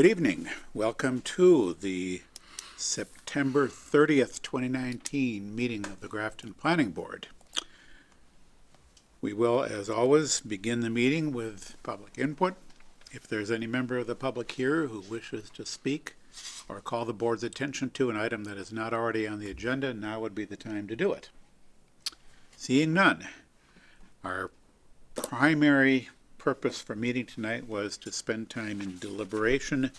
Good evening. Welcome to the September 30th, 2019 meeting of the Grafton Planning Board. We will, as always, begin the meeting with public input. If there's any member of the public here who wishes to speak or call the board's attention to an item that is not already on the agenda, now would be the time to do it. Seeing none, our primary purpose for meeting tonight was to spend time in deliberation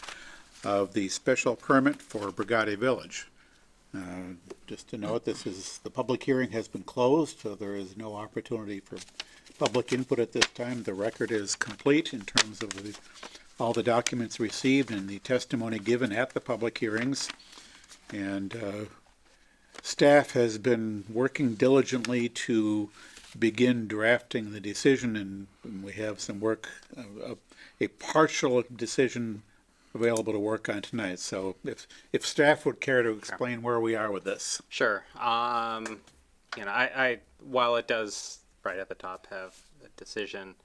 of the special permit for Brigade Village. Just to note, the public hearing has been closed, so there is no opportunity for public input at this time. The record is complete in terms of all the documents received and the testimony given at the public hearings. And staff has been working diligently to begin drafting the decision, and we have some work, a partial decision available to work on tonight. So if staff would care to explain where we are with this. Sure. I while it does right at the top have a decision,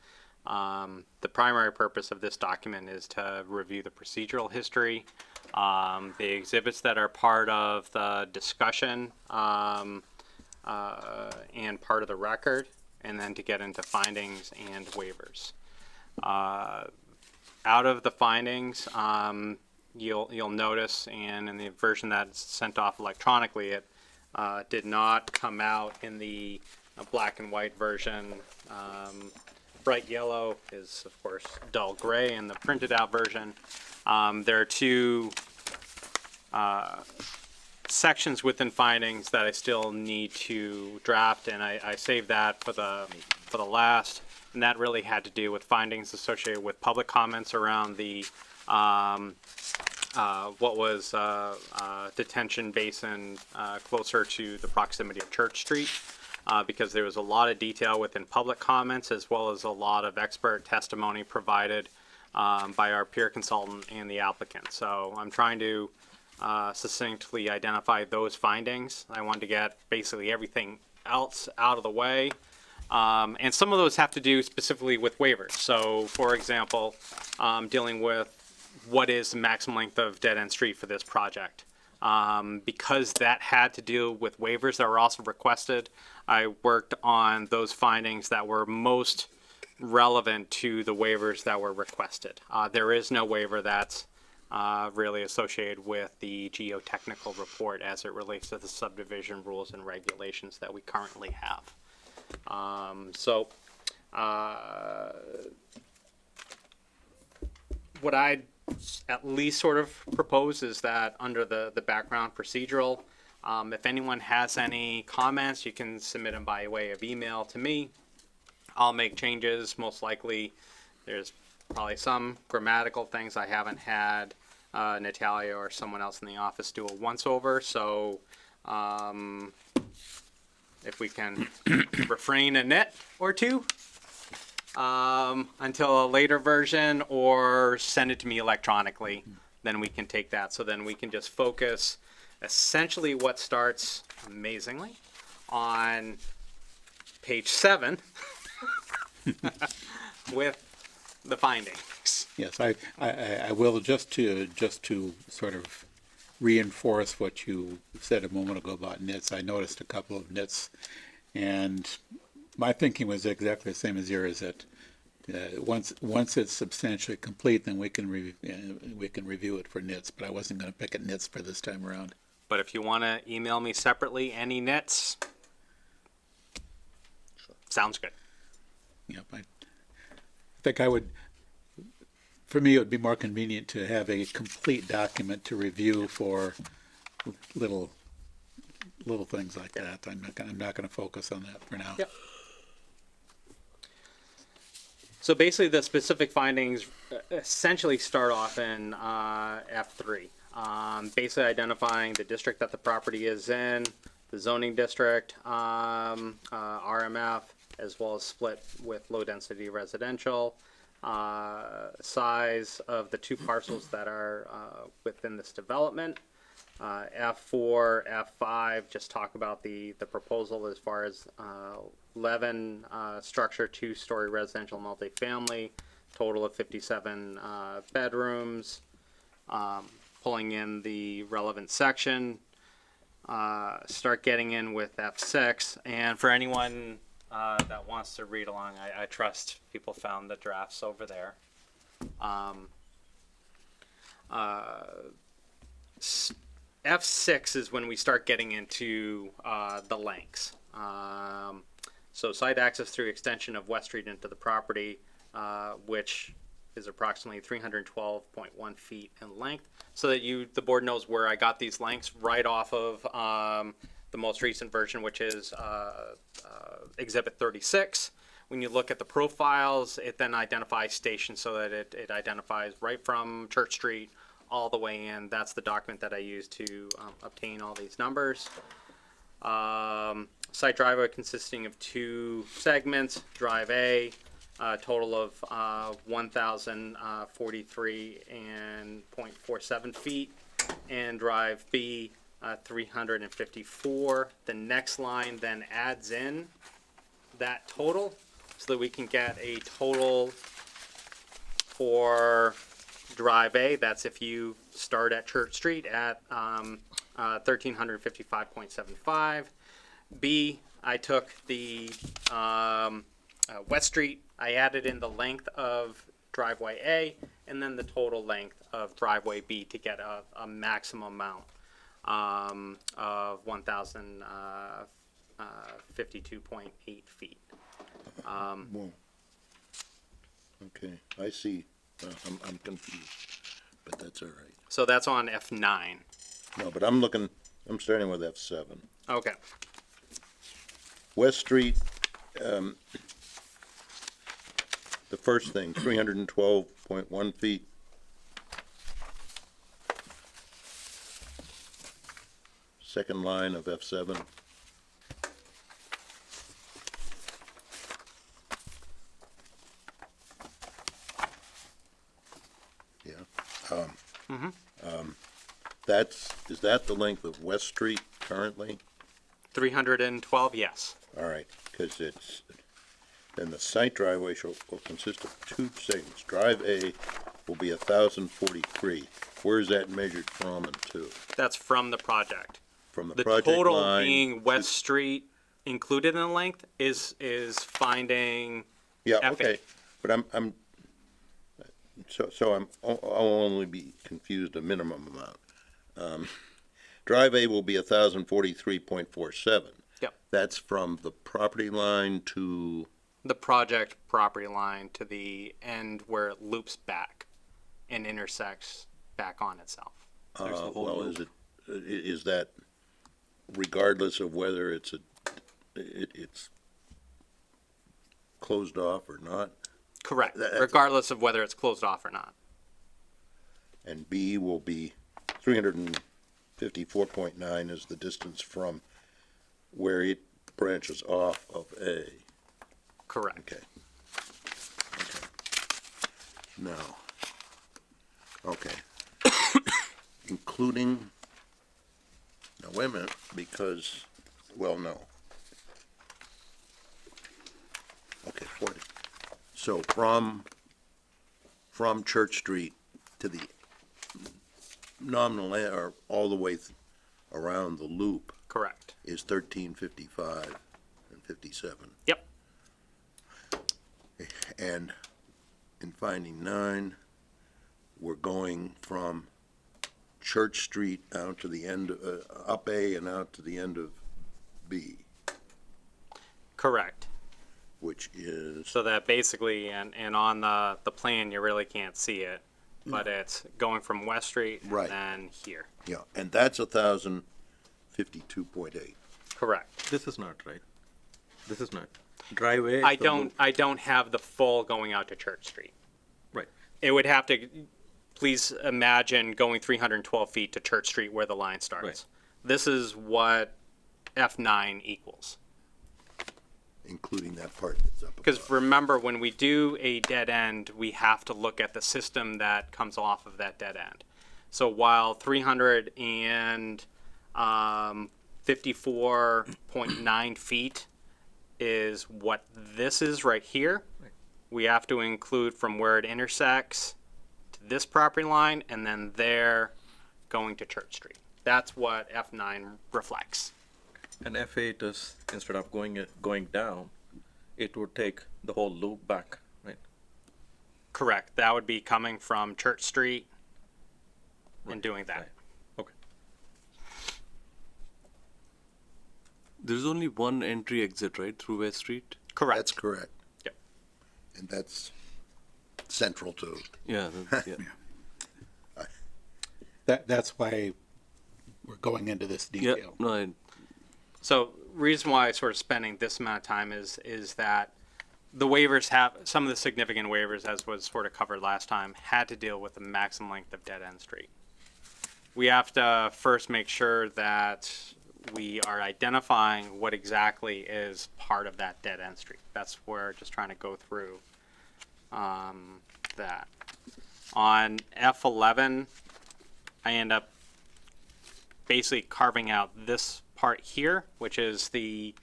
the primary purpose of this document is to review the procedural history, the exhibits that are part of the discussion, and part of the record, and then to get into findings and waivers. Out of the findings, you'll notice, and in the version that's sent off electronically, it did not come out in the black and white version. Bright yellow is, of course, dull gray in the printed out version. There are two sections within findings that I still need to draft, and I saved that for the last, and that really had to do with findings associated with public comments around the what was detention basin closer to the proximity of Church Street, because there was a lot of detail within public comments as well as a lot of expert testimony provided by our peer consultant and the applicant. So I'm trying to succinctly identify those findings. I wanted to get basically everything else out of the way. And some of those have to do specifically with waivers. So, for example, dealing with what is the maximum length of dead-end street for this project. Because that had to deal with waivers that were also requested, I worked on those findings that were most relevant to the waivers that were requested. There is no waiver that's really associated with the geotechnical report as it relates to the subdivision rules and regulations that we currently have. What I at least sort of propose is that under the background procedural, if anyone has any comments, you can submit them by way of email to me. I'll make changes. Most likely there's probably some grammatical things I haven't had Natalia or someone else in the office do a once over. So if we can refrain a nit or two until a later version, or send it to me electronically, then we can take that. So then we can just focus essentially what starts amazingly on page 7 with the findings. Yes, I will, just to sort of reinforce what you said a moment ago about nits. I noticed a couple of nits, and my thinking was exactly the same as yours, that once it's substantially complete, then we can review it for nits. But I wasn't going to pick at nits for this time around. But if you want to email me separately any nits, sounds good. Yep, I think I would. For me, it would be more convenient to have a complete document to review for little things like that. I'm not going to focus on that for now. Yep. So basically, the specific findings essentially start off in F3. Basically identifying the district that the property is in, the zoning district, RMF, as well as split with low-density residential, size of the two parcels that are within this development. F4, F5, just talk about the proposal as far as 11 structure, 2-story residential multifamily, total of 57 bedrooms. pulling in the relevant section, start getting in with F6. And for anyone that wants to read along, I trust people found the drafts over there. F6 is when we start getting into the lengths. So site access through extension of West Street into the property, which is approximately 312.1 feet in length, so that the board knows where I got these lengths right off of the most recent version, which is Exhibit 36. When you look at the profiles, it then identifies stations so that it identifies right from Church Street all the way in. That's the document that I use to obtain all these numbers. Site driveway consisting of 2 segments. Drive A, a total of 1,043 and 0.47 feet, and drive B, 354. The next line then adds in that total so that we can get a total for drive A. That's if you start at Church Street at 1,355.75. B, I took the West Street, I added in the length of driveway A, and then the total length of driveway B to get a maximum amount of 1,052.8 feet. Whoa. Okay, I see. I'm confused, but that's all right. So that's on F9. No, but I'm starting with F7. Okay. West Street, the first thing, 312.1 feet. Second line of F7. Yeah. Is that the length of West Street currently? 312, yes. All right, because then the site driveway will consist of 2 segments. Drive A will be 1,043. Where is that measured from and to? That's from the project. From the The project total line? being West Street included in the length is finding Yeah, F8. okay, but I'll only be confused a minimum amount. Drive A will be 1,043.47. Yep. That's from the property line to, the project property line to the end where it loops back and intersects back on itself. is that regardless of whether it's closed off or not? Correct, That's- regardless of whether it's closed off or not. And B will be 354.9 is the distance from where it branches off of A. Correct. Okay. Now, okay. Including, now wait a minute, because, well, no. Okay, 40. So from Church Street to the nominal, or all the way around the loop Correct. is 1355 and 57. Yep. And in finding 9, we're going from Church Street out to the end, up A and out to the end of B, Correct. which is, So that basically, and on the plan, you really can't see it, but it's going from West Street and Right. then here. yeah, and that's 1,052.8. Correct. This is not right. This is not. Driveway. I the don't loop. I don't have the full going out to Church Street. Right. It would have to, please imagine going 312 feet to Church Street where the line starts. Right. This is what F9 equals. Including that part that's up Because above. remember, when we do a dead end, we have to look at the system that comes off of that dead end. So while 354.9 feet is what this is right here, Right. we have to include from where it intersects to this property line and then there going to Church Street. That's what F9 reflects. And F8 is, instead of going down, it would take the whole loop back, right? Correct. That would be coming from Church Street and doing that. Right. Okay. There's only one entry exit, right, through West Street? Correct. That's correct. Yep. And that's central to, Yeah, yeah. That's why we're going into this Yeah, detail. no, So reason why I'm sort of spending this amount of time is that the waivers have, some of the significant waivers, as was sort of covered last time, had to deal with the maximum length of dead end street. We have to first make sure that we are identifying what exactly is part of that dead end street. That's where just trying to go through that. On F11, I end up basically carving out this part here, which is the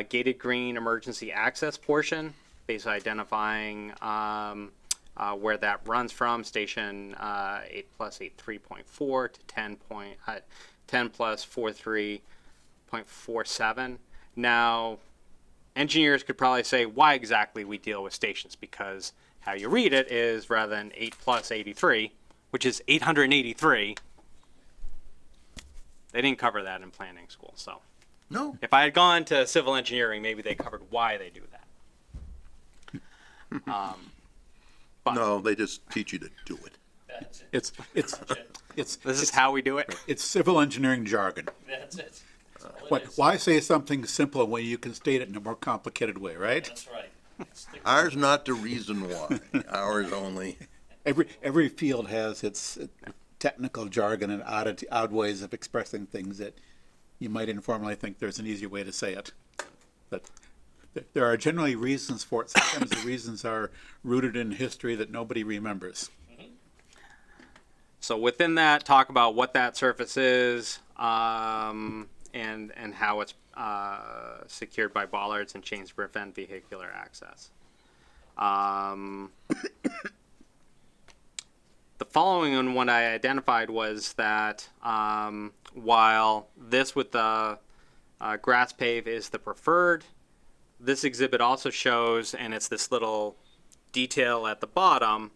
gated green emergency access portion, basically identifying where that runs from, station 8 plus 8.3.4 to 10 plus 4.3.47. Now, engineers could probably say why exactly we deal with stations, because how you read it is rather than 8 plus 83, which is 883, they didn't cover that in planning school. So no, if I had gone to civil engineering, maybe they covered why they do that. no, they just teach you to do it. It's This is how we do it. it's civil engineering jargon. That's it. That's all it What, is. why say something simple when you can state it in a more complicated way, right? That's right. It's the- Ours not the reason why, ours only. Every field has its technical jargon and odd ways of expressing things that you might informally think there's an easier way to say it. But there are generally reasons for it. Sometimes the reasons are rooted in history that nobody remembers. So within that, talk about what that surface is, and how it's secured by bollards and chains to prevent vehicular access. The following one I identified was that while this with the grass pave is the preferred, this exhibit also shows, and it's this little detail at the bottom,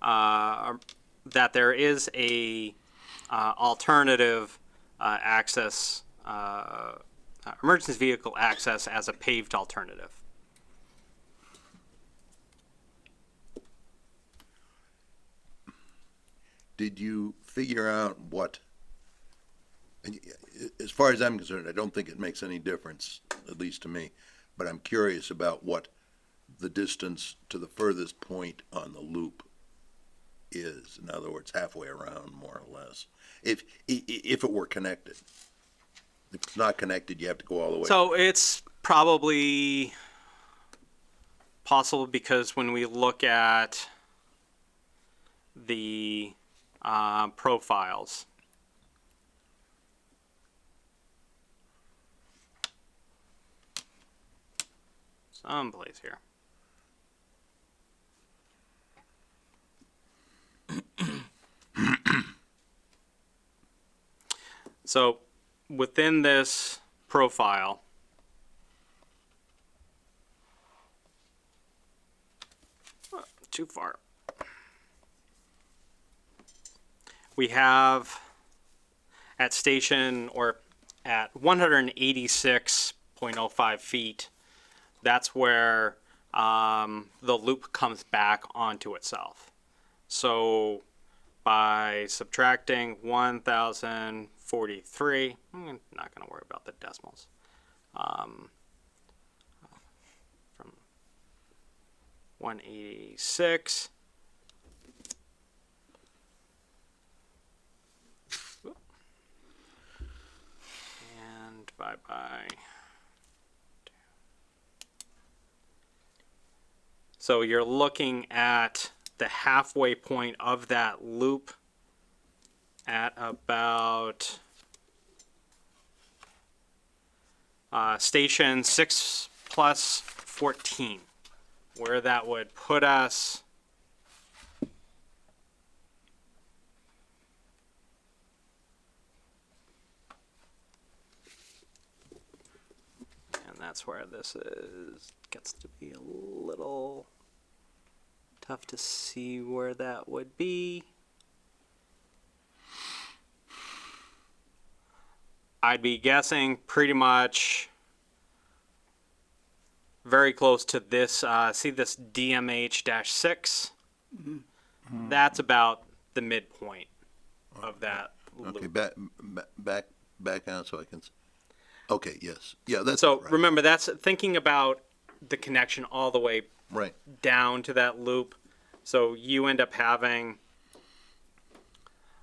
that there is a alternative access, emergency vehicle access as a paved alternative. Did you figure out what, and as far as I'm concerned, I don't think it makes any difference, at least to me, but I'm curious about what the distance to the furthest point on the loop is. In other words, halfway around, more or less. If it were connected. If it's not connected, you have to go all the way. So it's probably possible, because when we look at the profiles, someplace here. So within this profile, too far. We have at station, or at 186.05 feet, that's where the loop comes back onto itself. So by subtracting 1,043, I'm not going to worry about the decimals, from 186, and divide by 2. So you're looking at the halfway point of that loop at about station 6 plus 14, where that would put us that's where this gets to be a little tough to see where that would be. I'd be guessing pretty much very close to this. See this DMH-6? That's about the midpoint of that loop. Okay, back out so I can, okay, yes, yeah, that's So right. remember, that's thinking about the connection all the way Right, down to that loop. So you end up having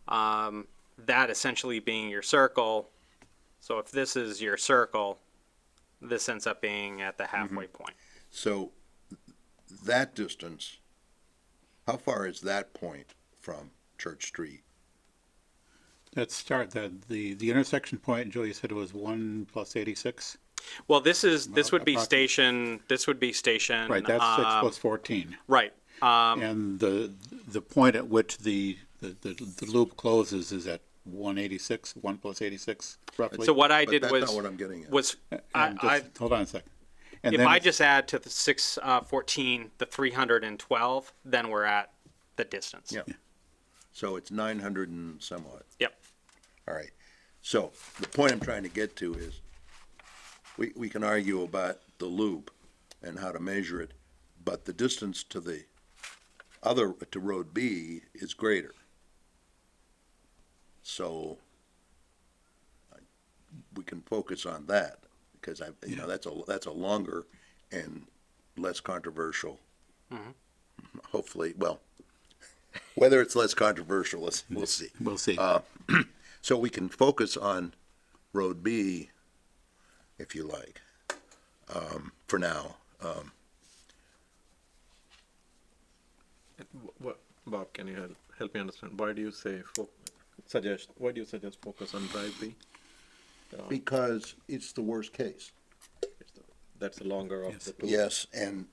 that essentially being your circle. So if this is your circle, this ends up being at the halfway point. so that distance, how far is that point from Church Street? Let's start, the intersection point, Joe, you said it was 1 plus 86? Well, this would be approximately. station. Right, that's 6 plus 14. Right. And the point at which the loop closes is at 186, 1 plus 86 roughly? So what I But did that's was not what I'm getting at. And hold on a second. And if then I it's- just add to the 614 the 312, then we're at the distance. Yeah. So it's 900 and some odd. Yep. All right. So the point I'm trying to get to is, we can argue about the loop and how to measure it, but the distance to the other, to Road B is greater. So we can focus on that, because that's a longer and less controversial. Hopefully, well, whether it's less controversial, we'll see. We'll see. So we can focus on Road B, if you like, for now. What, Bob, can you help me understand? Why do you suggest focus on drive B? Because it's the worst case. That's the longer of the two. Yes, and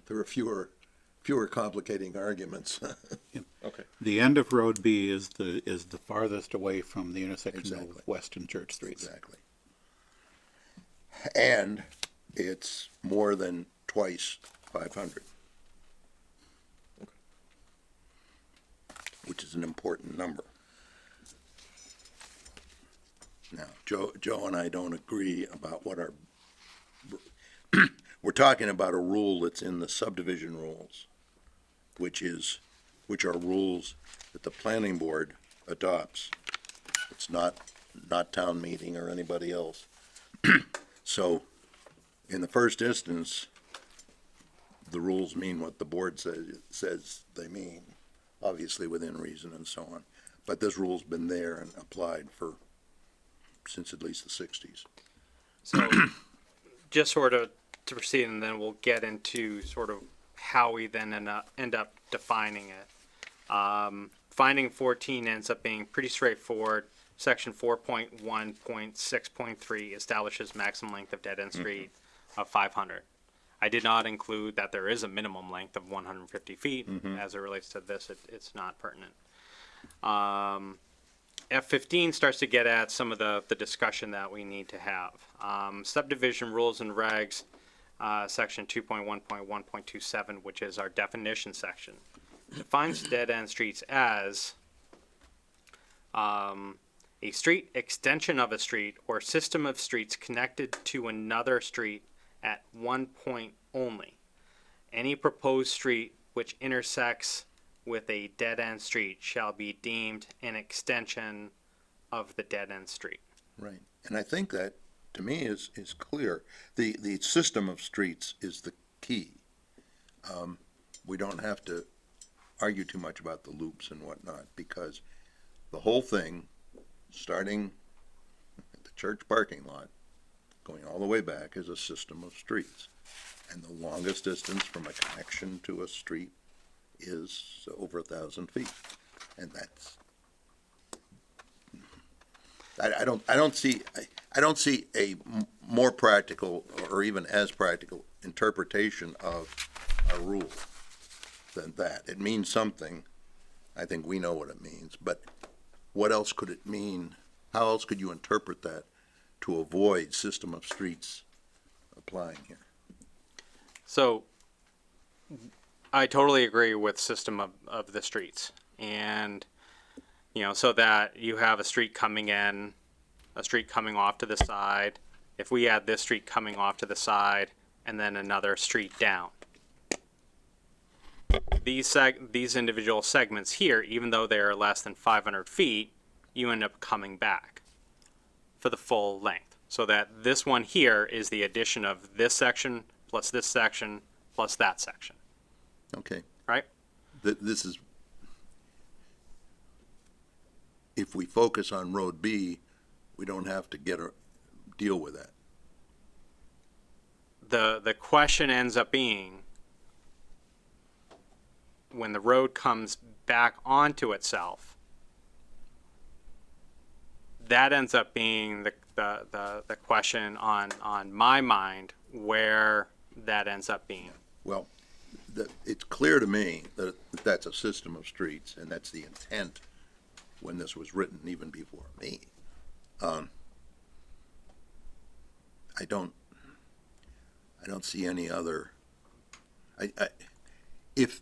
there are fewer complicating arguments. Okay. The end of Road B is the farthest away from the intersection Exactly. of West and Church Streets. Exactly. And it's more than twice 500. Which is an important number. Now, Joe and I don't agree about what our, we're talking about a rule that's in the subdivision rules, which are rules that the planning board adopts. It's not town meeting or anybody else. So, in the first instance, the rules mean what the board says they mean, obviously within reason and so on. But this rule's been there and applied since at least the sixties. So just sort of to proceed, and then we'll get into sort of how we then end up defining it. Finding 14 ends up being pretty straightforward. Section 4.1.6.3 establishes maximum length of dead-end street of 500. I did not include that there is a minimum length of 150 feet. As it relates to this, it's not pertinent. F15 starts to get at some of the discussion that we need to have. Subdivision rules and regs, section 2.1.1.27, which is our definition section, defines dead-end streets as a street, extension of a street, or system of streets connected to another street at one point only. Any proposed street which intersects with a dead-end street shall be deemed an extension of the dead-end street. Right. And I think that, to me, is clear. The system of streets is the key. We don't have to argue too much about the loops and whatnot, because the whole thing, starting at the church parking lot, going all the way back, is a system of streets. And the longest distance from a connection to a street is over 1,000 feet. And that's, I don't see a more practical or even as practical interpretation of a rule than that. It means something. I think we know what it means, but what else could it mean? How else could you interpret that to avoid system of streets applying here? So I totally agree with system of the streets. And, you know, so that you have a street coming in, a street coming off to the side. If we add this street coming off to the side and then another street down. These individual segments here, even though they're less than 500 feet, you end up coming back for the full length. So that this one here is the addition of this section plus this section plus that section, Okay, right? this is, if we focus on Road B, we don't have to deal with that. The question ends up being, when the road comes back onto itself, that ends up being the question on my mind, where that ends up being. Well, it's clear to me that that's a system of streets, and that's the intent when this was written, even before me. I don't see any other, if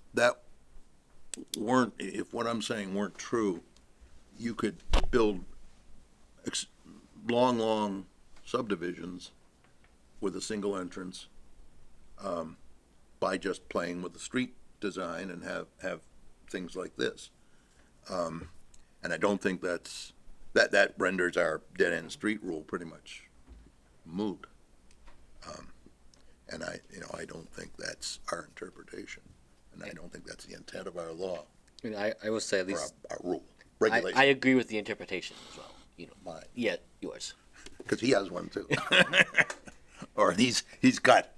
what I'm saying weren't true, you could build long subdivisions with a single entrance, by just playing with the street design and have things like this. And I don't think that renders our dead-end street rule pretty much moot. And I don't think that's our interpretation, and I don't think that's the intent of our law, I mean, I will say at or least our rule, I regulation. agree with the interpretation as well. You know, Mine. yeah, yours. Because he has one too. Or he's got.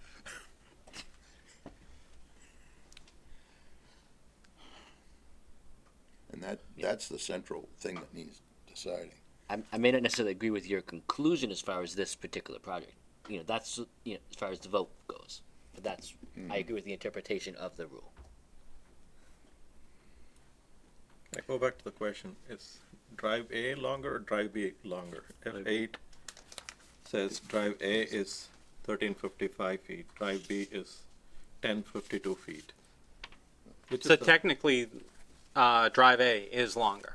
And that's the central thing that needs deciding. I may not necessarily agree with your conclusion as far as this particular project. You know, that's, you know, as far as the vote goes. But that's, I agree with the interpretation of the rule. I go back to the question, is drive A longer or drive B longer? F8 says drive A is 1355 feet, drive B is 1052 feet. Which So is the- technically, drive A is longer.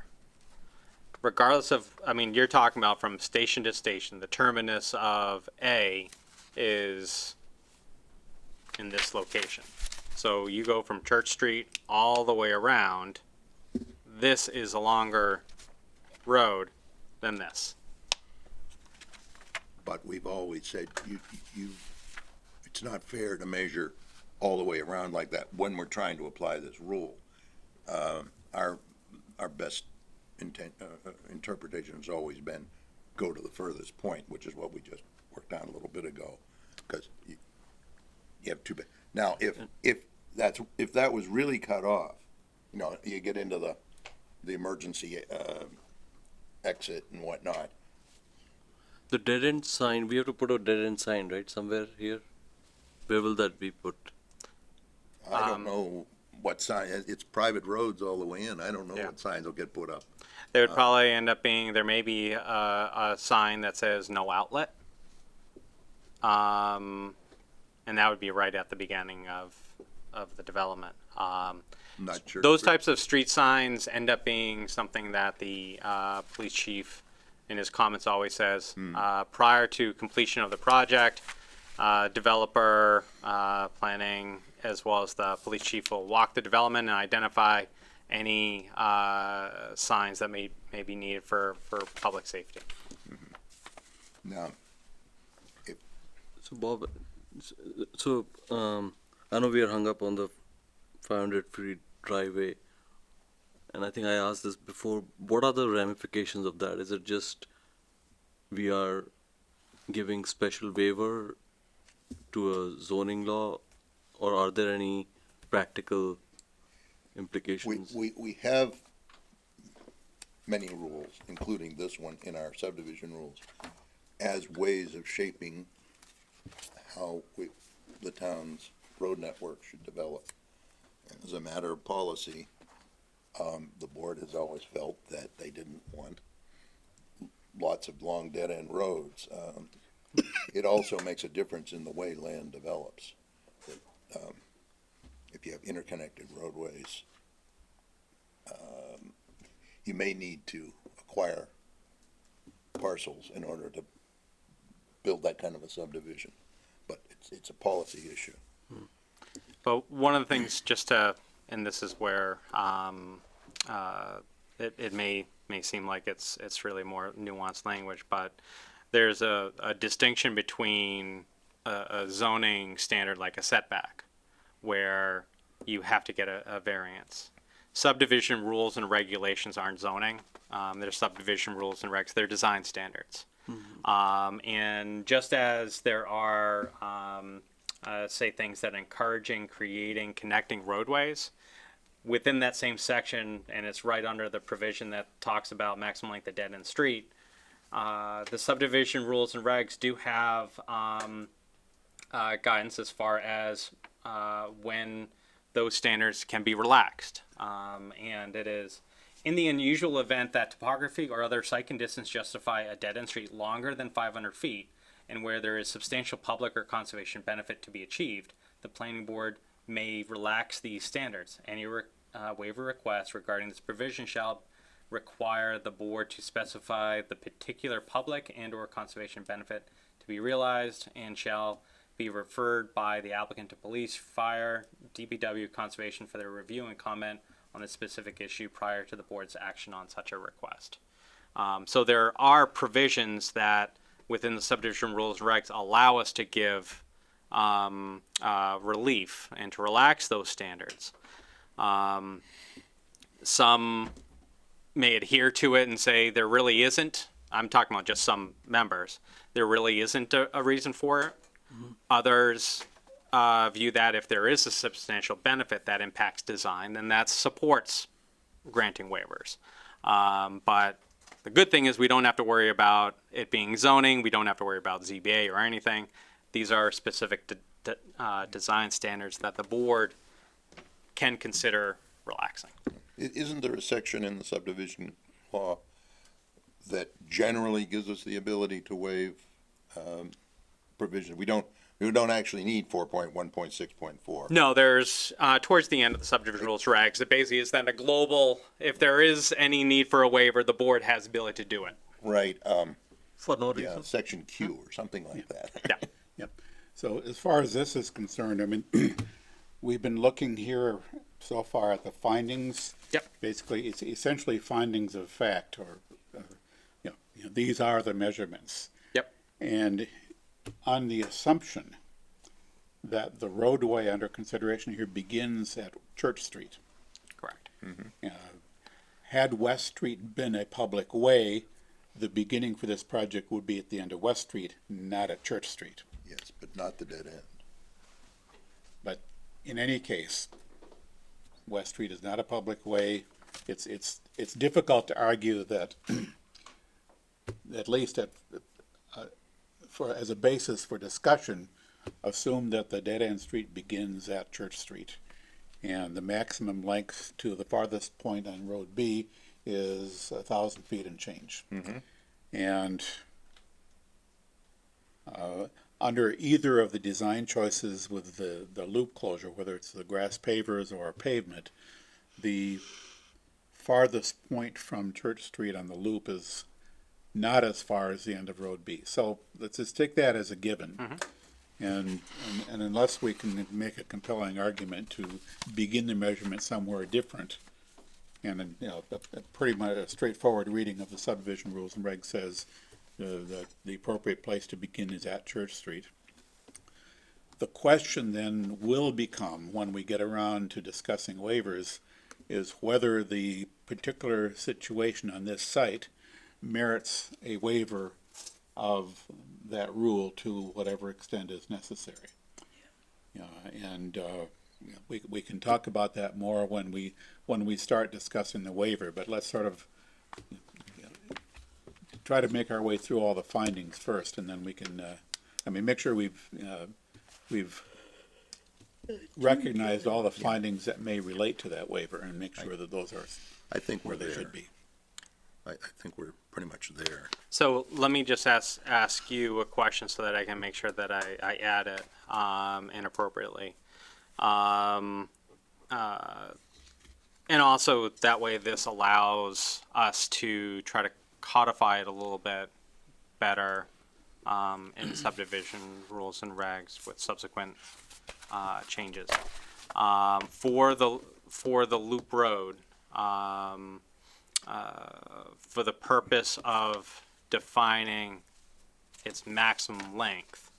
Regardless of, I mean, you're talking about from station to station, the terminus of A is in this location. So you go from Church Street all the way around, this is a longer road than this. But we've always said it's not fair to measure all the way around like that when we're trying to apply this rule. Our best interpretation has always been go to the furthest point, which is what we just worked on a little bit ago, because you have two. Now, if that was really cut off, you know, you get into the emergency exit and whatnot. The dead end sign, we have to put a dead end sign, right, somewhere here? Where will that be put? I don't know what sign. It's private roads all the way in. I don't know Yeah. what signs will get put up. There would probably end up being, there may be a sign that says no outlet. And that would be right at the beginning of the development. I'm not sure. Those types of street signs end up being something that the police chief in his comments always says, prior to completion of the project, developer, planning, as well as the police chief will walk the development and identify any signs that may be needed for public safety. Now, So Bob, so I know we are hung up on the 500 feet driveway, and I think I asked this before. What are the ramifications of that? Is it just we are giving special waiver to a zoning law, or are there any practical implications? we have many rules, including this one in our subdivision rules, as ways of shaping how the town's road network should develop. And as a matter of policy, the board has always felt that they didn't want lots of long dead-end roads, it also makes a difference in the way land develops. If you have interconnected roadways, you may need to acquire parcels in order to build that kind of a subdivision, but it's a policy issue. But one of the things just to, and this is where it may seem like it's really more nuanced language, but there's a distinction between a zoning standard like a setback, where you have to get a variance. Subdivision rules and regulations aren't zoning. They're subdivision rules and regs. They're design standards. And just as there are, say, things that encouraging, creating, connecting roadways, within that same section, and it's right under the provision that talks about maximum length of dead-end street, the subdivision rules and regs do have guidance as far as when those standards can be relaxed. And it is in the unusual event that topography or other site conditions justify a dead-end street longer than 500 feet, and where there is substantial public or conservation benefit to be achieved, the planning board may relax these standards. Any waiver request regarding this provision shall require the board to specify the particular public and or conservation benefit to be realized, and shall be referred by the applicant to police, fire, DPW, conservation for their review and comment on a specific issue prior to the board's action on such a request. So there are provisions that within the subdivision rules and regs allow us to give relief and to relax those standards. Some may adhere to it and say there really isn't. I'm talking about just some members. There really isn't a reason for it. Others view that if there is a substantial benefit that impacts design, then that supports granting waivers. But the good thing is we don't have to worry about it being zoning. We don't have to worry about ZBA or anything. These are specific design standards that the board can consider relaxing. Isn't there a section in the subdivision law that generally gives us the ability to waive provision? We don't actually need 4.1.6.4. No, there's towards the end of the subdivision rules regs, it basically is then a global, if there is any need for a waiver, the board has the ability to do it. Right, For no yeah, reason. section Q or something like that. Yeah. Yep. So as far as this is concerned, I mean, we've been looking here so far at the findings. Yep. Basically, it's essentially findings of fact, or, these are the measurements. Yep. And on the assumption that the roadway under consideration here begins at Church Street. Correct. Had West Street been a public way, the beginning for this project would be at the end of West Street, not at Church Street. Yes, but not the dead end. But in any case, West Street is not a public way. It's difficult to argue that, at least as a basis for discussion, assume that the dead-end street begins at Church Street. And the maximum length to the farthest point on Road B is 1,000 feet and change. And under either of the design choices with the loop closure, whether it's the grass pavers or pavement, the farthest point from Church Street on the loop is not as far as the end of Road B. So let's just take that as a given. And unless we can make a compelling argument to begin the measurement somewhere different, and pretty much a straightforward reading of the subdivision rules and regs says that the appropriate place to begin is at Church Street. The question then will become, when we get around to discussing waivers, is whether the particular situation on this site merits a waiver of that rule to whatever extent is necessary. We can talk about that more when we start discussing the waiver, but let's sort of try to make our way through all the findings first, and then we can make sure we've recognized all the findings that may relate to that waiver and make sure that those are I think we're where they there. should be. I think we're pretty much there. So let me just ask you a question so that I can make sure that I add it inappropriately. And also that way this allows us to try to codify it a little bit better in subdivision rules and regs with subsequent changes. For the loop road, for the purpose of defining its maximum length,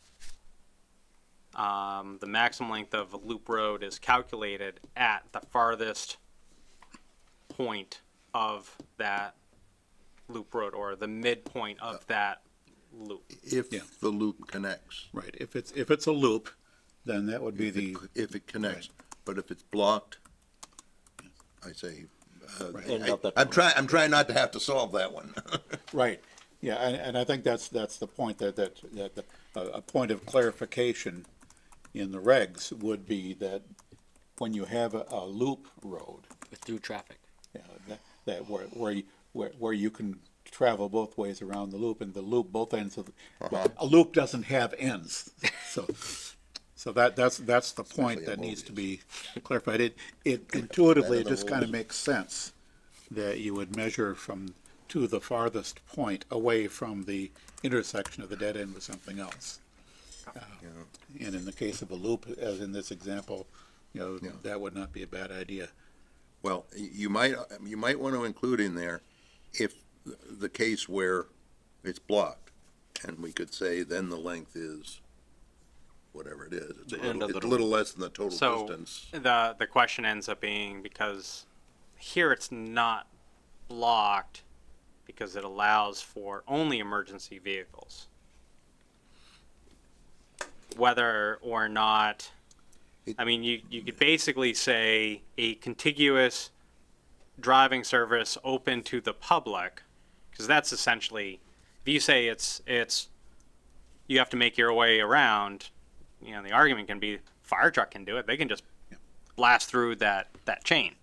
the maximum length of a loop road is calculated at the farthest point of that loop road, or the midpoint of that loop. If Yeah. the loop connects, Right, if it's a loop, then that would be the, if it connects, but if it's blocked, I say, End of that I'm trying not to have to solve that one. right, yeah, and I think that's the point, a point of clarification in the regs would be that when you have a loop road, With through traffic. that where you can travel both ways around the loop, and the loop, both ends of, well, a loop doesn't have ends, so that's the point Especially that in needs to movies. be clarified. It intuitively, it the just kind of rules. makes sense that you would measure to the farthest point away from the intersection of the dead end with something else. And in the case of a loop, as in this example, that would not be a bad idea. Well, you might want to include in there if the case where it's blocked, and we could say then the length is whatever it is. It's The end of the it's a little less than the total So distance. the question ends up being, because here it's not blocked because it allows for only emergency vehicles. Whether or not, I mean, you could basically say a contiguous driving service open to the public, because that's essentially, if you say it's you have to make your way around, the argument can be fire truck can do it. They can just blast through that chain.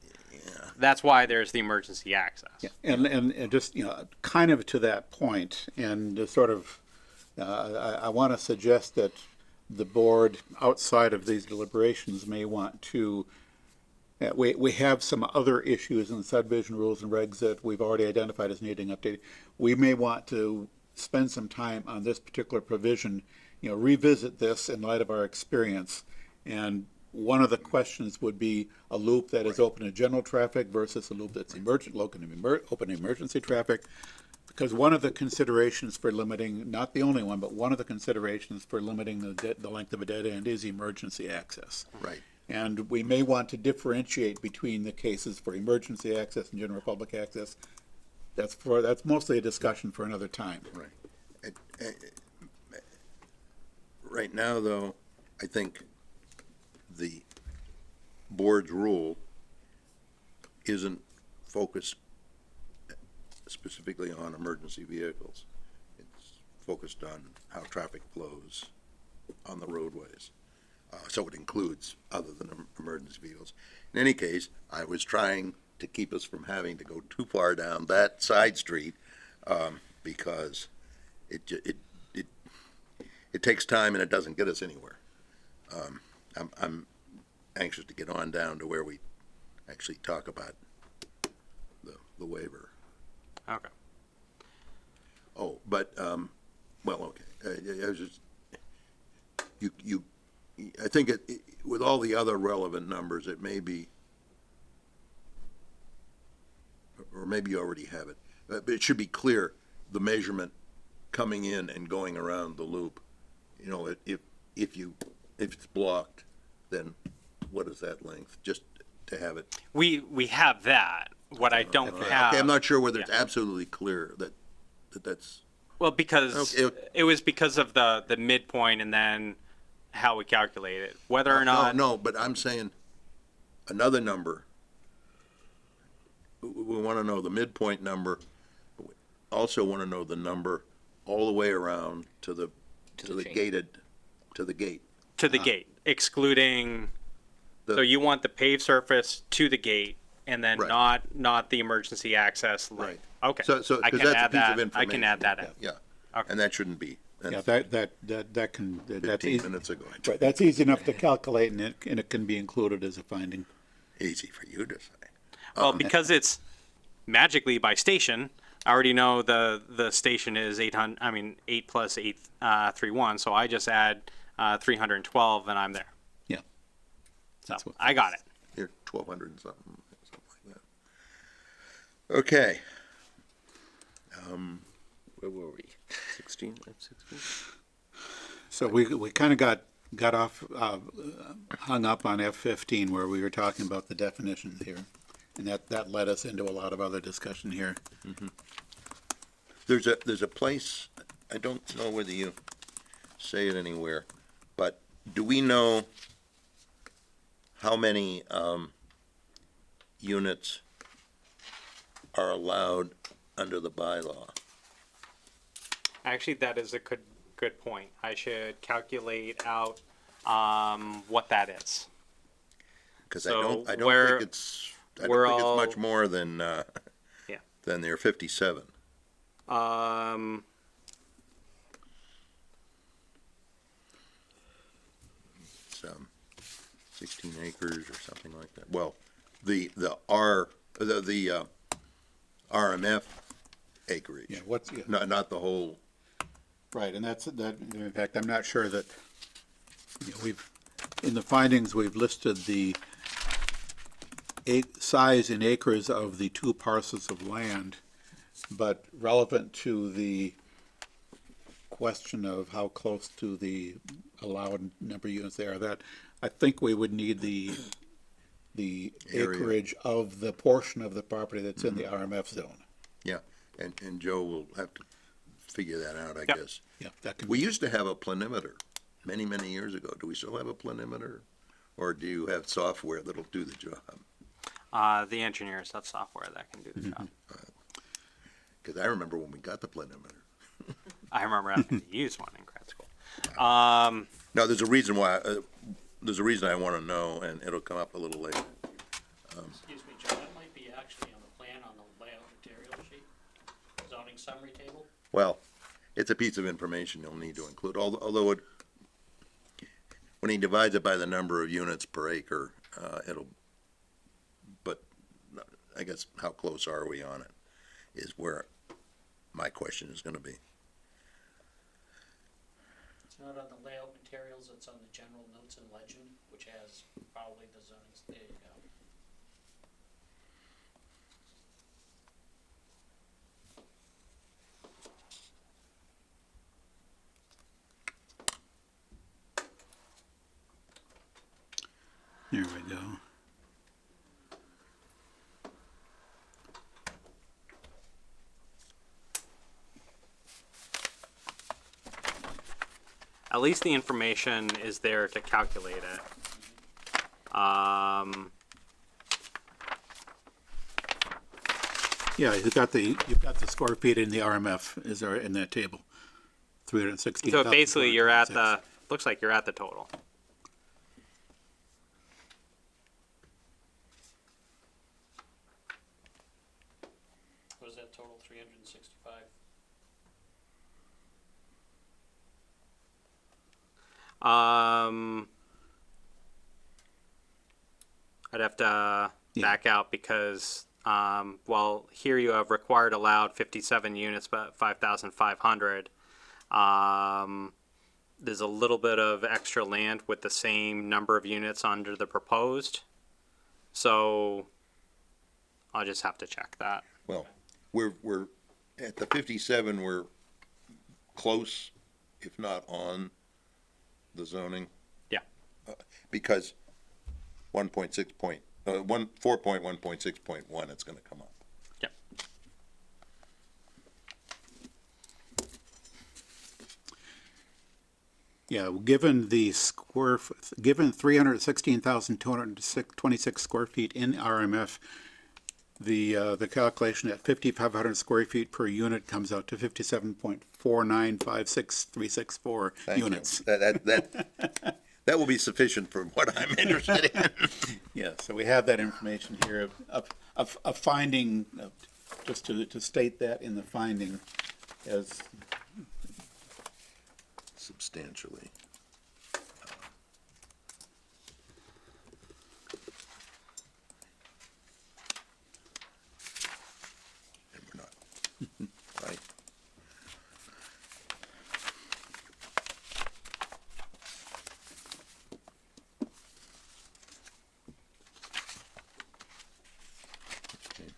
That's why there's the emergency access. Yeah, and just, kind of to that point, and to sort of, I want to suggest that the board, outside of these deliberations, may want to, we have some other issues in the subdivision rules and regs that we've already identified as needing updated. We may want to spend some time on this particular provision, revisit this in light of our experience. And one of the questions would be a loop that is open to general traffic versus a loop that's open to emergency traffic. Because one of the considerations for limiting, not the only one, but one of the considerations for limiting the length of a dead end is emergency access. Right. And we may want to differentiate between the cases for emergency access and general public access. That's mostly a discussion for another time. Right. Right now, though, I think the board's rule isn't focused specifically on emergency vehicles. It's focused on how traffic flows on the roadways. So it includes other than emergency vehicles. In any case, I was trying to keep us from having to go too far down that side street, because it takes time and it doesn't get us anywhere. I'm anxious to get on down to where we actually talk about the waiver. Okay. Oh, but, well, okay, I was just, I think with all the other relevant numbers, it may be, or maybe you already have it, but it should be clear, the measurement coming in and going around the loop. If it's blocked, then what is that length? Just to have it. We have that. What I don't have. Okay, I'm not sure whether it's absolutely clear that's. Well, because Okay. it was because of the midpoint and then how we calculate it. Whether or not. No, but I'm saying another number. We want to know the midpoint number. Also want to know the number all the way around to the chain. gated, to the gate. To the gate, excluding. The- So you want the paved surface to the gate, and then Right. not the emergency access length. Right. Okay. So, I 'cause can that's a add piece of that. I can add that in. Yeah, Okay. and that shouldn't be. Yeah, That's that can, that's 15 easy. minutes ago. Right, that's easy enough to calculate and it can be included as a finding. Easy for you to say. Well, because it's magically by station, I already know the station is 800. I mean 8 plus 831. So I just add 312 and I'm there. Yeah. So That's what- I got it. You're 1,200 and something like that. Okay, Where were we? 16, F16. So we kind of got off, hung up on F15 where we were talking about the definitions here. And that led us into a lot of other discussion here. there's a place, I don't know whether you say it anywhere, but do we know how many, units are allowed under the bylaw? Actually, that is a good point. I should calculate out what that is. Because So I don't we're- think it's, we're it's all- much more than, Yeah. than their 57. It's, 16 acres or something like that. Well, the RMF acreage, Yeah, what's, yeah, not the whole, right, and that's, in fact, I'm not sure that, in the findings, we've listed the size in acres of the two parcels of land, but relevant to the question of how close to the allowed number of units they are, that I think we would need the Area. acreage of the portion of the property that's in the RMF zone. yeah, and Joe will have to figure that out, I Yep. guess. Yeah, that can. We used to have a planimeter many, many years ago. Do we still have a planimeter? Or do you have software that'll do the job? The engineers have software that can do the job. Because I remember when we got the planimeter. I remember having to use one in grad school. No, there's a reason why, there's a reason I want to know, and it'll come up a little later. Excuse me, Joe, that might be actually on the plan on the layout material sheet, zoning summary table. Well, it's a piece of information you'll need to include, although it, when he divides it by the number of units per acre, it'll, but I guess how close are we on it is where my question is gonna be. It's not on the layout materials, it's on the general notes and legend, which has probably the zonings, there you go. There we go. At least the information is there to calculate it. Yeah, you've got the square feet in the RMF, is there in that table? 316. So basically, you're at the, looks like you're at the total. What is that total, 365? I'd have to Yeah. back out because, well, here you have required allowed 57 units, but 5,500. There's a little bit of extra land with the same number of units under the proposed. So I'll just have to check that. Well, we're at the 57, we're close, if not on the zoning. Yeah. Because 4.1.6.1, it's gonna come up. Yep. Yeah, given the given 316,226 square feet in RMF, the calculation at 5,500 square feet per unit comes out to 57.4956364 Thank you. units. That will be sufficient for what I'm interested in. Yeah, so we have that information here of finding, just to state that in the finding as, Substantially. And we're not, right? Okay.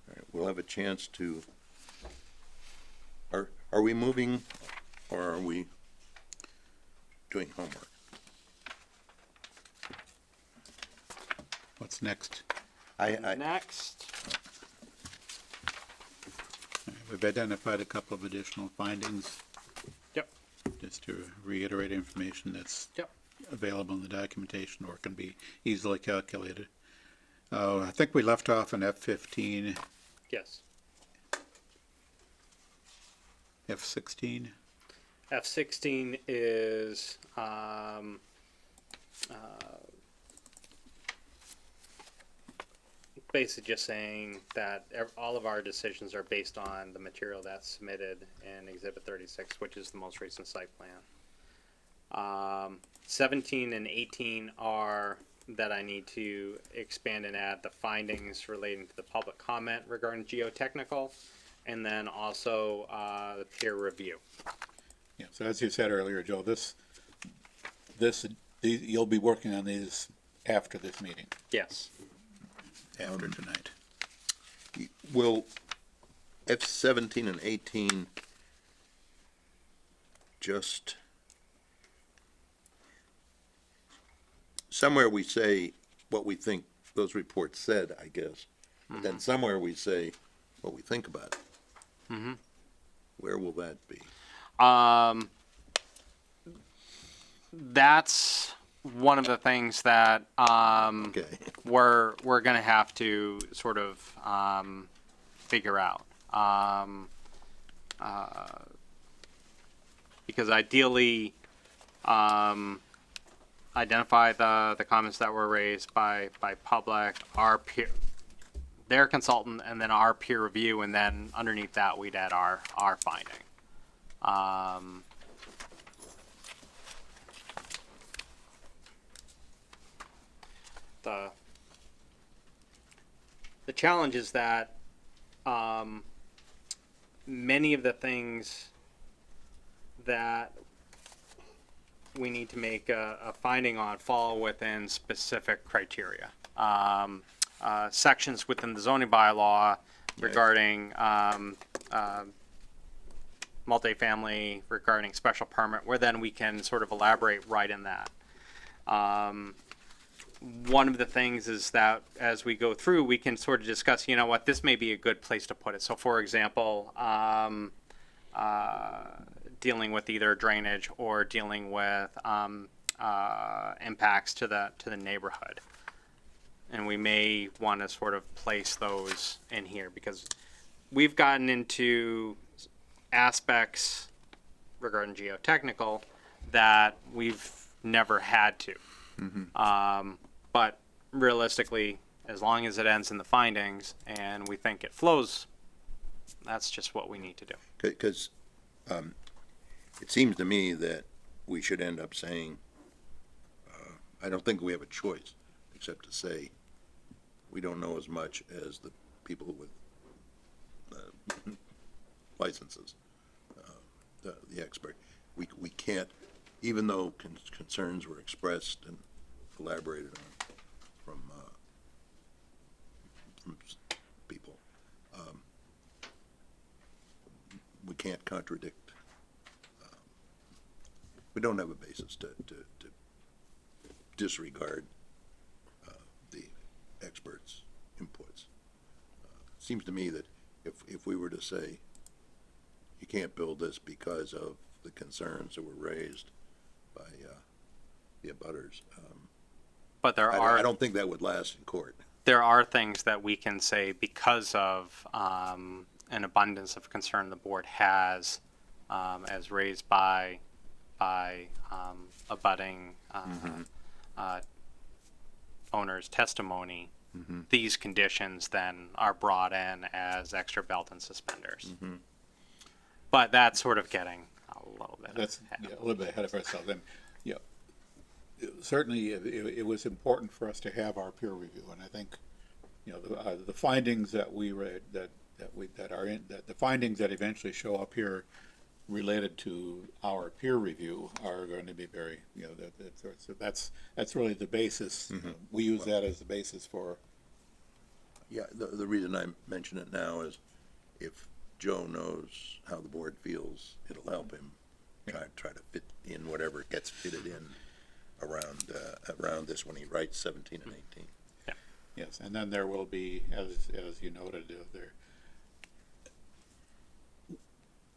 All right, we'll have a chance to, are we moving or are we doing homework? what's next? I, Next, We've identified a couple of additional findings, yep, just to reiterate information that's yep. available in the documentation or can be easily calculated. I think we left off in F15, Yes. F16. F16 is basically just saying that all of our decisions are based on the material that's submitted in Exhibit 36, which is the most recent site plan. 17 and 18 are that I need to expand and add the findings relating to the public comment regarding geotechnical, and then also the peer review. Yeah, so as you said earlier, Joe, you'll be working on these after this meeting, Yes. after tonight. will F17 and 18 just, somewhere we say what we think those reports said, I guess. But then somewhere we say what we think about it. Mm-hmm. Where will that be? That's one of the things that Okay. we're gonna have to sort of figure out. Because ideally, identify the comments that were raised by public, our peer, their consultant, and then our peer review, and then underneath that we'd add our finding. The challenge is that many of the things that we need to make a finding on fall within specific criteria. Sections within the zoning bylaw regarding multifamily, regarding special permit, where then we can sort of elaborate right in that. One of the things is that as we go through, we can sort of discuss, you know what, this may be a good place to put it. So for example, dealing with either drainage or dealing with impacts to the neighborhood. And we may want to sort of place those in here because we've gotten into aspects regarding geotechnical that we've never had to. But realistically, as long as it ends in the findings and we think it flows, that's just what we need to do. Because it seems to me that we should end up saying, I don't think we have a choice except to say, we don't know as much as the people with licenses, the expert. We can't, even though concerns were expressed and elaborated on from people, we can't contradict. We don't have a basis to disregard the experts' inputs. Seems to me that if we were to say, you can't build this because of the concerns that were raised by the abutters, But there I are don't think that would last in court. there are things that we can say because of an abundance of concern the board has as raised by abutting owner's testimony, these conditions then are brought in as extra belt and suspenders. But that's sort of getting a little bit. That's ahead. yeah, a little bit ahead of ourselves. And, yeah, certainly it was important for us to have our peer review, and I think, the findings that we read, that the findings that eventually show up here related to our peer review are going to be very, so that's really the basis. We use that as the basis for. Yeah, the reason I mention it now is if Joe knows how the board feels, it'll help him try to fit in whatever gets fitted in around this when he writes 17 and 18. Yes, and then there will be, as you noted,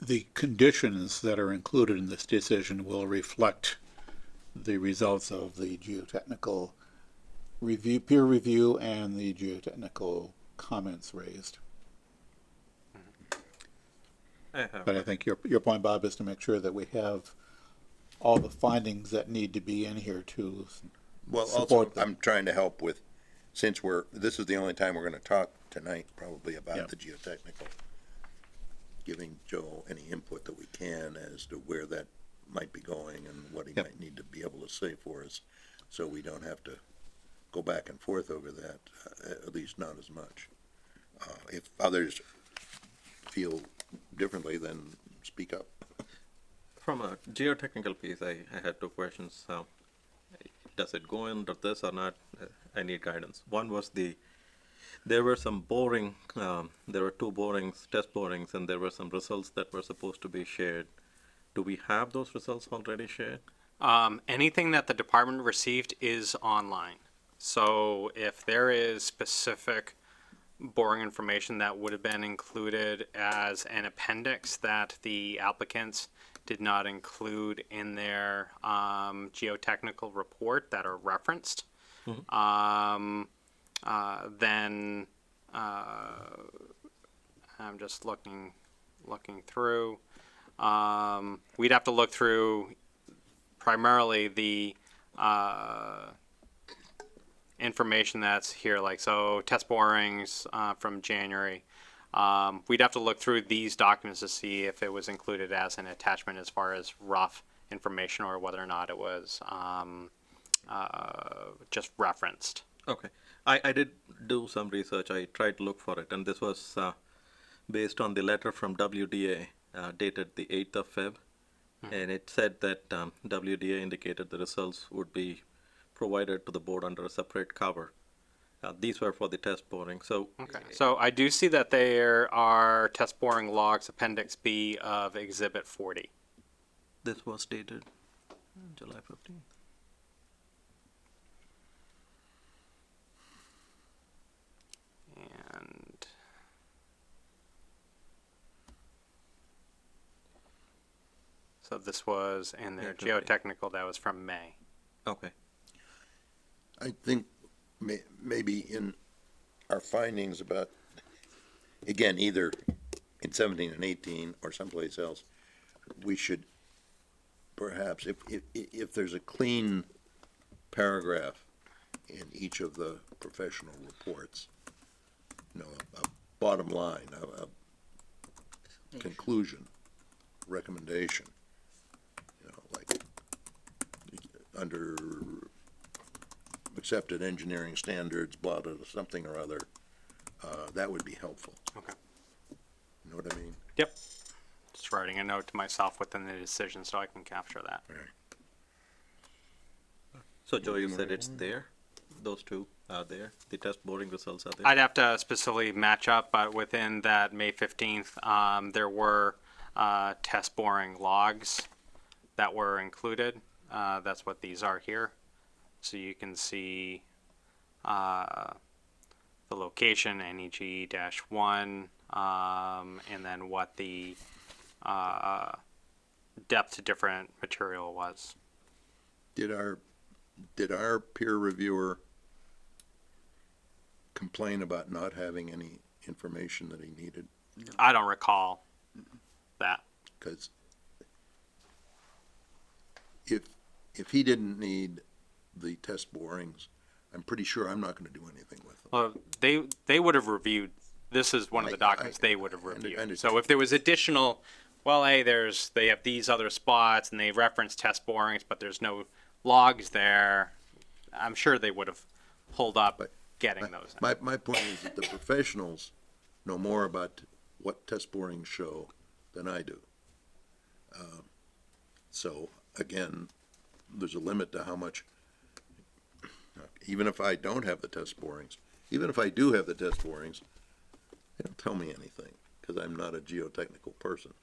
the conditions that are included in this decision will reflect the results of the geotechnical review, peer review, and the geotechnical comments raised. But I think your point, Bob, is to make sure that we have all the findings that need to be in here to Well, also, support them. I'm trying to help with, since this is the only time we're gonna talk tonight, probably Yeah. about the geotechnical, giving Joe any input that we can as to where that might be going and what he Yep. might need to be able to say for us, so we don't have to go back and forth over that, at least not as much. If others feel differently, then speak up. From a geotechnical piece, I had two questions. Does it go under this or not? I need guidance. One was there were some boring, there were two borings, test borings, and there were some results that were supposed to be shared. Do we have those results already shared? Anything that the department received is online. So if there is specific boring information that would have been included as an appendix that the applicants did not include in their geotechnical report that are referenced, then I'm just looking through. We'd have to look through primarily the information that's here, like so test borings from January. We'd have to look through these documents to see if it was included as an attachment as far as rough information or whether or not it was just referenced. Okay. I did do some research. I tried to look for it, and this was based on the letter from WDA dated the 8th of Feb. And it said that WDA indicated the results would be provided to the board under a separate cover. These were for the test boring. So, Okay. So I do see that there are test boring logs, Appendix B of Exhibit 40. this was dated July 15th. And so this was in their Yeah, okay. geotechnical, that was from May. Okay. I think maybe in our findings about, again, either in 17 and 18 or someplace else, we should perhaps, if there's a clean paragraph in each of the professional reports, a bottom line, a conclusion, recommendation, like under accepted engineering standards, blah, blah, blah, something or other, that would be helpful. Okay. You know what I mean? Yep. Just writing a note to myself within the decision so I can capture that. So Joe, you said it's there? Those two are there? The test boring results are there? I'd have to specifically match up, but within that May 15th, there were test boring logs that were included. That's what these are here. So you can see the location, NEG-1, and then what the depth to different material was. Did our peer reviewer complain about not having any information that he needed? I don't recall that. Because if he didn't need the test borings, I'm pretty sure I'm not gonna do anything with them. Well, they would have reviewed, this is one of the documents they would have I reviewed. understand. So if there was additional, well, hey, they have these other spots and they reference test borings, but there's no logs there, I'm sure they would have pulled up But getting those. My point is that the professionals know more about what test borings show than I do. So, again, there's a limit to how much, even if I don't have the test borings, even if I do have the test borings, they don't tell me anything, because I'm not a geotechnical person.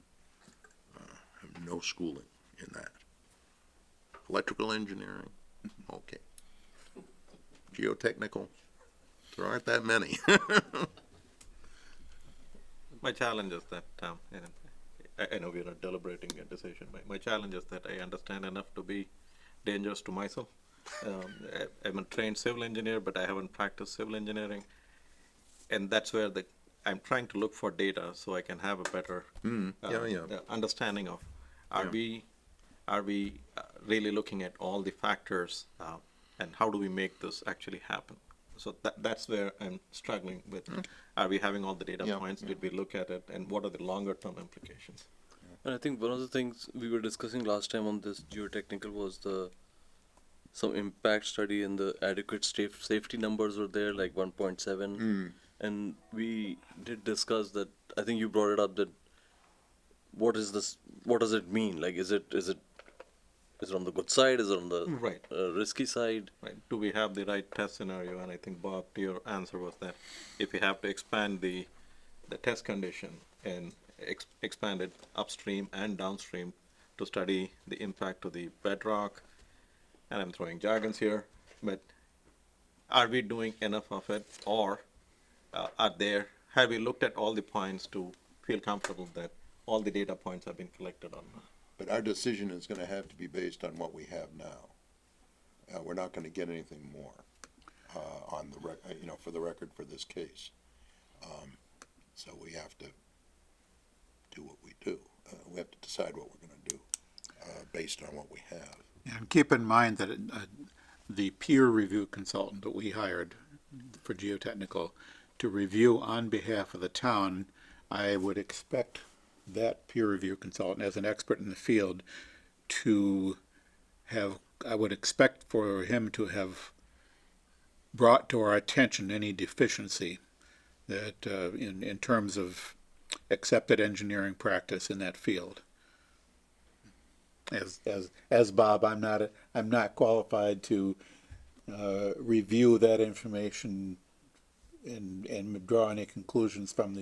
I have no schooling in that. Electrical engineering, okay. Geotechnical, there aren't that many. My challenge is that, and I know we're not deliberating a decision, but my challenge is that I understand enough to be dangerous to myself. I'm a trained civil engineer, but I haven't practiced civil engineering. And that's where I'm trying to look for data so I can have a better understanding of, are we really looking at all the factors, and how do we make this actually happen? So that's where I'm struggling with. Are we having all the data points? Did we look at it? And what are the longer term implications? And I think one of the things we were discussing last time on this geotechnical was some impact study, and the adequate safety numbers were there, like 1.7. And we did discuss that. I think you brought it up, that what is this? What does it mean? Like, is it on the good side? Is it on the Right. Risky side? Right. Do we have the right test scenario? And I think, Bob, your answer was that if we have to expand the test condition and expand it upstream and downstream to study the impact of the bedrock, and I'm throwing jargons here, but are we doing enough of it, or have we looked at all the points to feel comfortable that all the data points have been collected on? But our decision is gonna have to be based on what we have now. We're not gonna get anything more, on the for the record for this case. So we have to do what we do. We have to decide what we're gonna do, based on what we have. And keep in mind that the peer review consultant that we hired for geotechnical to review on behalf of the town, I would expect that peer review consultant, as an expert in the field, I would expect for him to have brought to our attention any deficiency that, in terms of accepted engineering practice in that field. As Bob, I'm not qualified to review that information and draw any conclusions from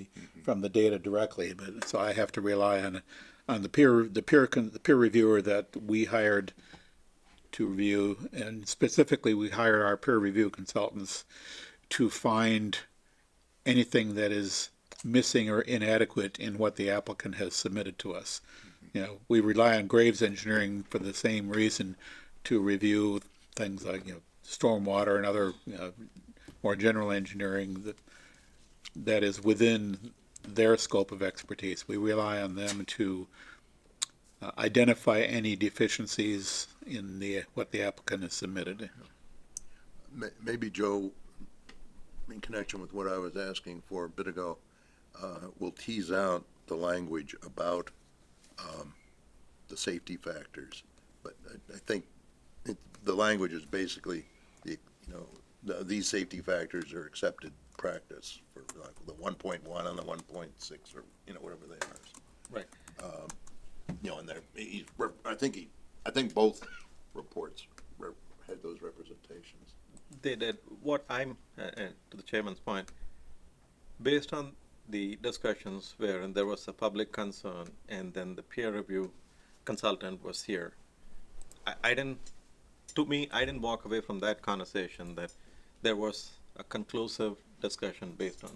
the data directly, but so I have to rely on the peer reviewer that we hired to review, and specifically we hired our peer review consultants to find anything that is missing or inadequate in what the applicant has submitted to us. We rely on Graves Engineering for the same reason, to review things like stormwater and other more general engineering that is within their scope of expertise. We rely on them to identify any deficiencies in what the applicant has submitted. Maybe Joe, in connection with what I was asking for a bit ago, will tease out the language about the safety factors. But I think the language is basically, these safety factors are accepted practice for like the 1.1 and the 1.6 or, whatever they are. Right. And I think both reports had those representations. They did. What I'm, to the chairman's point, based on the discussions wherein there was a public concern and then the peer review consultant was here, I didn't walk away from that conversation that there was a conclusive discussion based on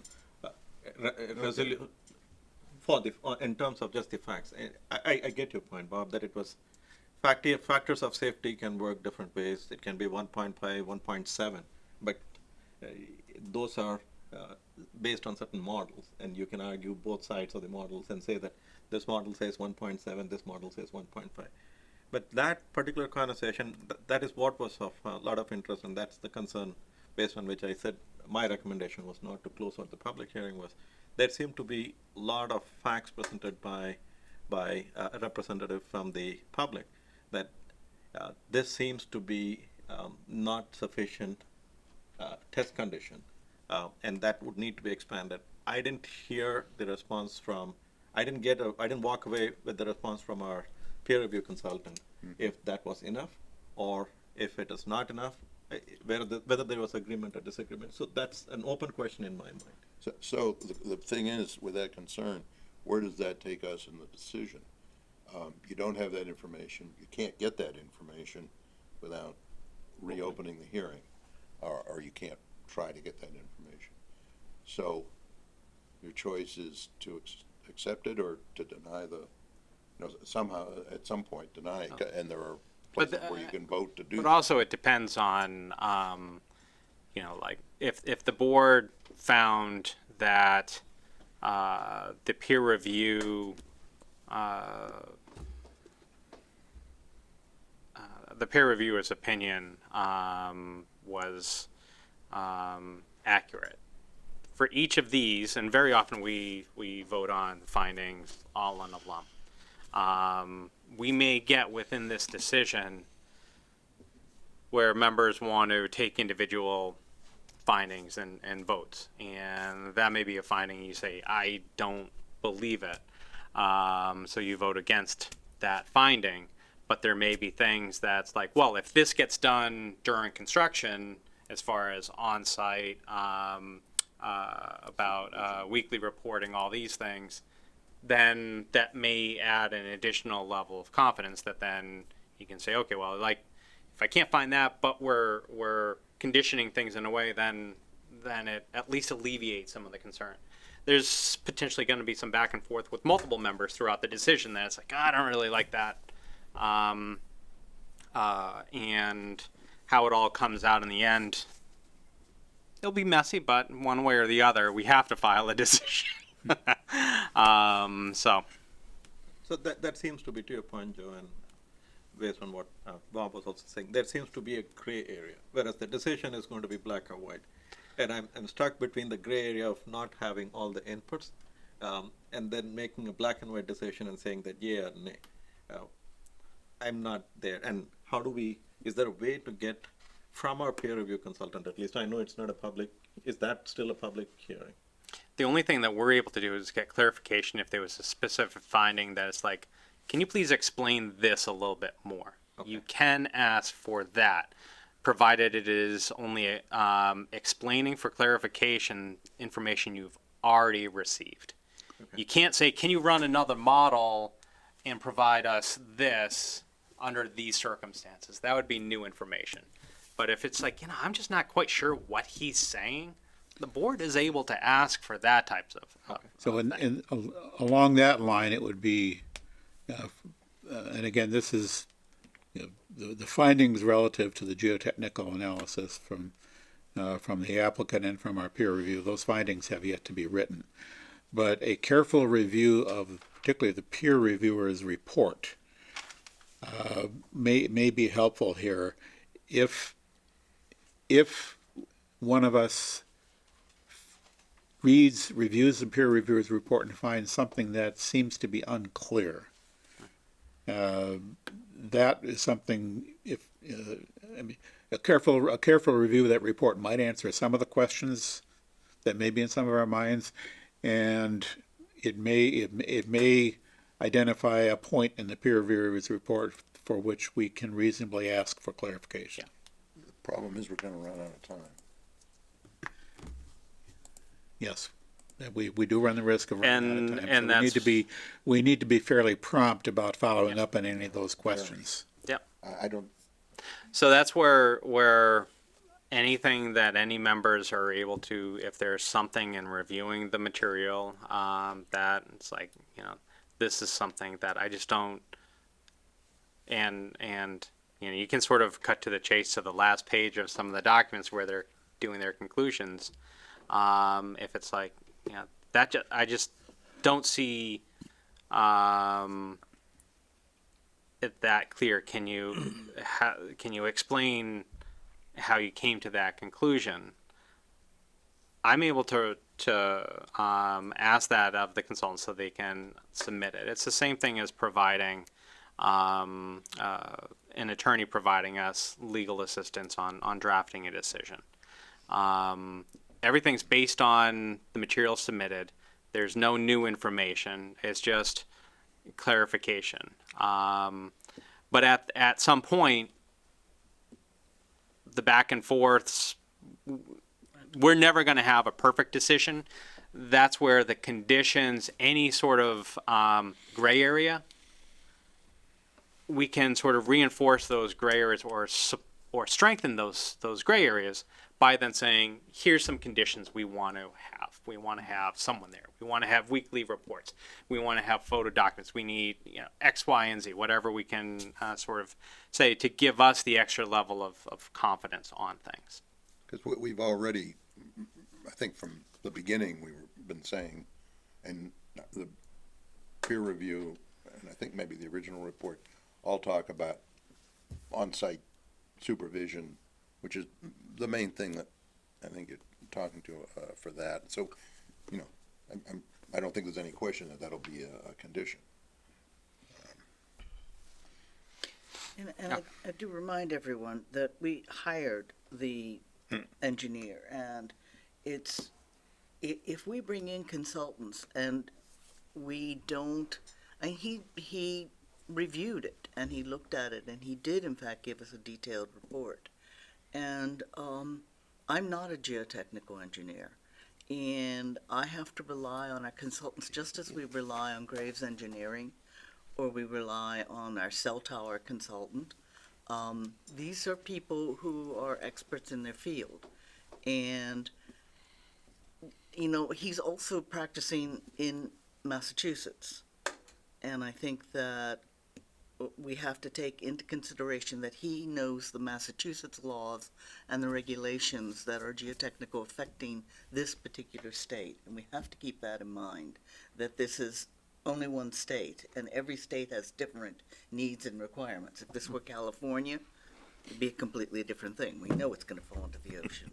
in terms of just the facts. And I get your point, Bob, that it was factors of safety can work different ways. It can be 1.5, 1.7, but those are based on certain models, and you can argue both sides of the models and say that this model says 1.7, this model says 1.5. But that particular conversation, that is what was of a lot of interest, and that's the concern based on which I said my recommendation was not to close out the public hearing. Was there seemed to be a lot of facts presented by a representative from the public that this seems to be not sufficient test condition, and that would need to be expanded. I didn't hear the response from. I didn't walk away with the response from our peer review consultant, if that was enough, or if it is not enough, whether there was agreement or disagreement. So that's an open question in my mind. So the thing is, with that concern, where does that take us in the decision? You don't have that information, you can't get that information without reopening the hearing, or you can't try to get that information. So your choice is to accept it or to deny somehow, at some point, deny it, and there are places where you can vote to do But that. also it depends on, like if the board found that the peer review, the peer reviewer's opinion was accurate. For each of these, and very often we vote on findings all in a lump. We may get within this decision where members want to take individual findings and votes. And that may be a finding you say, I don't believe it. So you vote against that finding. But there may be things that's like, well, if this gets done during construction, as far as on-site, about weekly reporting, all these things, then that may add an additional level of confidence that then you can say, okay, well, like, if I can't find that, but we're conditioning things in a way, then it at least alleviates some of the concern. There's potentially going to be some back and forth with multiple members throughout the decision that it's like, I don't really like that. And how it all comes out in the end, it'll be messy, but one way or the other, we have to file a decision. So that seems to be, to your point, Joe, and based on what Bob was also saying, there seems to be a gray area, whereas the decision is going to be black or white. And I'm stuck between the gray area of not having all the inputs, and then making a black and white decision and saying that yeah or nay. I'm not there. And is there a way to get from our peer review consultant, at least I know it's not a public, is that still a public hearing? the only thing that we're able to do is get clarification if there was a specific finding that it's like, can you please explain this a little bit more? Okay. You can ask for that, provided it is only explaining for clarification information you've already received. Okay. You can't say, can you run another model and provide us this under these circumstances? That would be new information. But if it's like, I'm just not quite sure what he's saying, the board is able to ask for that types of. So along that line, it would be, and again, this is the findings relative to the geotechnical analysis from the applicant and from our peer review. Those findings have yet to be written, but a careful review of particularly the peer reviewer's report may be helpful here. If one of us reviews the peer reviewer's report and finds something that seems to be unclear, that is something, a careful review of that report might answer some of the questions that may be in some of our minds, and it may identify a point in the peer reviewer's report for which we can reasonably ask for clarification. Problem is, we're gonna run out of time. Yes, we do run the risk of running out of time. And So we need to be fairly prompt about following up on any of those questions. Yep. I don't, So that's where anything that any members are able to, if there's something in reviewing the material, that it's like, this is something that I just don't, and you can sort of cut to the chase to the last page of some of the documents where they're doing their conclusions. If it's like, I just don't see, it that clear, can you can you explain how you came to that conclusion? I'm able to ask that of the consultant so they can submit it. It's the same thing as providing an attorney providing us legal assistance on drafting a decision. Everything's based on the material submitted. There's no new information. It's just clarification. But at some point, the back and forths, we're never going to have a perfect decision. That's where the conditions, any sort of gray area, we can sort of reinforce those gray areas or strengthen those gray areas by then saying, here's some conditions we want to have. We want to have someone there. We want to have weekly reports. We want to have photo documents. We need, X, Y, and Z, whatever we can sort of say to give us the extra level of confidence on things. Because we've already, I think from the beginning, we've been saying, and the peer review, and I think maybe the original report, all talk about on-site supervision, which is the main thing that I think you're talking to for that. So, I don't think there's any question that that'll be a condition. And I do remind everyone that we hired the engineer, and if we bring in consultants and we don't, and he reviewed it and he looked at it and he did in fact give us a detailed report. And I'm not a geotechnical engineer, and I have to rely on our consultants just as we rely on Graves Engineering or we rely on our cell tower consultant. These are people who are experts in their field. And, he's also practicing in Massachusetts. And I think that we have to take into consideration that he knows the Massachusetts laws and the regulations that are geotechnical affecting this particular state. And we have to keep that in mind, that this is only one state, and every state has different needs and requirements. If this were California, it'd be a completely different thing. We know it's going to fall into the ocean.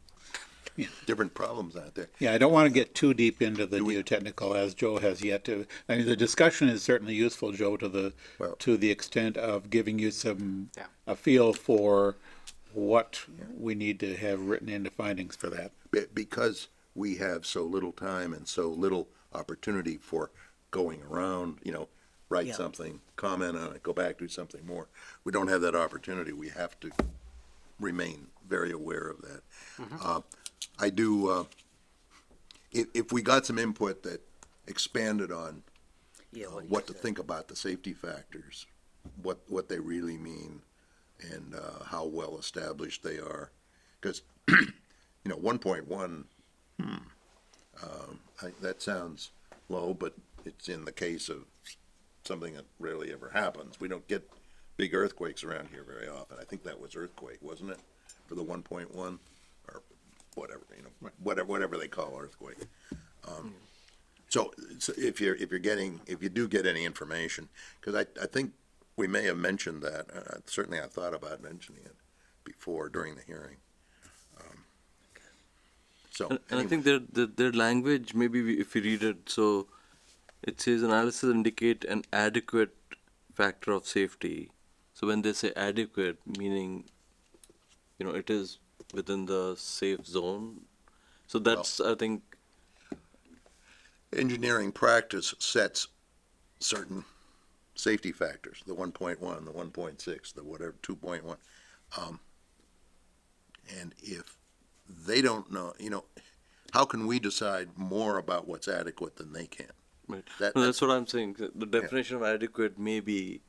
Different problems out there. Yeah, I don't want to get too deep into the geotechnical as Joe has yet to. I mean, the discussion is certainly useful, Joe, to the extent of giving you a feel for what we need to have written into findings for that. Because we have so little time and so little opportunity for going around, write something, comment on it, go back, do something more. We don't have that opportunity. We have to remain very aware of that. Mm-hmm. I do, if we got some input that expanded on what to think about the safety factors, what they really mean, and how well established they are. Because, 1.1, that sounds low, but it's in the case of something that rarely ever happens. We don't get big earthquakes around here very often. I think that was earthquake, wasn't it, for the 1.1 or whatever they call earthquake. So if you do get any information, because I think we may have mentioned that. Certainly, I thought about mentioning it before during the hearing. And I think their language, maybe if you read it, so it says analysis indicate an adequate factor of safety. So when they say adequate, meaning, it is within the safe zone. So that's, I think, engineering practice sets certain safety factors, the 1.1, the 1.6, the whatever, 2.1. And if they don't know, how can we decide more about what's adequate than they can? right. That's what I'm saying. The definition of adequate may be,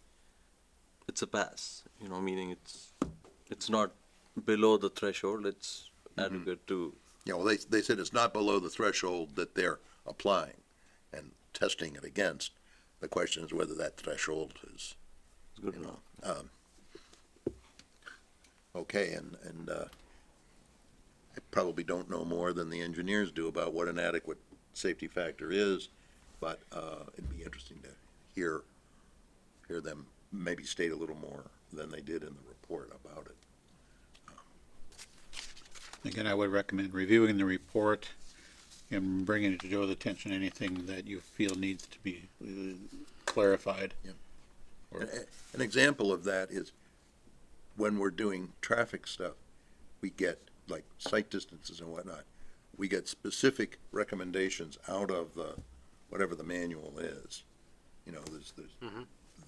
it's a pass, meaning it's not below the threshold, it's adequate to. Yeah, well, they said it's not below the threshold that they're applying and testing it against. The question is whether that threshold is Good enough. okay, and I probably don't know more than the engineers do about what an adequate safety factor is, but it'd be interesting to hear them maybe state a little more than they did in the report about it. Again, I would recommend reviewing the report and bringing it to Joe's attention, anything that you feel needs to be clarified. Yep. Or- An example of that is when we're doing traffic stuff, we get, like, sight distances and whatnot, we get specific recommendations out of the, whatever the manual is. You know, there's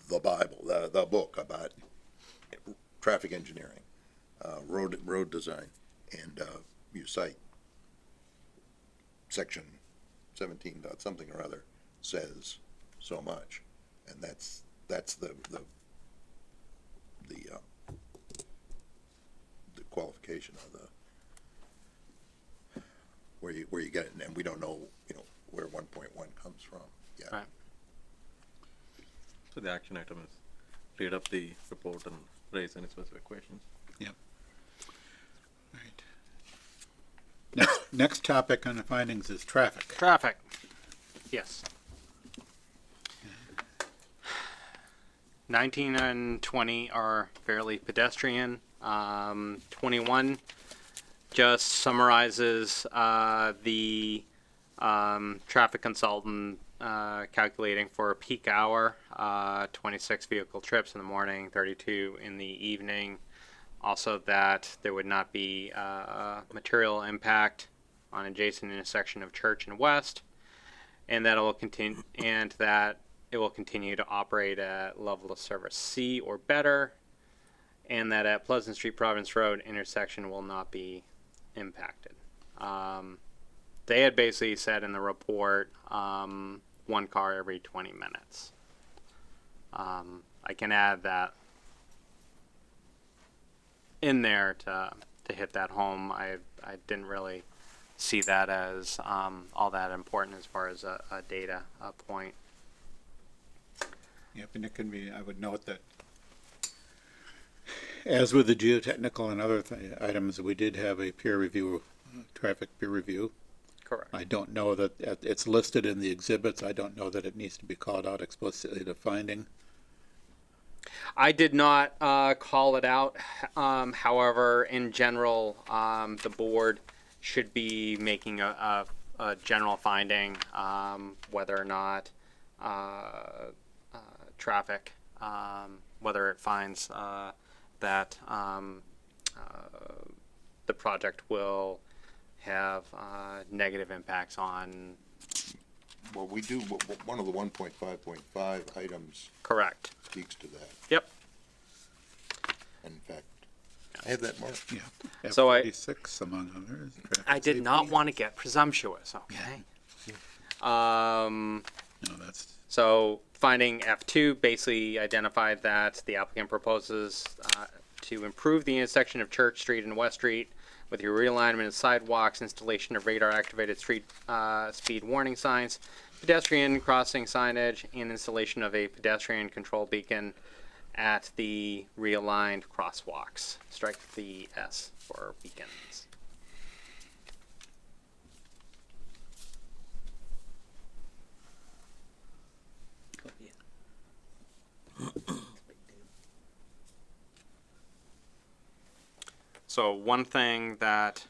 the Bible, the book about traffic engineering, road design, and you cite section 17 dot something or other says so much, and that's the qualification of the where you get it, and we don't know, you know, where 1.1 comes from. Yeah. Right. So the action item is read up the report and raise any specific questions. Right. Next topic on the findings is traffic. Traffic. Yes. 19 and 20 are fairly pedestrian. 21 just summarizes the traffic consultant calculating for a peak hour, 26 vehicle trips in the morning, 32 in the evening. Also that there would not be material impact on adjacent intersection of Church and West, and that it will continue to operate at level of service C or better, and that at Pleasant Street Province Road intersection will not be impacted. They had basically said in the report, one car every 20 minutes. I can add that in there to hit that home. I didn't really see that as all that important as far as a data point. Yep, and it can be, I would note that as with the geotechnical and other items, we did have a peer review, traffic peer review. Correct. I don't know that it's listed in the exhibits. I don't know that it needs to be called out explicitly to finding. I did not call it out. However, in general, the board should be making a general finding whether or not traffic, whether it finds that the project will have negative impacts on. Well, we do, one of the 1.5.5 items Correct. speaks to that. Yep. In fact, I have that marked. Yeah. So F-36 among others. traffic I did not safety. want to get presumptuous, okay? No, that's, So finding F2 basically identified that the applicant proposes to improve the intersection of Church Street and West Street with your realignment of sidewalks, installation of radar-activated street speed warning signs, pedestrian crossing signage, and installation of a pedestrian control beacon at the realigned crosswalks. Strike the S for beacons. So one thing that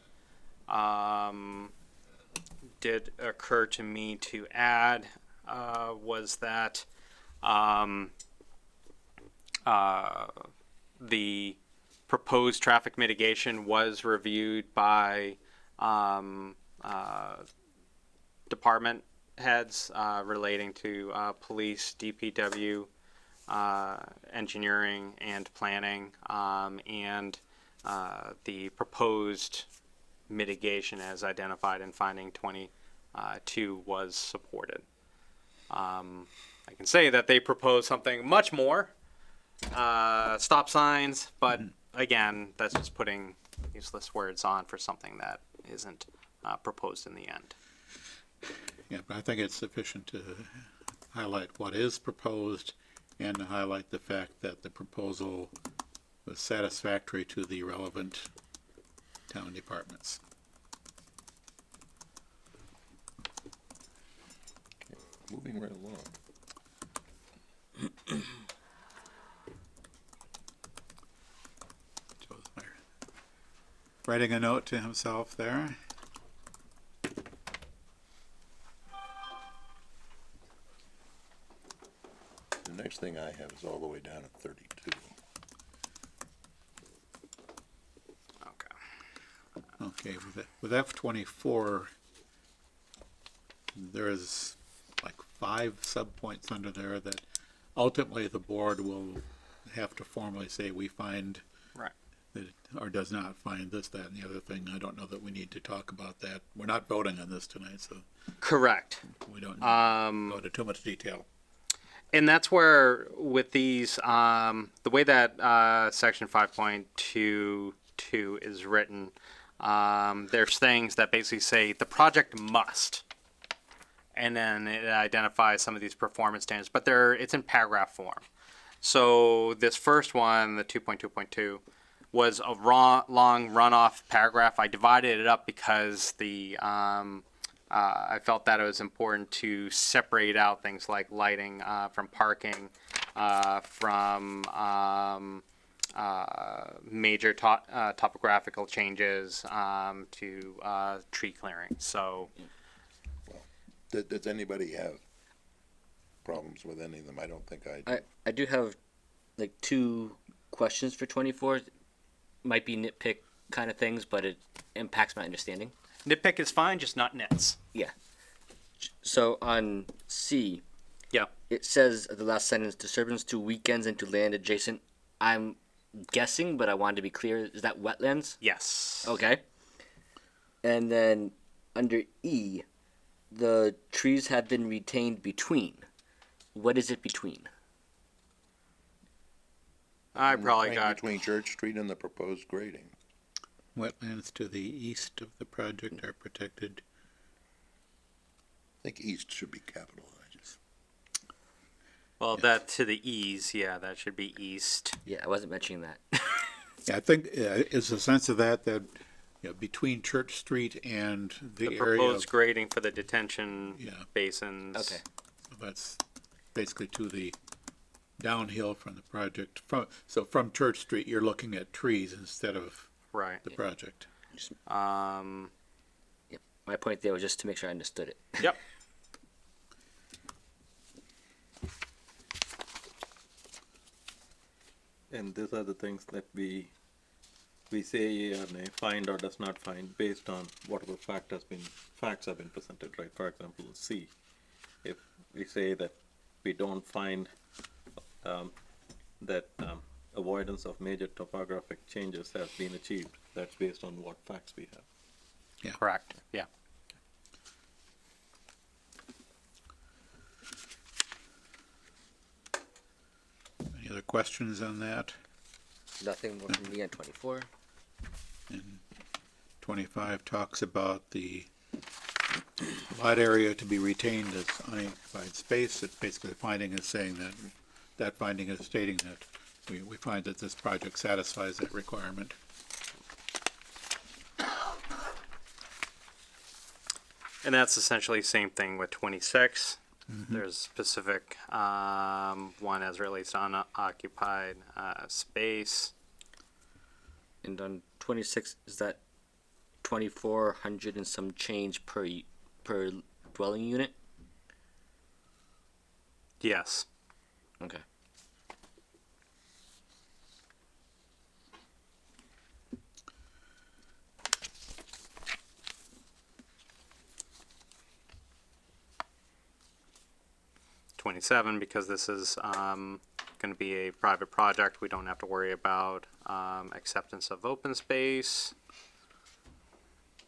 did occur to me to add was that the proposed traffic mitigation was reviewed by department heads relating to police, DPW, engineering, and planning, and the proposed mitigation as identified in finding 22 was supported. I can say that they proposed something much more, stop signs, but again, that's just putting useless words on for something that isn't proposed in the end. yeah, but I think it's sufficient to highlight what is proposed and to highlight the fact that the proposal was satisfactory to the relevant town departments. Moving right along. writing a note to himself there. The next thing I have is all the way down at 32. Okay. Okay, with F-24, there is like 5 subpoints under there that ultimately the board will have to formally say we find Right. that, or does not find this, that, and the other thing. I don't know that we need to talk about that. We're not voting on this tonight, so Correct. we don't need to go into too much detail. And that's where, with these, the way that section 5.22 is written, there's things that basically say the project must, and then it identifies some of these performance standards, but it's in paragraph form. So this first one, the 2.2.2, was a long runoff paragraph. I divided it up because I felt that it was important to separate out things like lighting from parking, from major topographical changes to tree clearing. So, Does anybody have problems with any of them? I don't think I do. I do have like 2 questions for 24. Might be nitpick kind of things, but it impacts my understanding. nitpick is fine, just not nits. Yeah. So on C, Yeah. it says at the last sentence, disturbance to weekends and to land adjacent. I'm guessing, but I wanted to be clear. Is that wetlands? Yes. Okay. And then under E, the trees have been retained between. What is it between? I probably Right got. between Church Street and the proposed grading. Wetlands to the east of the project are protected. I think east should be capitalized. Well, that to the east, yeah, that should be east. Yeah, I wasn't mentioning that. Yeah, I think is the sense of that between Church Street and the The area proposed of, grading for the detention Yeah. basins. Okay. that's basically to the downhill from the project. From Church Street, you're looking at trees instead of Right. the project. My point there was just to make sure I understood it. Yep. And these are the things that we say yea or nay, find or does not find based on whatever facts have been presented, right? For example, C, if we say that we don't find that avoidance of major topographic changes has been achieved, that's based on what facts we have. Correct. Yeah. Any other questions on that? Nothing more from me on 24. And 25 talks about the lot area to be retained as unoccupied space. It's basically the finding is saying that finding is stating that we find that this project satisfies that requirement. And that's essentially same thing with 26. There's specific one as relates to unoccupied space. And on 26, is that 2,400 and some change per dwelling unit? Yes. Okay. .27 because this is going to be a private project. We don't have to worry about acceptance of open space.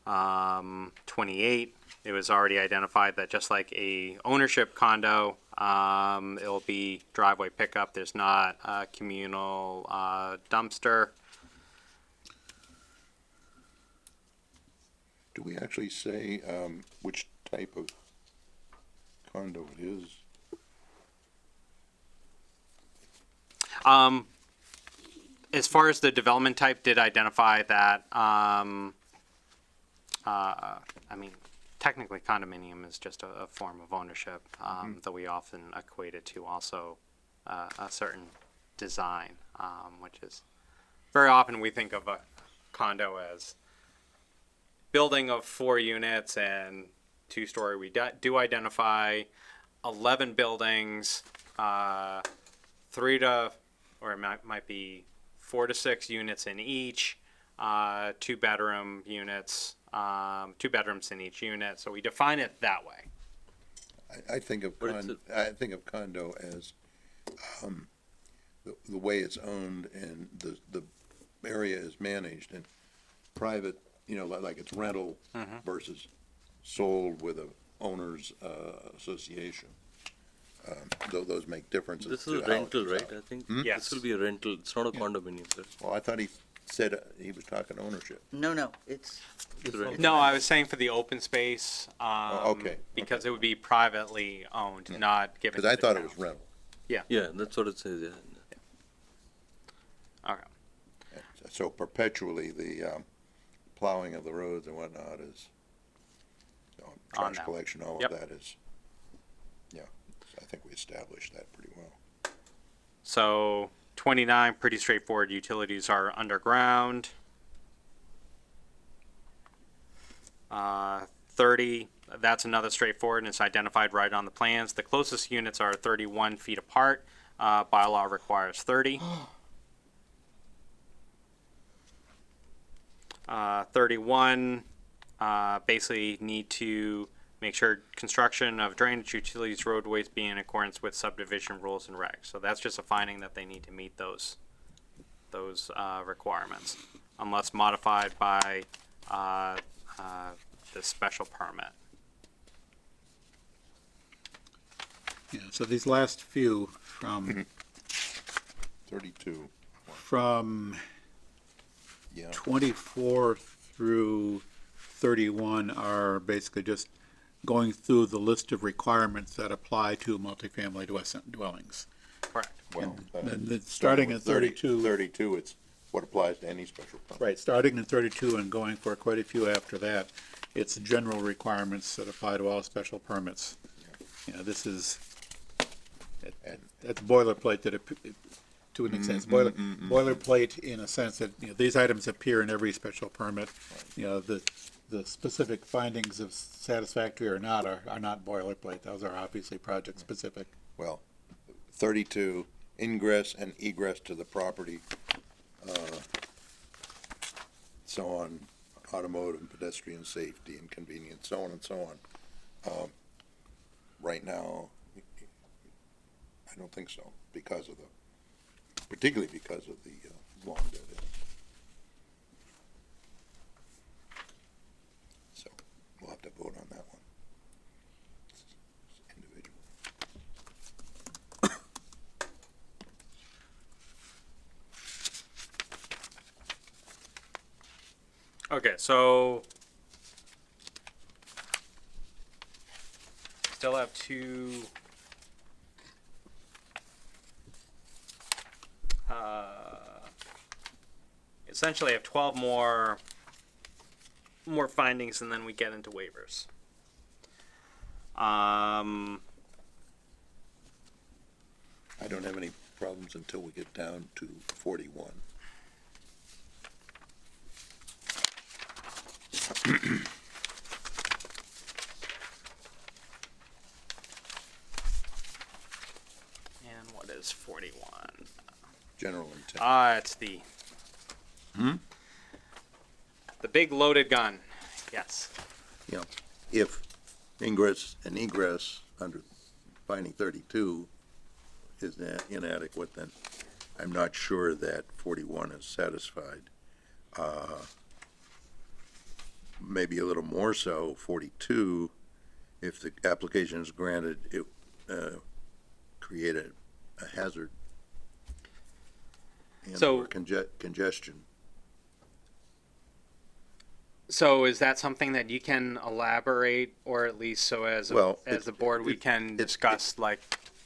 28, it was already identified that just like a ownership condo, it'll be driveway pickup. There's not a communal dumpster. Do we actually say which type of condo it is? As far as the development type, did identify that, I mean, technically condominium is just a form of ownership, that we often equate it to also a certain design, which is very often we think of a condo as building of 4 units and 2-story, we do identify 11 buildings, 3 to, or it might be 4 to 6 units in each, 2-bedroom units, 2 bedrooms in each unit. So we define it that way. I think of But it's I think of condo as, the way it's owned and the area is managed, and private, like it's rental versus sold with a owners, association. Though those make differences. This to is a how rental, it's right? done. I think Yes. this will be a rental. It's not a condominium, sir. Well, I thought he said he was talking ownership. No, it's, It's a rental. No, I was saying for the open space. Okay, Because it would be privately owned, not given. Because I to the thought it town. was rental. Yeah, that's what it says. Yeah. Okay. So perpetually, the plowing of the roads and whatnot is, On trash that. collection, all Yep. of that is, yeah, so I think we established that pretty well. So 29, pretty straightforward. Utilities are underground. 30, that's another straightforward, and it's identified right on the plans. The closest units are 31 feet apart. Bylaw requires 30. 31, basically need to make sure construction of drainage, utilities, roadways be in accordance with subdivision rules and regs. So that's just a finding that they need to meet those requirements, unless modified by the special permit. Yeah, so these last few from 32, from yeah. 24 through 31 are basically just going through the list of requirements that apply to multifamily dwellings. Correct. Well, And then starting at 32. 32, it's what applies to any special permit. Right, starting in 32 and going for quite a few after that, it's general requirements that apply to all special permits. You know, this is, that's boilerplate that, to an extent, it's boilerplate in a sense that, these items appear in every special permit. The specific findings of satisfactory or not are not boilerplate. Those are obviously project specific. Well, 32, ingress and egress to the property, so on, automotive and pedestrian safety and convenience, so on and so on. Right now, I don't think so, particularly because of the long dead end. So, we'll have to vote on that one. It's individual. Okay, so still have two essentially I have 12 more findings, and then we get into waivers. I don't have any problems until we get down to 41. And what is 41? General intent. It's the the big loaded gun. Yes. If ingress and egress under finding 32 is inadequate, then I'm not sure that 41 is satisfied. Maybe a little more so, 42, if the application is granted, it create a hazard and So- or congestion. So is that something that you can elaborate, or at least so as Well, as the board we can discuss like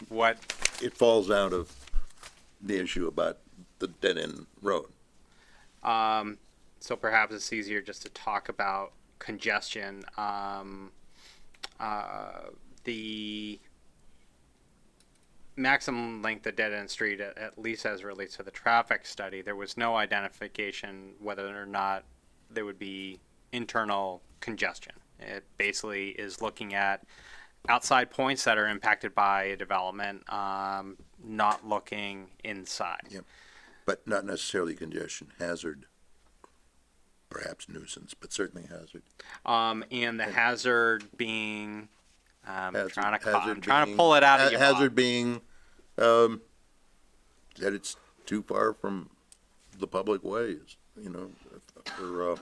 what? It falls out of the issue about the dead-end road. So perhaps it's easier just to talk about congestion. The maximum length of dead end street, at least as it relates to the traffic study, there was no identification whether or not there would be internal congestion. It basically is looking at outside points that are impacted by a development, not looking inside. Yep. But not necessarily congestion, hazard, perhaps nuisance, but certainly hazard. And the hazard being, I'm trying to being- pull it out of your Hazard box. being, that it's too far from the public ways, you know, for,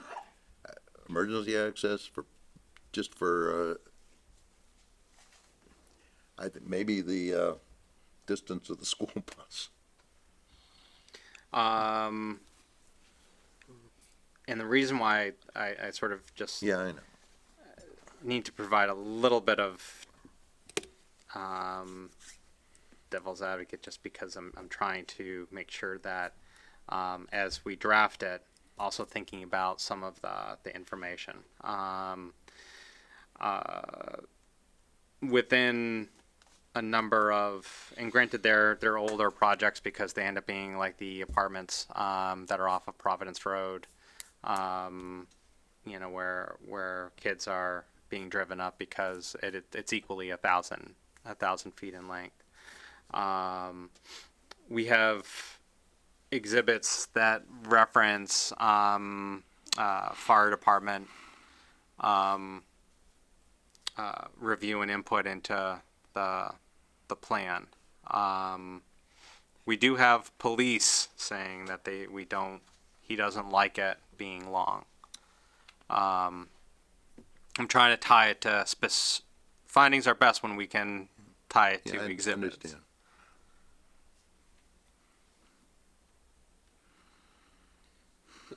emergency access, I think maybe the, distance of the school bus. And the reason why I sort of just Yeah, I know. need to provide a little bit of devil's advocate, just because I'm trying to make sure that as we draft it, also thinking about some of the information within a number of, and granted they're older projects because they end up being like the apartments that are off of Providence Road, you know, where kids are being driven up because it's equally 1,000 feet in length. We have exhibits that reference fire department review and input into the plan. We do have police saying that he doesn't like it being long. I'm trying to tie it to findings are best when we can tie it Yeah, to I exhibits. understand.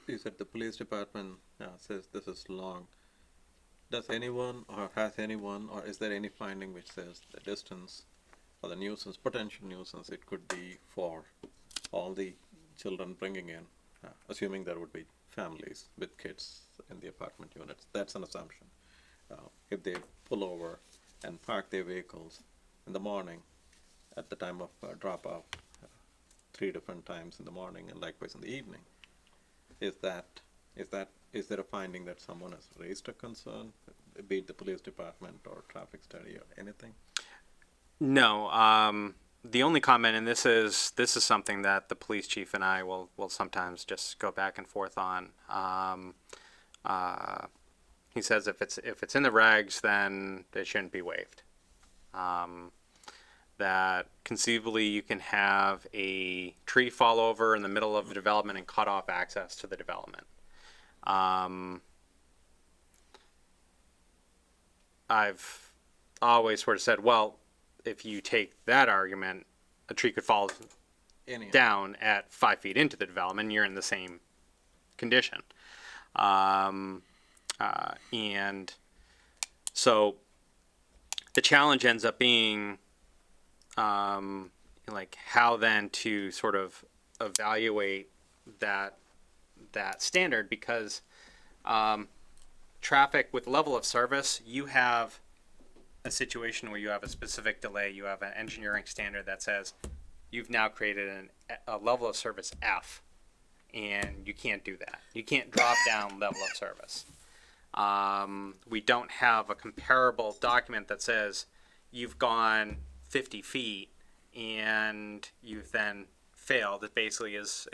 You said the police department says this is long. Does anyone, or has anyone, or is there any finding which says the distance or the nuisance, potential nuisance, it could be for all the children bringing in, assuming there would be families with kids in the apartment units? That's an assumption. If they pull over and park their vehicles in the morning at the time of drop off, 3 different times in the morning and likewise in the evening, is there a finding that someone has raised a concern, be it the police department or traffic study or anything? No, the only comment, and this is something that the police chief and I will sometimes just go back and forth on. He says if it's in the regs, then it shouldn't be waived. That conceivably you can have a tree fall over in the middle of a development and cut off access to the development. I've always sort of said, well, if you take that argument, a tree could fall Anyhow. down at 5 feet into the development, and you're in the same condition. And so the challenge ends up being like how then to sort of evaluate that standard, because traffic with level of service, you have a situation where you have a specific delay, you have an engineering standard that says you've now created a level of service F, and you can't do that. You can't drop down level of service. We don't have a comparable document that says you've gone 50 feet and you've then failed. It basically is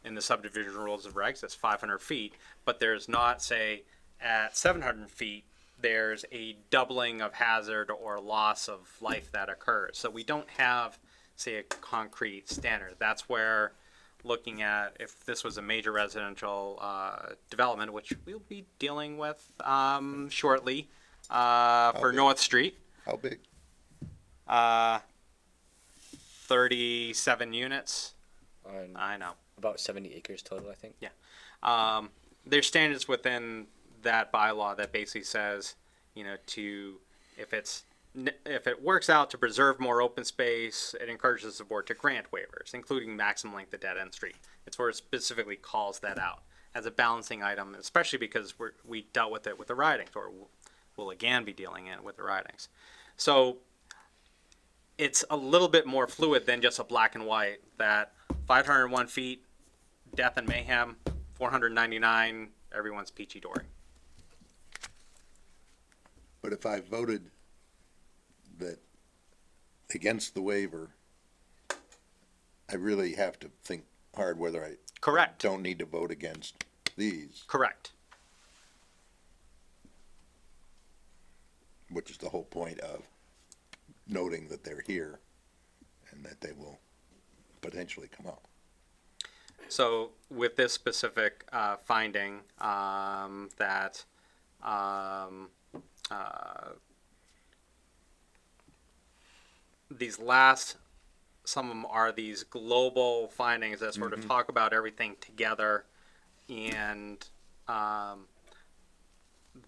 in the subdivision rules of regs, that's 500 feet, but there's not, say, at 700 feet, there's a doubling of hazard or loss of life that occurs. So we don't have, say, a concrete standard. That's where looking at if this was a major residential development, which we'll be dealing with shortly for North Street. How big? 37 units. On I know. about 70 acres total, I think. There's standards within that bylaw that basically says, you know, if it works out to preserve more open space, it encourages the board to grant waivers, including maximum length of dead end street. It's where it specifically calls that out as a balancing item, especially because we dealt with it with the ridings, or will again be dealing in with the ridings. So it's a little bit more fluid than just a black and white, that 501 feet, death and mayhem, 499, everyone's peachy dory. But if I voted that against the waiver, I really have to think hard whether I Correct. don't need to vote against these, Correct. which is the whole point of noting that they're here and that they will potentially come up. So with this specific finding, that these last, some of them are these global findings that sort of talk about everything together, and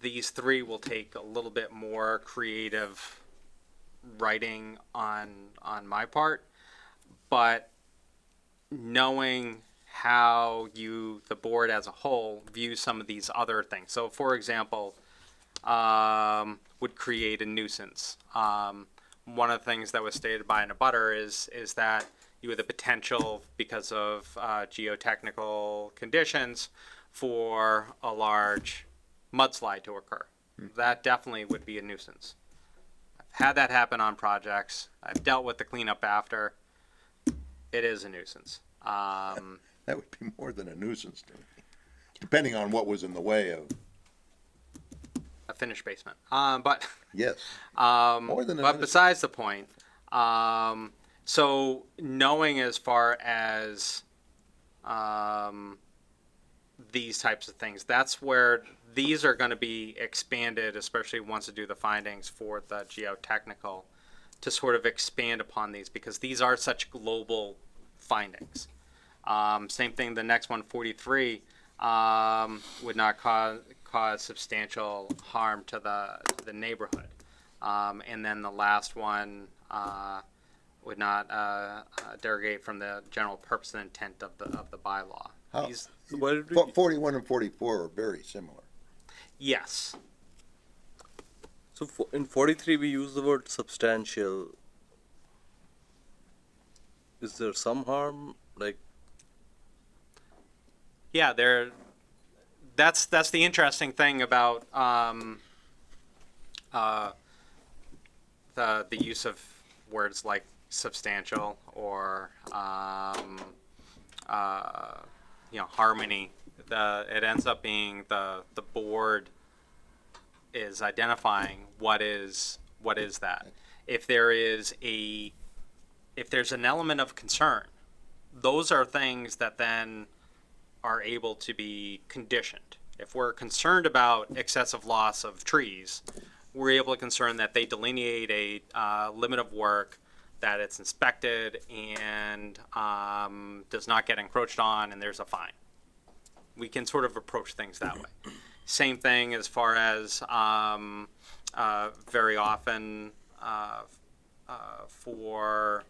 these three will take a little bit more creative writing on my part, but knowing how you, the board as a whole, views some of these other things. So, for example, would create a nuisance. One of the things that was stated by an abutter is that you have the potential, because of geotechnical conditions, for a large mudslide to occur. That definitely would be a nuisance. I've had that happen on projects. I've dealt with the cleanup after. It is a nuisance. That would be more than a nuisance to me, depending on what was in the way of, A finished basement. But yes. More than a but nuisance. besides the point, so knowing as far as these types of things, that's where these are going to be expanded, especially once to do the findings for the geotechnical, to sort of expand upon these, because these are such global findings. Same thing, the next one, 43, would not cause substantial harm to the neighborhood. And then the last one would not derogate from the general purpose and intent of the bylaw. How- These, Why did we, 41 and 44 are very similar. yes. so in 43 we use the word substantial. Is there some harm? Like, Yeah, that's the interesting thing about the use of words like substantial or harmony. It ends up being the board is identifying what is that. If there's an element of concern, those are things that then are able to be conditioned. If we're concerned about excessive loss of trees, we're able to concern that they delineate a limit of work, that it's inspected and does not get encroached on, and there's a fine. We can sort of approach things that way. Same thing as far as very often for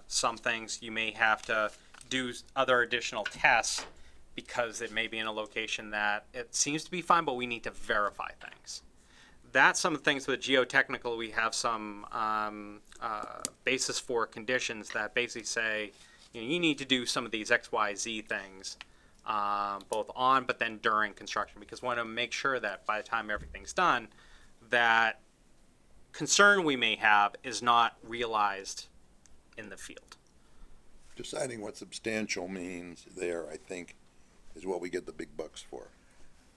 some things you may have to do other additional tests because it may be in a location that it seems to be fine, but we need to verify things. That's some of the things with geotechnical. We have some basis for conditions that basically say, you need to do some of these X, Y, Z things, both on but then during construction, because we want to make sure that by the time everything's done, that concern we may have is not realized in the field. Deciding what substantial means there, I think, is what we get the big bucks for.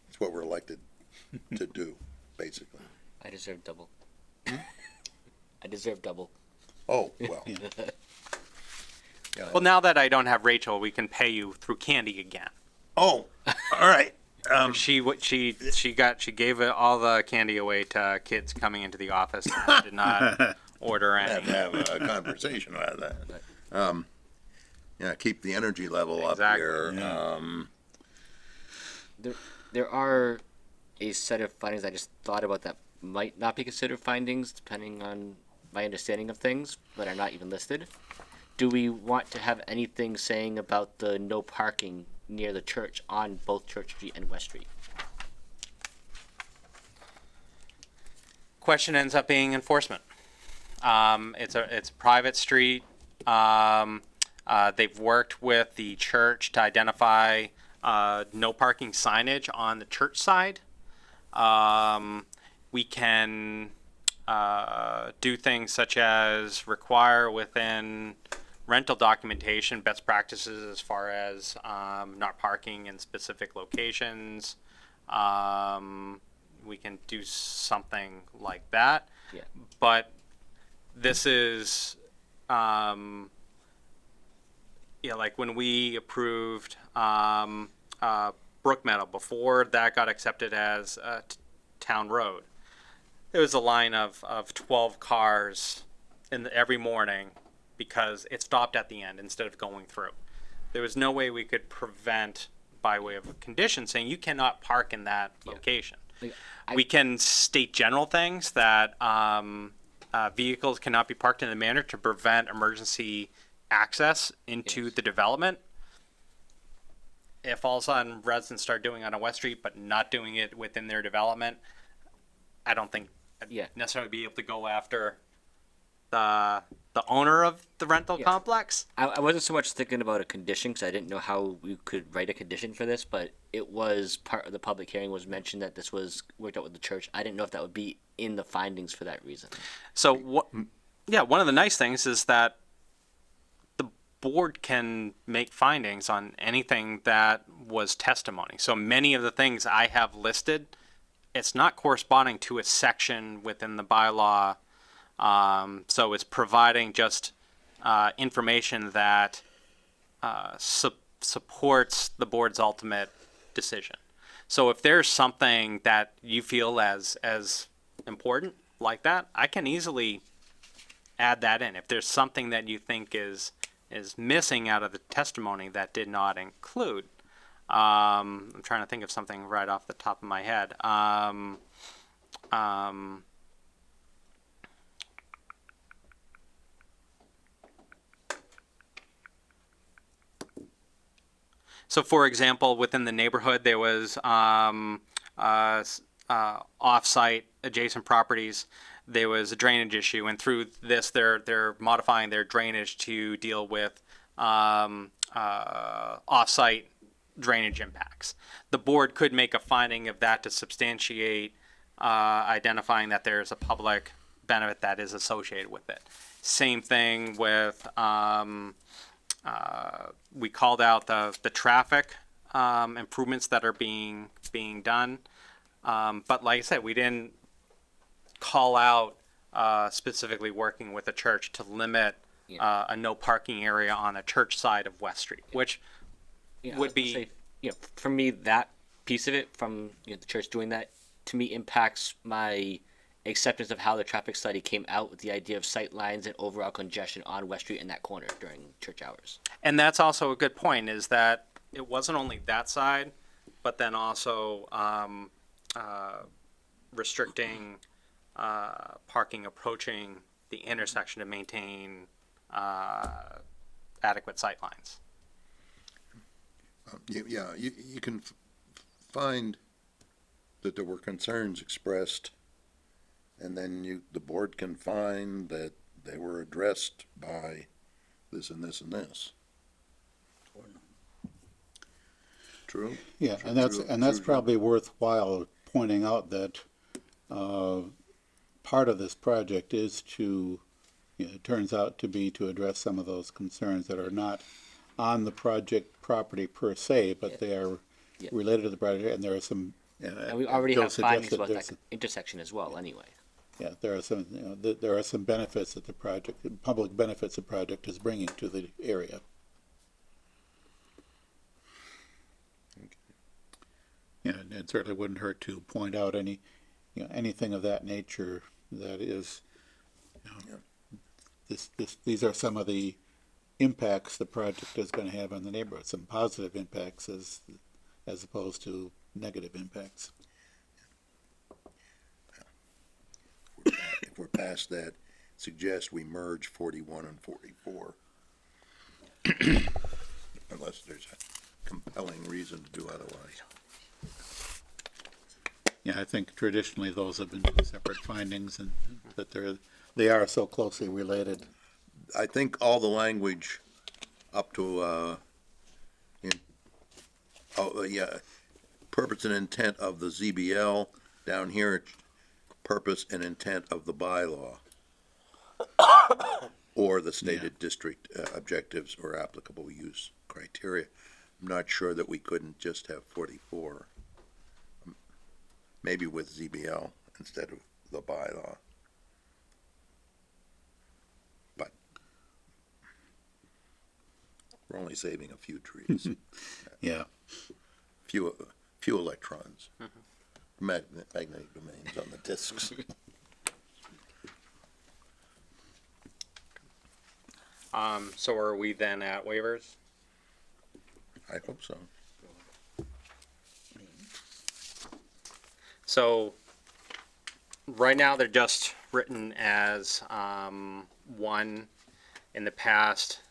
It's what we're elected to do, basically. I deserve double. I deserve double. Oh, well, Well, now that I don't have Rachel, we can pay you through Candy again. oh, all right. She gave all the candy away to kids coming into the office and did not order Have to any. have a conversation about that. Yeah, keep the energy level up Exactly. here. There are a set of findings I just thought about that might not be considered findings, depending on my understanding of things, but are not even listed. Do we want to have anything saying about the no parking near the church on both Church Street and West Street? Question ends up being enforcement. It's a private street. They've worked with the church to identify no parking signage on the church side. we can do things such as require within rental documentation best practices as far as not parking in specific locations. We can do something like that. Yeah. But this is, like when we approved Brook Meadow, before that got accepted as a town road, there was a line of 12 cars every morning because it stopped at the end instead of going through. There was no way we could prevent, by way of a condition, saying you cannot park in that location. Like, We can state general things that vehicles cannot be parked in a manner to prevent emergency access into the development. If all of a sudden residents start doing it on West Street but not doing it within their development, I don't think I'd Yeah. necessarily be able to go after the owner of the rental Yeah. complex. I wasn't so much thinking about a condition because I didn't know how we could write a condition for this, but it was part of the public hearing was mentioned that this was worked out with the church. I didn't know if that would be in the findings for that reason. So one of the nice things is that the board can make findings on anything that was testimony. So many of the things I have listed, it's not corresponding to a section within the bylaw. So it's providing just information that supports the board's ultimate decision. So if there's something that you feel as important like that, I can easily add that in. If there's something that you think is missing out of the testimony that did not include, I'm trying to think of something right off the top of my head. So, for example, within the neighborhood, there was off-site adjacent properties. There was a drainage issue, and through this, they're modifying their drainage to deal with off-site drainage impacts. The board could make a finding of that to substantiate identifying that there's a public benefit that is associated with it. Same thing with we called out the traffic improvements that are being done, but like I said, we didn't call out specifically working with the church to limit a no parking area on a church side of West Street, which Yeah, I would was gonna be say, for me, that piece of it from the church doing that to me impacts my acceptance of how the traffic study came out with the idea of sight lines and overall congestion on West Street in that corner during church hours. And that's also a good point, is that it wasn't only that side, but then also restricting parking approaching the intersection to maintain adequate sight lines. You can find that there were concerns expressed, and then the board can find that they were addressed by this and this and this. True? Yeah, True, and that's true, and that's true. probably worthwhile pointing out that part of this project is to, it turns out to be to address some of those concerns that are not on the project property per se, but they are Yeah. related to the project, and there are some. And we already Bill have findings suggested about there's that intersection as well anyway. Yeah, there are some, there are some benefits that the project, public benefits the project is bringing to the area. Yeah, and it certainly wouldn't hurt to point out anything of that nature that is, these are some of the impacts the project is going to have on the neighborhood, some positive impacts as opposed to negative impacts. If we're past that, suggest we merge 41 and 44. Unless there's a compelling reason to do otherwise. Yeah, I think traditionally those have been separate findings, and that they are so closely related. I think all the language up to, purpose and intent of the ZBL down here, purpose and intent of the bylaw or the stated district objectives or applicable use criteria. I'm not sure that we couldn't just have 44, maybe with ZBL instead of the bylaw. But we're only saving a few trees, Yeah. few electrons, magnetic domains on the disks. So are we then at waivers? I hope so. So right now they're just written as one. In the past,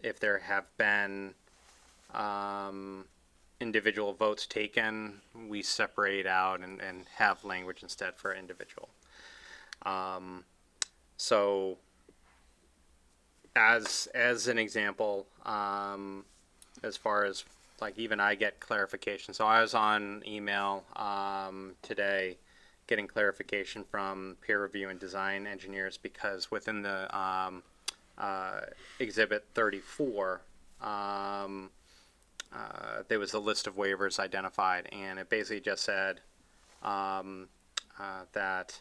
if there have been individual votes taken, we separate out and have language instead for individual. So as an example, as far as like even I get clarification. So I was on email today getting clarification from peer review and design engineers because within the Exhibit 34, there was a list of waivers identified, and it basically just said that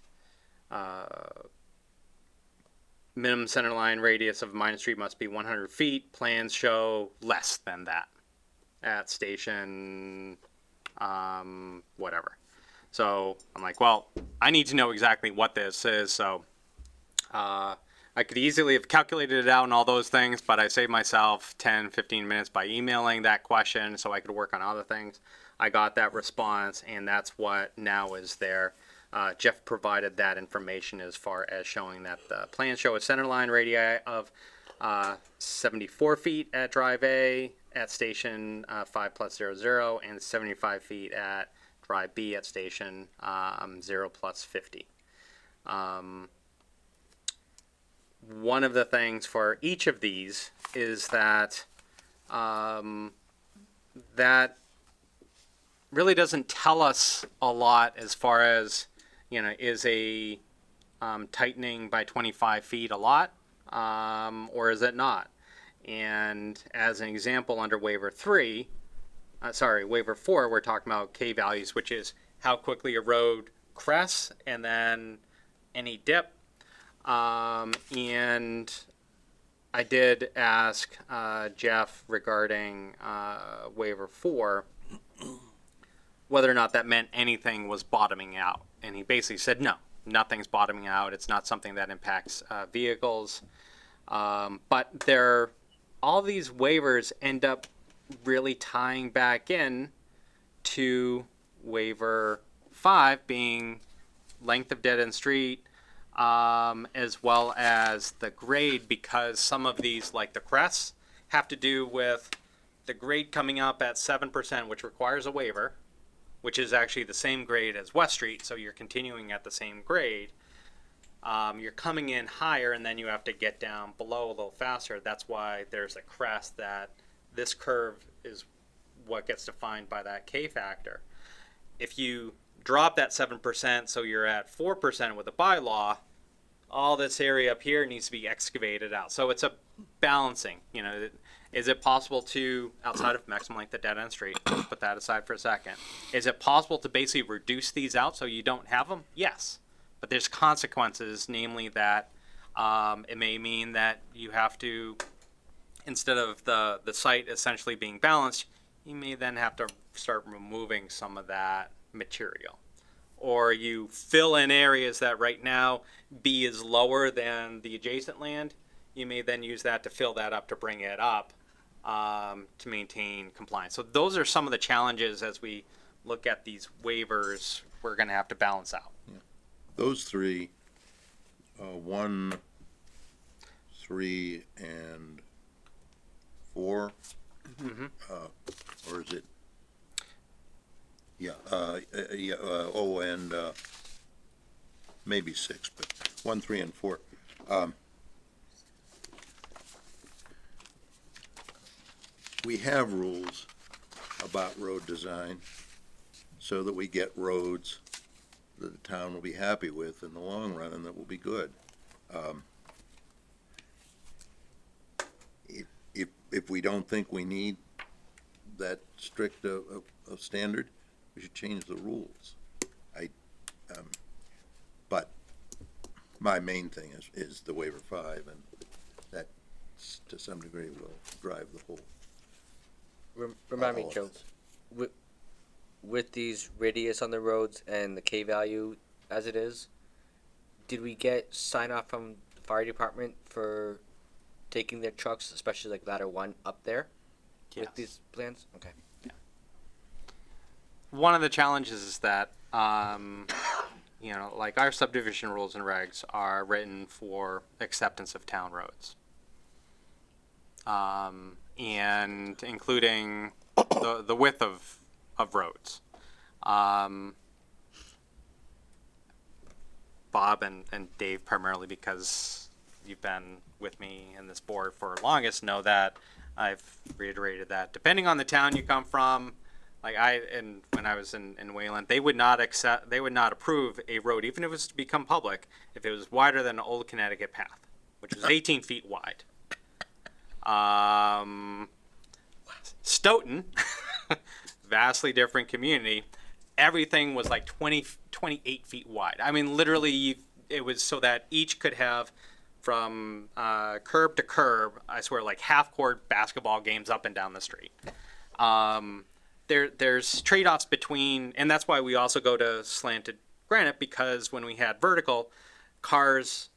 minimum center line radius of Minor Street must be 100 feet. Plans show less than that at station whatever. So I'm like, well, I need to know exactly what this is. So I could easily have calculated it out and all those things, but I saved myself 10, 15 minutes by emailing that question so I could work on other things. I got that response, and that's what now is there. Jeff provided that information as far as showing that the plans show a center line radii of 74 feet at Drive A at station 5+00 and 75 feet at Drive B at station 0+50. One of the things for each of these is that that really doesn't tell us a lot as far as, you know, is a tightening by 25 feet a lot, or is it not? And as an example, under waiver 4, we're talking about K values, which is how quickly a road crests and then any dip. And I did ask Jeff regarding waiver 4 whether or not that meant anything was bottoming out. And he basically said, no, nothing's bottoming out. It's not something that impacts vehicles. But all these waivers end up really tying back in to waiver 5 being length of dead-end street, as well as the grade, because some of these, like the crests, have to do with the grade coming up at 7%, which requires a waiver, which is actually the same grade as West Street, so you're continuing at the same grade. You're coming in higher, and then you have to get down below a little faster. That's why there's a crest that this curve is what gets defined by that K factor. If you drop that 7%, so you're at 4% with a bylaw, all this area up here needs to be excavated out. So it's a balancing, you know. Is it possible to, outside of maximum length of dead-end street, put that aside for a second, is it possible to basically reduce these out so you don't have them? Yes. But there's consequences, namely that it may mean that you have to, instead of the site essentially being balanced, you may then have to start removing some of that material. Or you fill in areas that right now B is lower than the adjacent land. You may then use that to fill that up to bring it up to maintain compliance. So those are some of the challenges as we look at these waivers we're going to have to balance out. Those three, 1, 3, and 4, or is it? Yeah, and maybe 6, but 1, 3, and 4. We have rules about road design so that we get roads that the town will be happy with in the long run and that will be good. If we don't think we need that strict of standard, we should change the rules. But my main thing is the waiver 5, and that to some degree will drive the whole. Remind me, all of Joe, this. with these radius on the roads and the K value as it is, did we get sign off from the fire department for taking their trucks, especially like ladder 1 up there Yes. with these plans? Okay. One of the challenges is that, you know, like our subdivision rules and regs are written for acceptance of town roads. And including the width of roads. Bob and Dave primarily, because you've been with me in this board for longest, know that I've reiterated that depending on the town you come from, like when I was in Wayland, they would not approve a road, even if it was to become public, if it was wider than an old Connecticut path, which was 18 feet wide. Stoughton, vastly different community, everything was like 28 feet wide. I mean, literally, it was so that each could have from curb to curb, I swear, like half-court basketball games up and down the street. There's trade-offs between, and that's why we also go to slanted granite, because when we had vertical, cars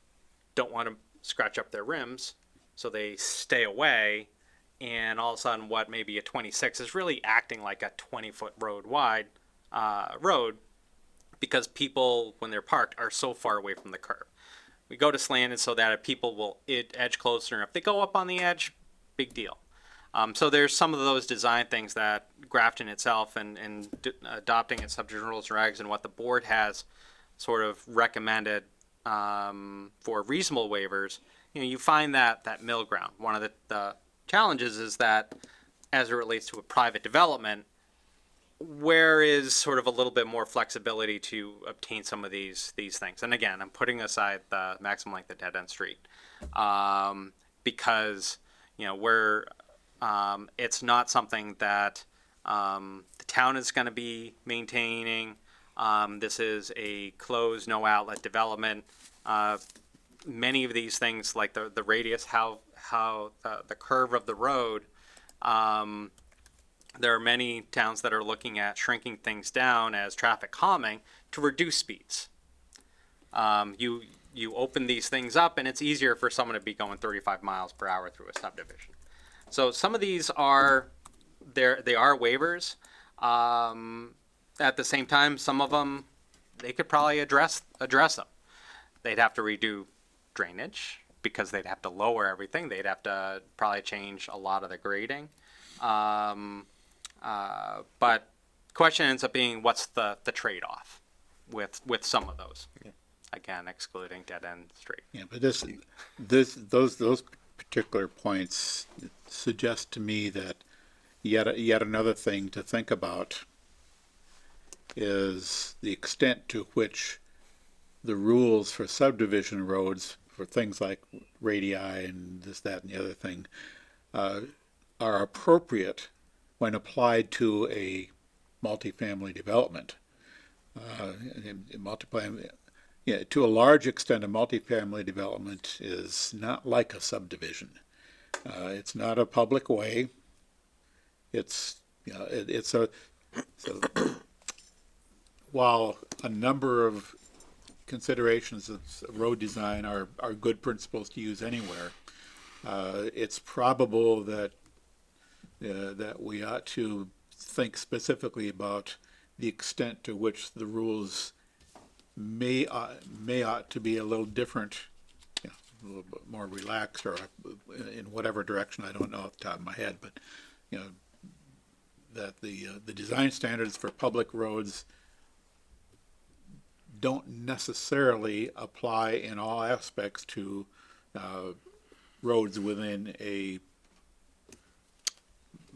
don't want to scratch up their rims, so they stay away, and all of a sudden what may be a 26 is really acting like a 20-foot road wide road, because people, when they're parked, are so far away from the curb. We go to slanted so that if people will edge closer, and if they go up on the edge, big deal. So there's some of those design things that Grafton itself and adopting its subdivision rules and regs and what the board has sort of recommended for reasonable waivers, you know, you find that middle ground. One of the challenges is that as it relates to a private development, where is sort of a little bit more flexibility to obtain some of these things? And again, I'm putting aside the maximum length of dead end street because, you know, it's not something that the town is going to be maintaining. This is a closed, no outlet development. Many of these things, like the radius, how the curve of the road, there are many towns that are looking at shrinking things down as traffic calming to reduce speeds. You open these things up, and it's easier for someone to be going 35 miles per hour through a subdivision. So some of these are they are waivers. At the same time, some of them they could probably address them. They'd have to redo drainage because they'd have to lower everything. They'd have to probably change a lot of the grading. But question ends up being, what's the trade-off with some of those? Yeah. Again, excluding dead-end street. Yeah, but those particular points suggest to me that yet another thing to think about is the extent to which the rules for subdivision roads for things like radii and this, that, and the other thing are appropriate when applied to a multifamily development. To a large extent, a multifamily development is not like a subdivision. It's not a public way. While a number of considerations of road design are good principles to use anywhere, it's probable that we ought to think specifically about the extent to which the rules may ought to be a little different, a little bit more relaxed, or in whatever direction. I don't know off the top of my head, but that the design standards for public roads don't necessarily apply in all aspects to roads within a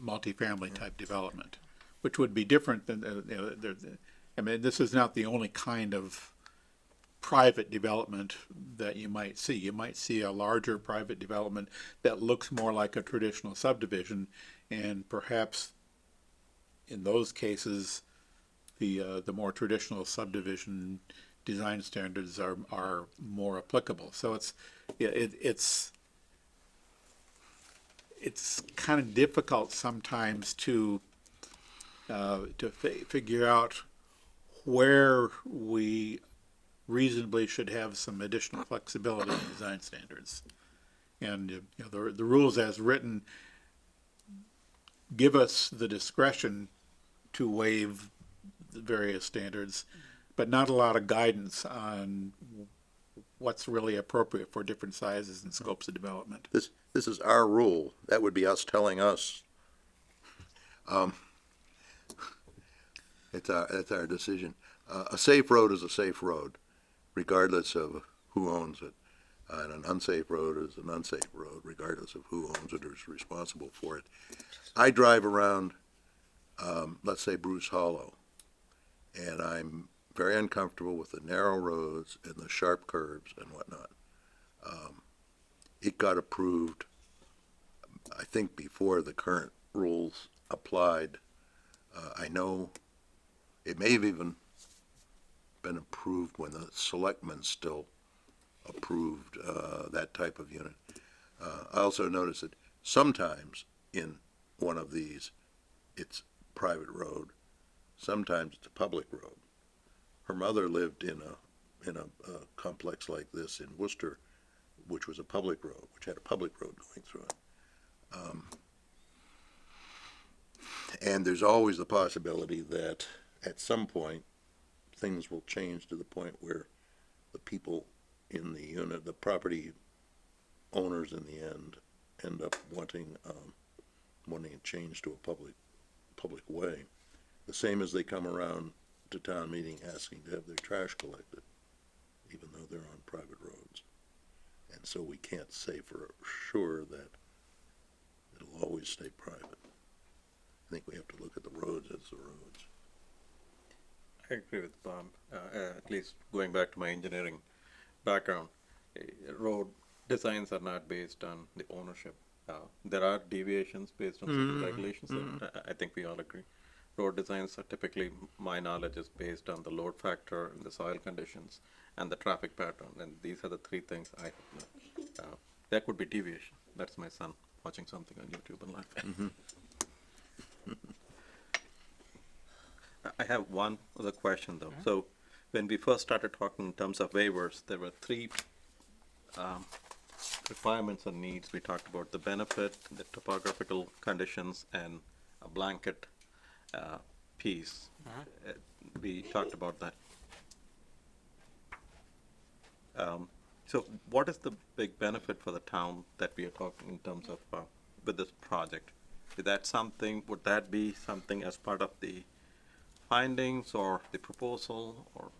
multifamily type development, which would be different than I mean, this is not the only kind of private development that you might see. You might see a larger private development that looks more like a traditional subdivision, and perhaps in those cases, the more traditional subdivision design standards are more applicable. So it's kind of difficult sometimes to figure out where we reasonably should have some additional flexibility in design standards. And you know, the rules as written give us the discretion to waive the various standards, but not a lot of guidance on what's really appropriate for different sizes and scopes of development. This is our rule. That would be us telling us. It's our decision. A safe road is a safe road, regardless of who owns it. And an unsafe road is an unsafe road, regardless of who owns it or is responsible for it. I drive around, let's say Bruce Hollow, and I'm very uncomfortable with the narrow roads and the sharp curves and whatnot. It got approved, I think, before the current rules applied. I know it may have even been approved when the selectmen still approved that type of unit. I also noticed that sometimes in one of these, it's private road. Sometimes it's a public road. Her mother lived in a complex like this in Worcester, which was a public road, which had a public road going through it. And there's always the possibility that at some point, things will change to the point where the people in the unit, the property owners in the end up wanting it changed to a public way. The same as they come around to town meeting asking to have their trash collected, even though they're on private roads. And so we can't say for sure that it'll always stay private. I think we have to look at the roads as the roads. I agree with Bob. At least going back to my engineering background, road designs are not based on the ownership. There are deviations based on certain regulations. I think we all agree. Road designs are typically, my knowledge is based on the load factor and the soil conditions and the traffic pattern. And these are the three things I know. That could be deviation. That's my son watching something on YouTube and laughing. I have one other question though. So when we first started talking in terms of waivers, there were three requirements and needs. We talked about the benefit, the topographical conditions, and a blanket piece. We talked about that. So what is the big benefit for the town that we are talking in terms of with this project? Would that be something as part of the findings or the proposal, or?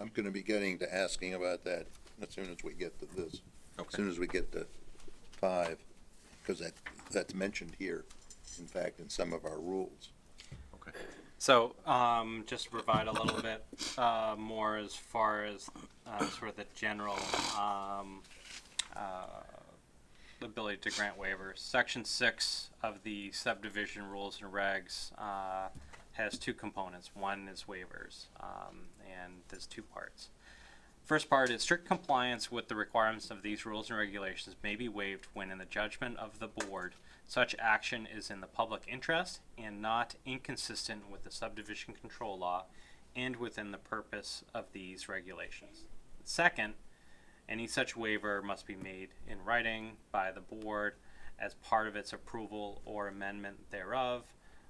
I'm gonna be getting to asking about that as soon as we get to this. Okay. As soon as we get to 5, because that's mentioned here, in fact, in some of our rules. Okay. So, just to provide a little bit more as far as sort of the general ability to grant waivers. Section 6 of the subdivision rules and regs has two components. One is waivers, and there's two parts. First part is strict compliance with the requirements of these rules and regulations may be waived when, in the judgment of the board, such action is in the public interest and not inconsistent with the subdivision control law and within the purpose of these regulations. Second, any such waiver must be made in writing by the board as part of its approval or amendment thereof.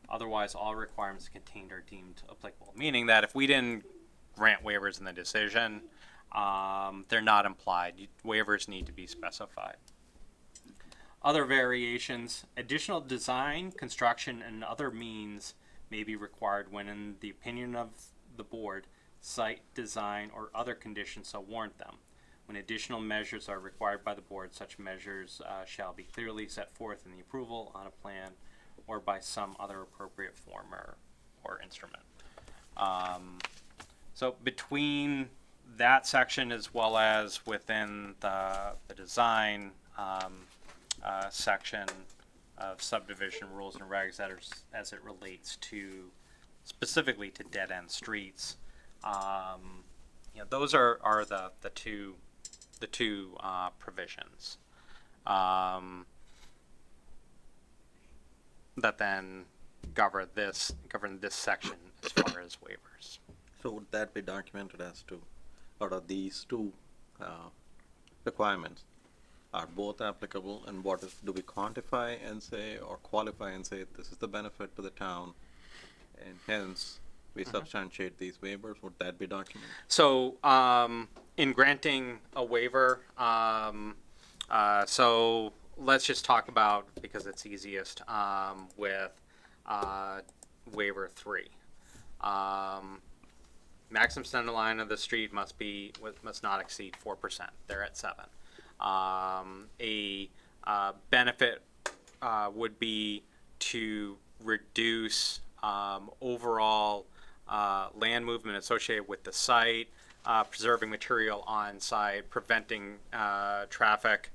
Otherwise, all requirements contained are deemed applicable. Meaning that if we didn't grant waivers in the decision, they're not implied. Waivers need to be specified. Other variations, additional design, construction, and other means may be required when, in the opinion of the board, site design or other conditions so warrant them. When additional measures are required by the board, such measures shall be clearly set forth in the approval on a plan or by some other appropriate form or instrument. So between that section as well as within the design section of subdivision rules and regs that are, as it relates to specifically to dead-end streets, those are the two provisions that then govern this section as far as waivers. So would that be documented as to, out of these two requirements, are both applicable, and what is, do we quantify and say, or qualify and say, this is the benefit to the town, and hence we substantiate these waivers? Would that be documented? So, in granting a waiver, so let's just talk about, because it's easiest, with waiver 3. Maximum center line of the street must not exceed 4%. They're at 7. A benefit would be to reduce overall land movement associated with the site, preserving material on site, preventing traffic,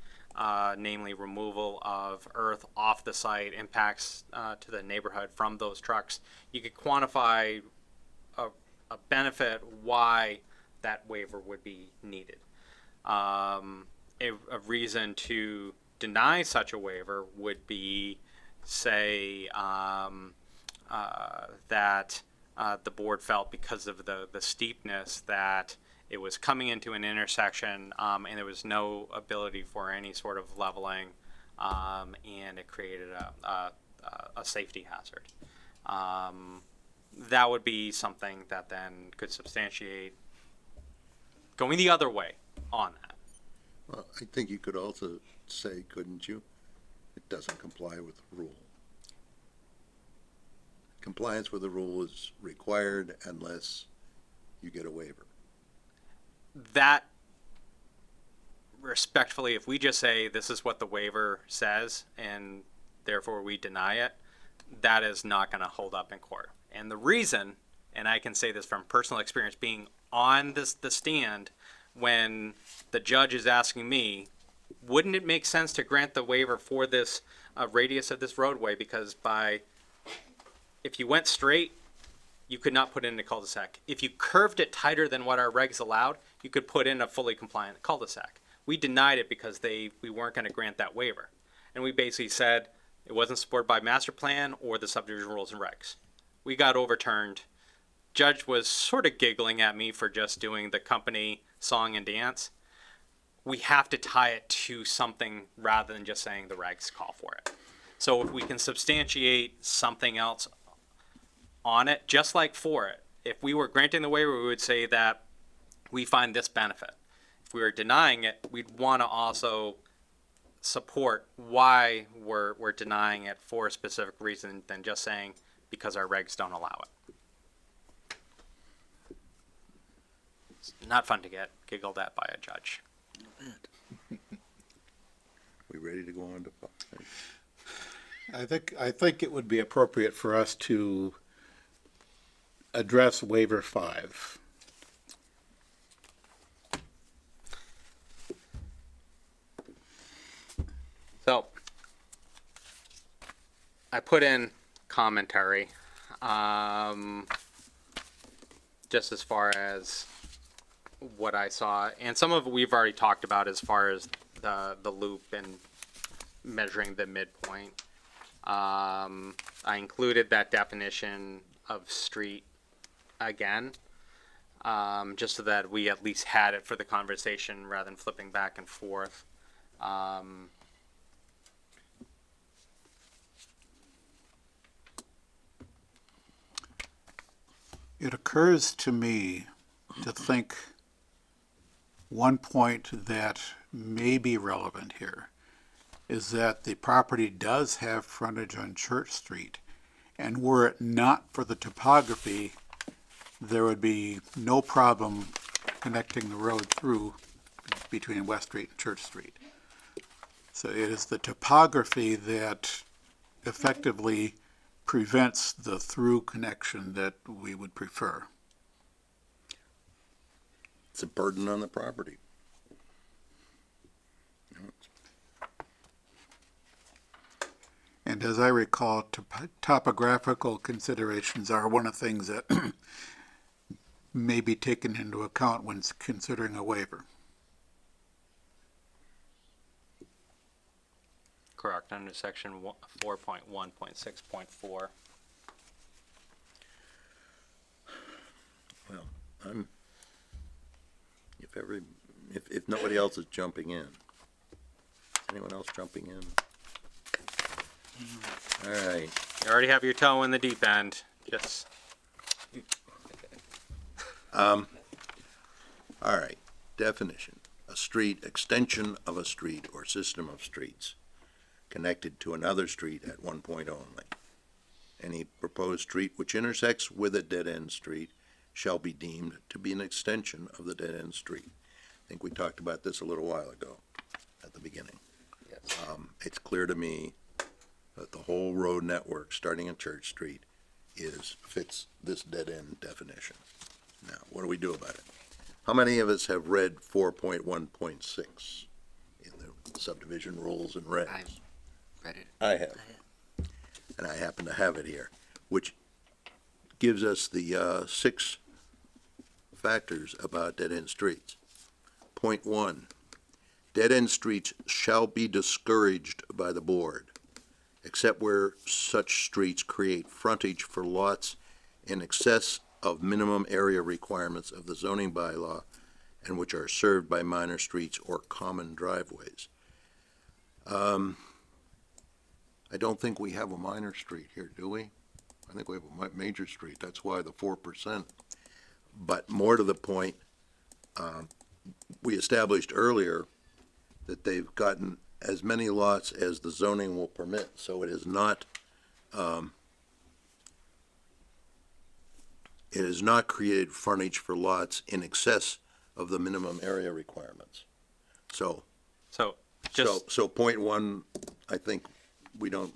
namely removal of earth off the site, impacts to the neighborhood from those trucks. You could quantify a benefit why that waiver would be needed. A reason to deny such a waiver would be, say, that the board felt because of the steepness that it was coming into an intersection and there was no ability for any sort of leveling, and it created a safety hazard. That would be something that then could substantiate going the other way on that. Well, I think you could also say, couldn't you? It doesn't comply with the rule. Compliance with the rule is required unless you get a waiver. That, respectfully, if we just say this is what the waiver says and therefore we deny it, that is not going to hold up in court. And the reason, and I can say this from personal experience being on the stand when the judge is asking me, wouldn't it make sense to grant the waiver for this radius of this roadway? Because if you went straight, you could not put in a cul-de-sac. If you curved it tighter than what our regs allowed, you could put in a fully compliant cul-de-sac. We denied it because we weren't going to grant that waiver. And we basically said it wasn't supported by master plan or the subdivision rules and regs. We got overturned. Judge was sort of giggling at me for just doing the company song and dance. We have to tie it to something rather than just saying the regs call for it. So if we can substantiate something else on it, just like for it, if we were granting the waiver, we would say that we find this benefit. If we were denying it, we'd want to also support why we're denying it for a specific reason than just saying because our regs don't allow it. It's not fun to get giggled at by a judge. We ready to go on to? I think it would be appropriate for us to address waiver 5. So I put in commentary, just as far as what I saw, and some of it we've already talked about as far as the loop and measuring the midpoint. I included that definition of street again, just so that we at least had it for the conversation rather than flipping back and forth. It occurs to me to think one point that may be relevant here is that the property does have frontage on Church Street, and were it not for the topography, there would be no problem connecting the road through between West Street and Church Street. So it is the topography that effectively prevents the through connection that we would prefer. It's a burden on the property. And as I recall, topographical considerations are one of the things that may be taken into account when considering a waiver. Correct, under section 4.1.6.4. Well, if nobody else is jumping in, anyone else jumping in? All right, You already have your toe in the deep end, just, all right, definition, a street, extension of a street or system of streets connected to another street at one point only. Any proposed street which intersects with a dead-end street shall be deemed to be an extension of the dead-end street. I think we talked about this a little while ago, at the beginning. Yes. It's clear to me that the whole road network, starting at Church Street, fits this dead-end definition. Now, what do we do about it? How many of us have read 4.1.6 in the subdivision rules and regs? I've read it. I have. And I happen to have it here, which gives us the 6 factors about dead-end streets. Point 1, dead-end streets shall be discouraged by the board, except where such streets create frontage for lots in excess of minimum area requirements of the zoning bylaw and which are served by minor streets or common driveways. I don't think we have a minor street here, do we? I think we have a major street, that's why the 4%. But more to the point, we established earlier that they've gotten as many lots as the zoning will permit, so it is not created frontage for lots in excess of the minimum area requirements. So just. So point 1, I think we don't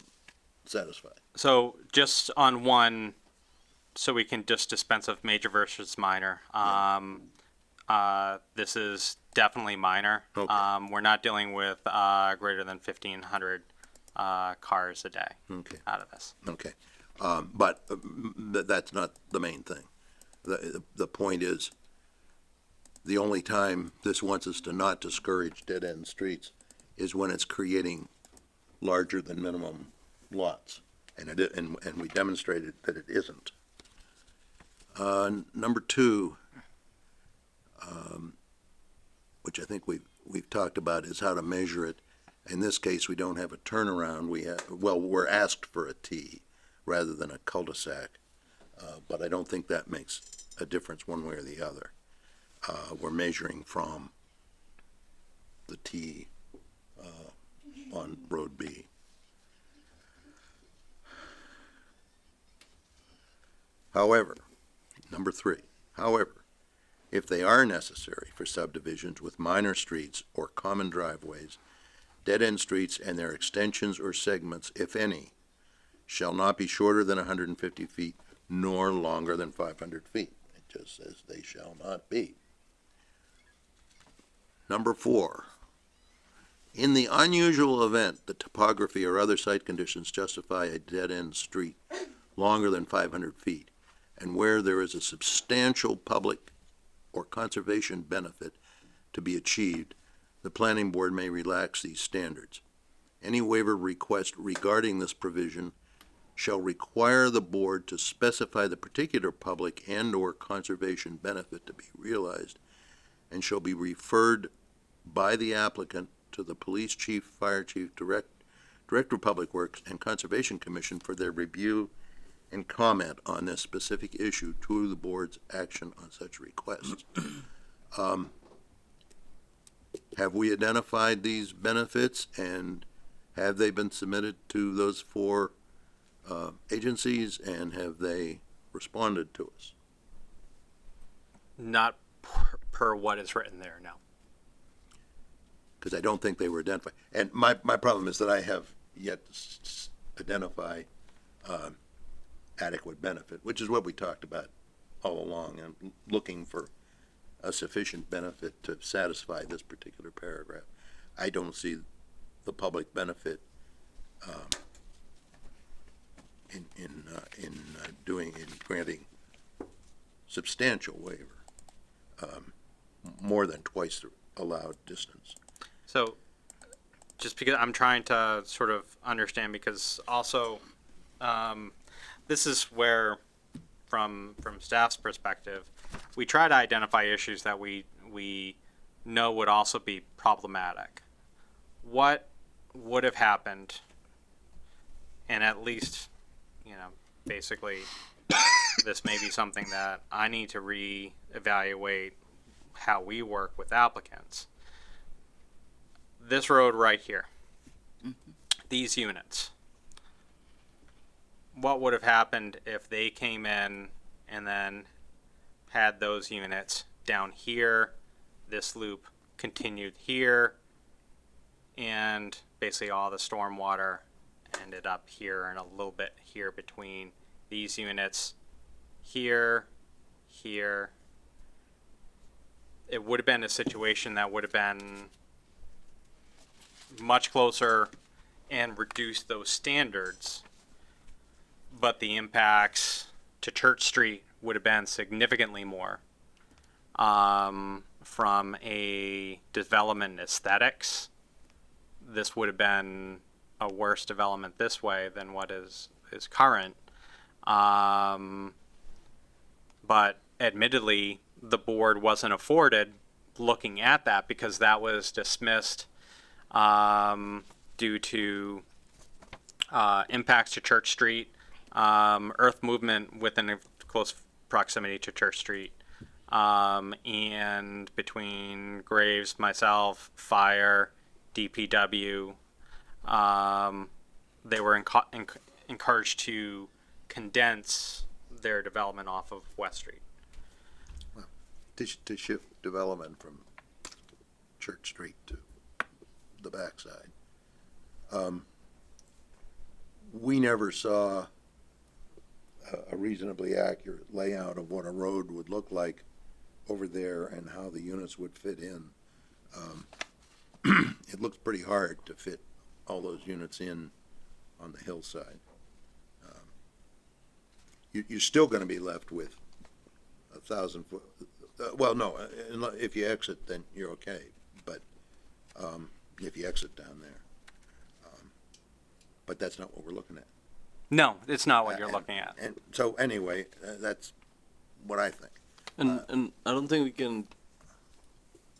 satisfy. So just on one, so we can just dispense of major versus minor. This is definitely minor. Okay. We're not dealing with greater than 1,500 cars a day Okay. out of this. Okay, but that's not the main thing. The point is, the only time this wants us to not discourage dead-end streets is when it's creating larger than minimum lots, and we demonstrated that it isn't. Number 2, which I think we've talked about, is how to measure it. In this case, we don't have a turnaround. We're asked for a T rather than a cul-de-sac, but I don't think that makes a difference one way or the other. We're measuring from the T on Road B. However, number 3, if they are necessary for subdivisions with minor streets or common driveways, dead-end streets and their extensions or segments, if any, shall not be shorter than 150 feet nor longer than 500 feet. It just says they shall not be. Number 4, in the unusual event that topography or other site conditions justify a dead-end street longer than 500 feet, and where there is a substantial public or conservation benefit to be achieved, the planning board may relax these standards. Any waiver request regarding this provision shall require the board to specify the particular public and/or conservation benefit to be realized, and shall be referred by the applicant to the police chief, fire chief, director of public works, and conservation commission for their review and comment on this specific issue to the board's action on such requests. Have we identified these benefits, and have they been submitted to those 4 agencies, and have they responded to us? Not per what is written there, no. Because I don't think they were identified. And my problem is that I have yet to identify adequate benefit, which is what we talked about all along, and looking for a sufficient benefit to satisfy this particular paragraph. I don't see the public benefit in granting substantial waiver, more than twice the allowed distance. So, just because I'm trying to sort of understand, because also, this is where, from staff's perspective, we try to identify issues that we know would also be problematic. What would have happened, and at least, basically, this may be something that I need to reevaluate how we work with applicants. This road right here, these units, what would have happened if they came in and then had those units down here, this loop continued here, and basically all the stormwater ended up here and a little bit here between these units, here, here. It would have been a situation that would have been much closer and reduced those standards, but the impacts to Church Street would have been significantly more from a development aesthetics. This would have been a worse development this way than what is current. But admittedly, the board wasn't afforded looking at that because that was dismissed due to impacts to Church Street, earth movement within a close proximity to Church Street, and between Graves, myself, Fire, DPW, they were encouraged to condense their development off of West Street. To shift development from Church Street to the backside. We never saw a reasonably accurate layout of what a road would look like over there and how the units would fit in. It looks pretty hard to fit all those units in on the hillside. You're still gonna be left with 1,000 foot, well, no, if you exit, then you're okay, but, if you exit down there. But that's not what we're looking at. No, it's not what you're looking at. And so anyway, that's what I think. And I don't think we can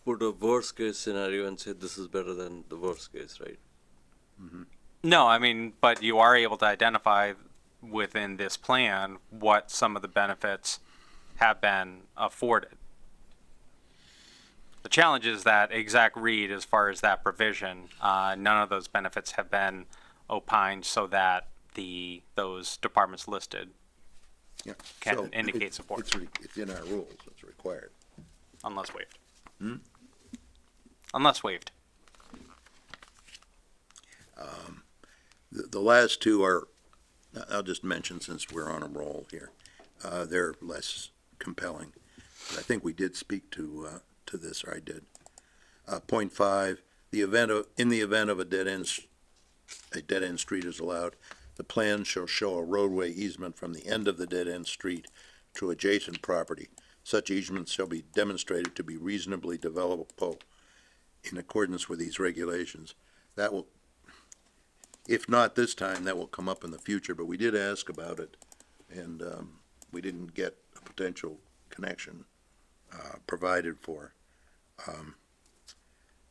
put a worst case scenario and say this is better than the worst case, right? No, I mean, but you are able to identify within this plan what some of the benefits have been afforded. The challenge is that exact read as far as that provision, none of those benefits have been opined so that those departments listed Yeah. can So indicate support, It's in our rules, it's required. unless waived. Unless waived. The last two are, I'll just mention since we're on a roll here, they're less compelling. But I think we did speak to this, or I did. Point 5, in the event of a dead-end street is allowed, the plan shall show a roadway easement from the end of the dead-end street to adjacent property. Such easements shall be demonstrated to be reasonably developable in accordance with these regulations. That will, if not this time, that will come up in the future, but we did ask about it, and we didn't get a potential connection provided for.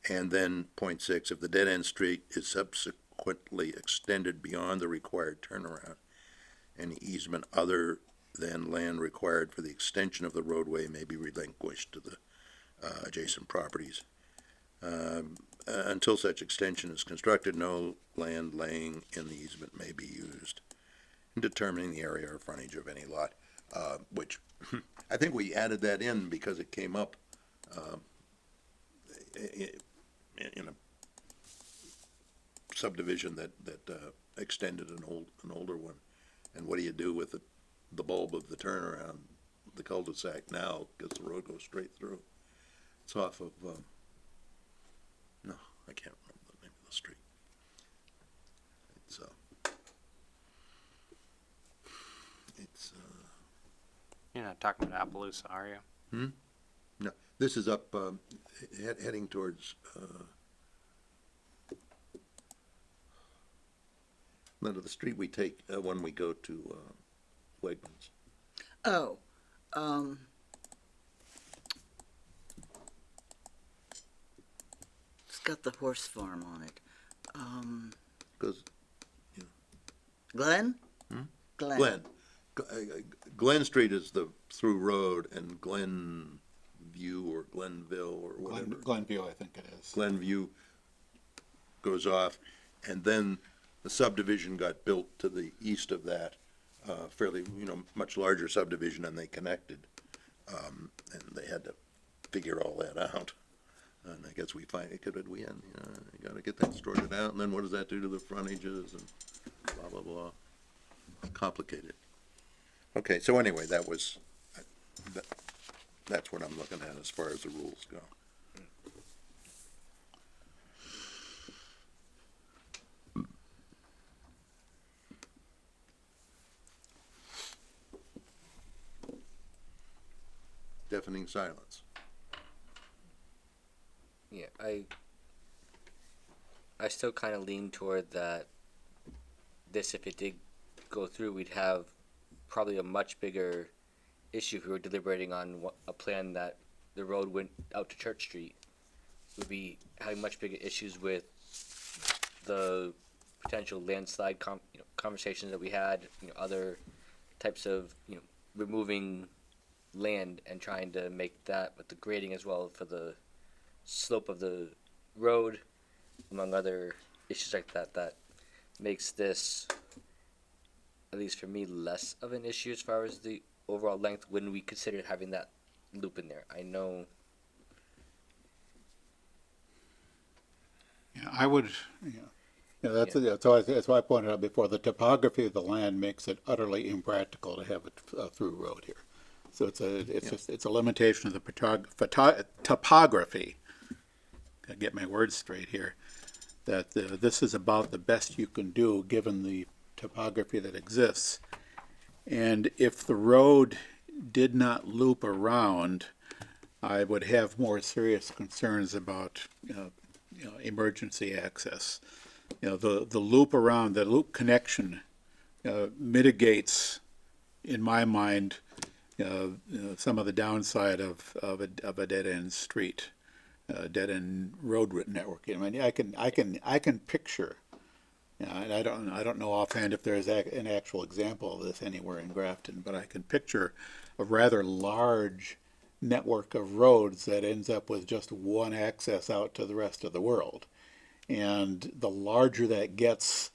And then point 6, if the dead-end street is subsequently extended beyond the required turnaround, any easement other than land required for the extension of the roadway may be relinquished to the adjacent properties. Until such extension is constructed, no land laying in the easement may be used in determining the area or frontage of any lot, which I think we added that in because it came up in a subdivision that extended an older one. And what do you do with the bulb of the turnaround, the cul-de-sac now, because the road goes straight through? It's off of, no, I can't remember the name of the street. It's, You're not talking about Appaloosa, are you? no, this is up, heading towards, no, the street we take, when we go to, Wegmans. Oh, it's got the horse farm on it. Goes, Glen? Hmm? Glen. Glen Street is the through road, and Glenview or Glenville or whatever. Glenview, I think it is. Glenview goes off, and then the subdivision got built to the east of that, fairly, much larger subdivision, and they connected. And they had to figure all that out. And I guess we find, it could, at the end, you gotta get that sorted out, and then what does that do to the frontages and blah, blah, blah. Complicated. Okay, so anyway, that's what I'm looking at as far as the rules go. Deafening silence. Yeah, I still kind of lean toward that. This, if it did go through, we'd have probably a much bigger issue if we were deliberating on a plan that the road went out to Church Street. We'd be having much bigger issues with the potential landslide conversations that we had, other types of, removing land and trying to make that with the grading as well for the slope of the road, among other issues like that, that makes this, at least for me, less of an issue as far as the overall length when we consider having that loop in there. I know. Yeah, I would, that's why I pointed out before, the topography of the land makes it utterly impractical to have a through road here. So it's a limitation of the topography. Gotta get my words straight here. That this is about the best you can do given the topography that exists. And if the road did not loop around, I would have more serious concerns about emergency access. The loop around, the loop connection mitigates, in my mind, some of the downside of a dead end street, dead end road network. I mean, I can picture. And I don't know offhand if there's an actual example of this anywhere in Grafton, but I can picture a rather large network of roads that ends up with just one access out to the rest of the world. And the larger that gets,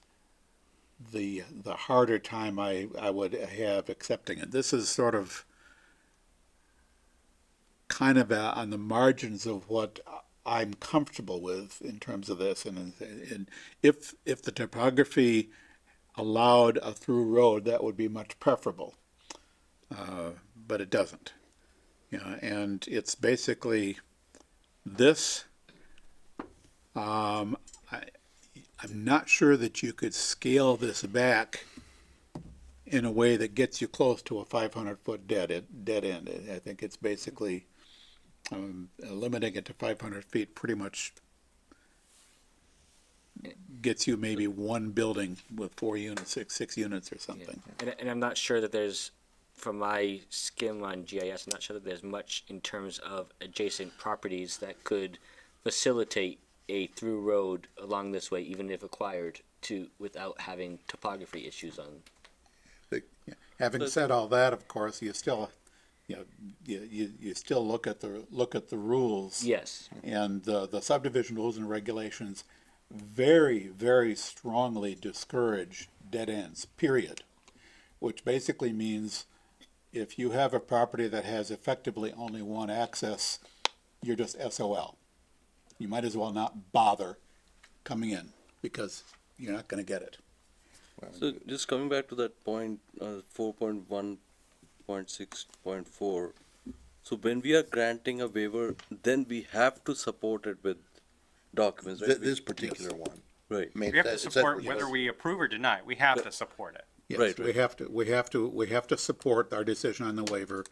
the harder time I would have accepting it. This is sort of kind of on the margins of what I'm comfortable with in terms of this, and if the topography allowed a through road, that would be much preferable, but it doesn't. And it's basically this. I'm not sure that you could scale this back in a way that gets you close to a 500-foot dead end. I think it's basically limiting it to 500 feet pretty much gets you maybe one building with 4 units, six units or something. And I'm not sure that there's, from my skim on GIS, I'm not sure that there's much in terms of adjacent properties that could facilitate a through road along this way, even if acquired, without having topography issues on. Having said all that, of course, you still, you still look at the rules. Yes. And the subdivision rules and regulations very, very strongly discourage dead ends, period. Which basically means if you have a property that has effectively only one access, you're just SOL. You might as well not bother coming in because you're not going to get it. So just coming back to that point, 4.1.6.4, So when we are granting a waiver, then we have to support it with documents, right? This particular one. Right. I mean, We have to it says- support whether we approve or deny. We have to support it. Yes, Right, we right. have to support our decision on the waiver.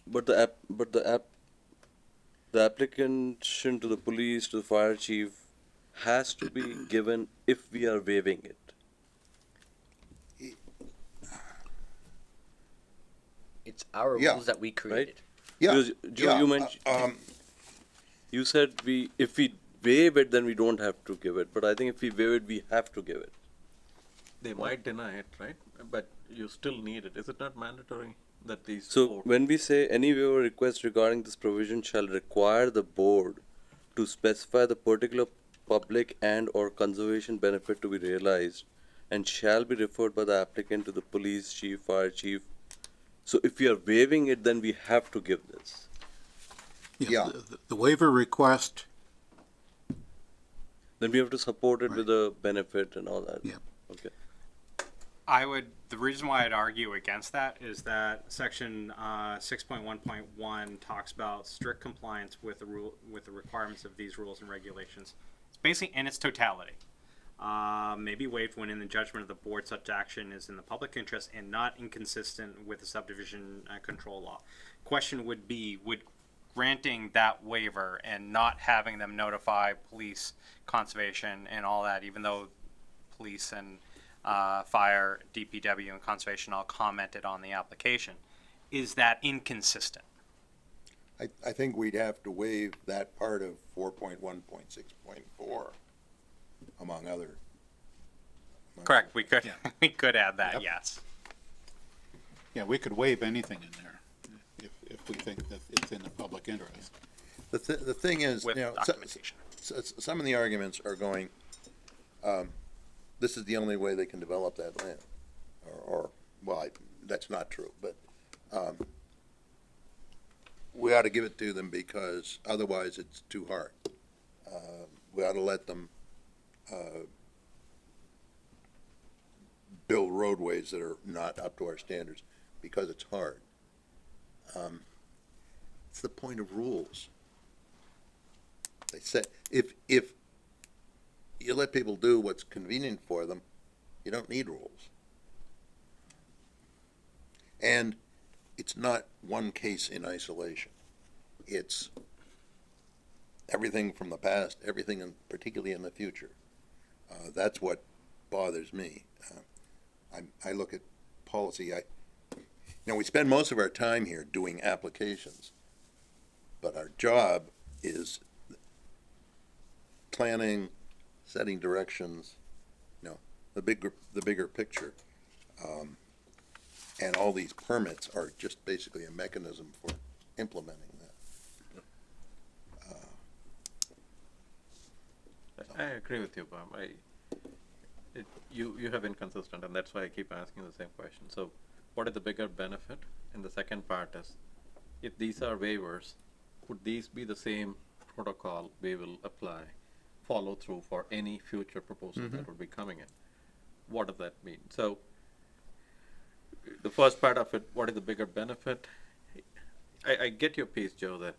But the application to the police, to the fire chief, has to be given if we are waiving it. It's our Yeah. rules that we created. Yeah, Because, Joe, yeah, you mentioned, you said if we waive it, then we don't have to give it. But I think if we waive it, we have to give it. They might deny it, right? But you still need it. Is it not mandatory that these? So four- when we say any waiver request regarding this provision shall require the board to specify the particular public and or conservation benefit to be realized and shall be referred by the applicant to the police chief, fire chief. So if we are waiving it, then we have to give this. Yes, Yeah. The waiver request, Then we have to support it with a benefit and all that. Yeah. Okay. The reason why I'd argue against that is that section 6.1.1 talks about strict compliance with the requirements of these rules and regulations. It's basically in its totality. May be waived when in the judgment of the board such action is in the public interest and not inconsistent with the subdivision control law. Question would be, would granting that waiver and not having them notify police, conservation, and all that, even though police and fire, DPW, and conservation all commented on the application, is that inconsistent? I think we'd have to waive that part of 4.1.6.4, among other. Correct, we could, Yeah. we could add that, Yep. yes. yeah, we could waive anything in there if we think that it's in the public interest. The thing is, With you know, documentation. some of the arguments are going, this is the only way they can develop that land. Well, that's not true, but, we ought to give it to them because otherwise it's too hard. We ought to let them, build roadways that are not up to our standards because it's hard. It's the point of rules. They said, if you let people do what's convenient for them, you don't need rules. And it's not one case in isolation. It's everything from the past, everything particularly in the future. That's what bothers me. I look at policy, we spend most of our time here doing applications, but our job is planning, setting directions, the bigger picture. And all these permits are just basically a mechanism for implementing that. I agree with you, Bob. You have been consistent, and that's why I keep asking the same question. So, what is the bigger benefit? And the second part is, if these are waivers, would these be the same protocol we will apply, follow through for any future proposal that would be coming in? What does that mean? So, the first part of it, what is the bigger benefit? I get your piece, Joe, that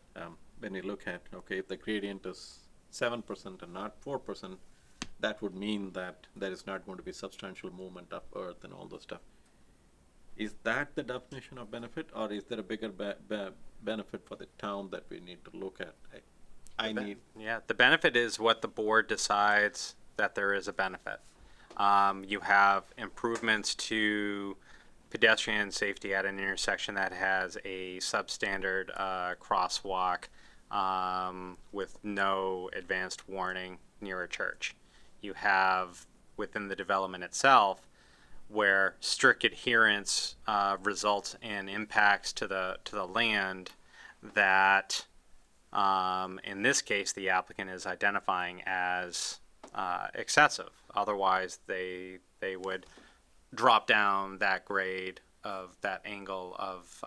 when you look at, okay, if the gradient is 7% and not 4%, that would mean that there is not going to be substantial movement of earth and all those stuff. Is that the definition of benefit, or is there a bigger benefit for the town that we need to look at? Yeah, the benefit is what the board decides that there is a benefit. You have improvements to pedestrian safety at an intersection that has a substandard crosswalk with no advanced warning near a church. You have within the development itself where strict adherence results in impacts to the land that in this case the applicant is identifying as excessive. Otherwise they would drop down that grade of that angle of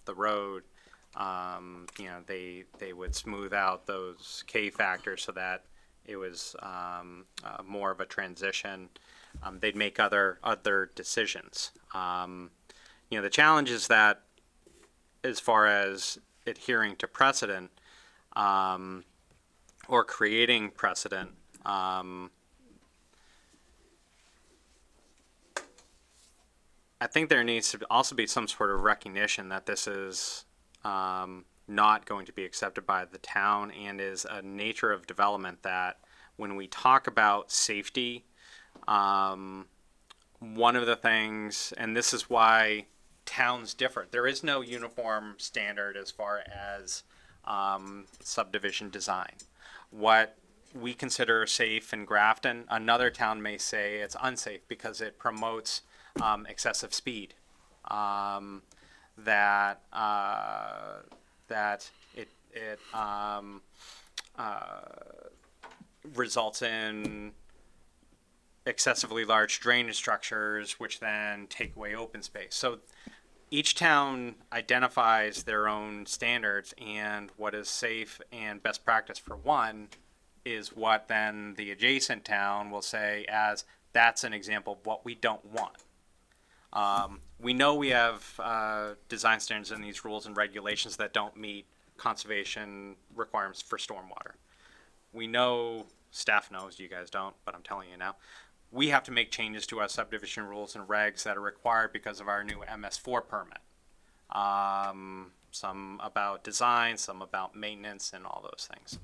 the road. They would smooth out those K factors so that it was more of a transition. They'd make other decisions. The challenge is that as far as adhering to precedent, or creating precedent, I think there needs to also be some sort of recognition that this is not going to be accepted by the town, and is a nature of development that when we talk about safety, one of the things, and this is why towns differ, there is no uniform standard as far as subdivision design. What we consider safe in Grafton, another town may say it's unsafe because it promotes excessive speed. That it results in excessively large drainage structures, which then take away open space. So each town identifies their own standards, and what is safe and best practice for one is what then the adjacent town will say as that's an example of what we don't want. We know we have design standards in these rules and regulations that don't meet conservation requirements for stormwater. We know, staff knows, you guys don't, but I'm telling you now, we have to make changes to our subdivision rules and regs that are required because of our new MS4 permit. Some about design, some about maintenance, and all those things.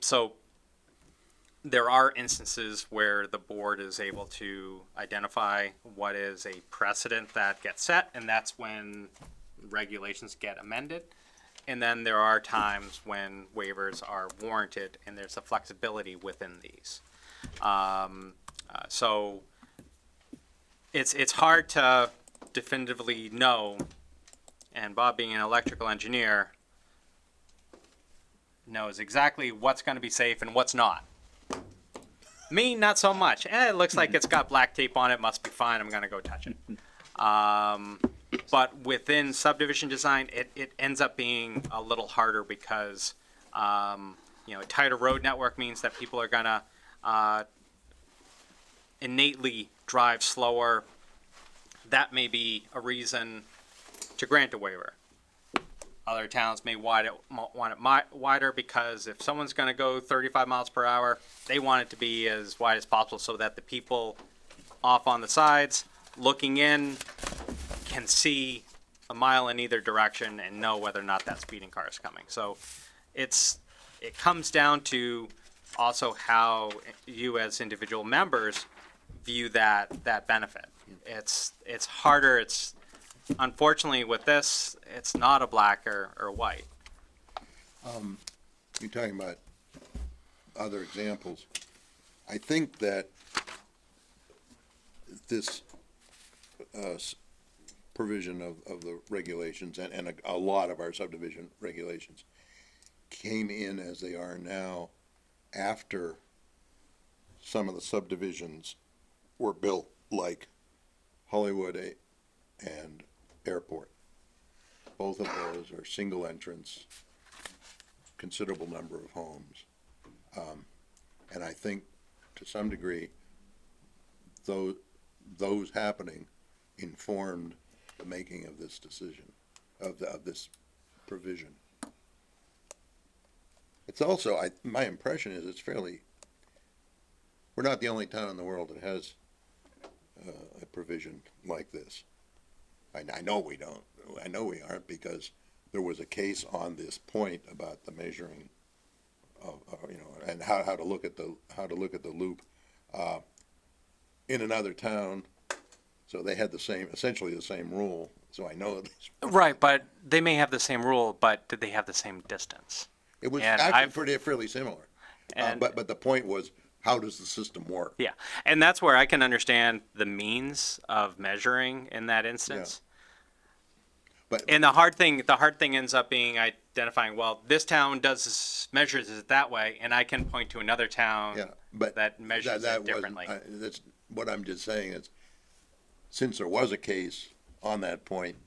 So there are instances where the board is able to identify what is a precedent that gets set, and that's when regulations get amended. And then there are times when waivers are warranted, and there's a flexibility within these. So it's hard to definitively know, and Bob, being an electrical engineer, knows exactly what's going to be safe and what's not. Me, not so much. It looks like it's got black tape on it, must be fine, I'm going to go touch it. But within subdivision design, it ends up being a little harder because, a tighter road network means that people are going to innately drive slower. That may be a reason to grant a waiver. Other towns may want it wider because if someone's going to go 35 miles per hour, they want it to be as wide as possible so that the people off on the sides looking in can see a mile in either direction and know whether or not that speeding car is coming. So it comes down to also how you as individual members view that benefit. It's harder. It's unfortunately with this, it's not a black or white. You're talking about other examples. I think that this provision of the regulations and a lot of our subdivision regulations came in as they are now after some of the subdivisions were built, like Hollywood and Airport. Both of those are single entrance, considerable number of homes. And I think to some degree, those happening informed the making of this decision, of this provision. It's also, my impression is we're not the only town in the world that has a provision like this. I know we don't. I know we aren't, because there was a case on this point about the measuring of and how to look at the loop in another town. So they had essentially the same rule. So I know this. Right, but they may have the same rule, but did they have the same distance? It was And actually fairly similar. And- But the point was, how does the system work? Yeah, and that's where I can understand the means of measuring in that instance. But And the hard thing ends up being identifying, well, this town measures it that way, and I can point to another town yeah, but that measures that it differently. That's what I'm just saying is, since there was a case on that point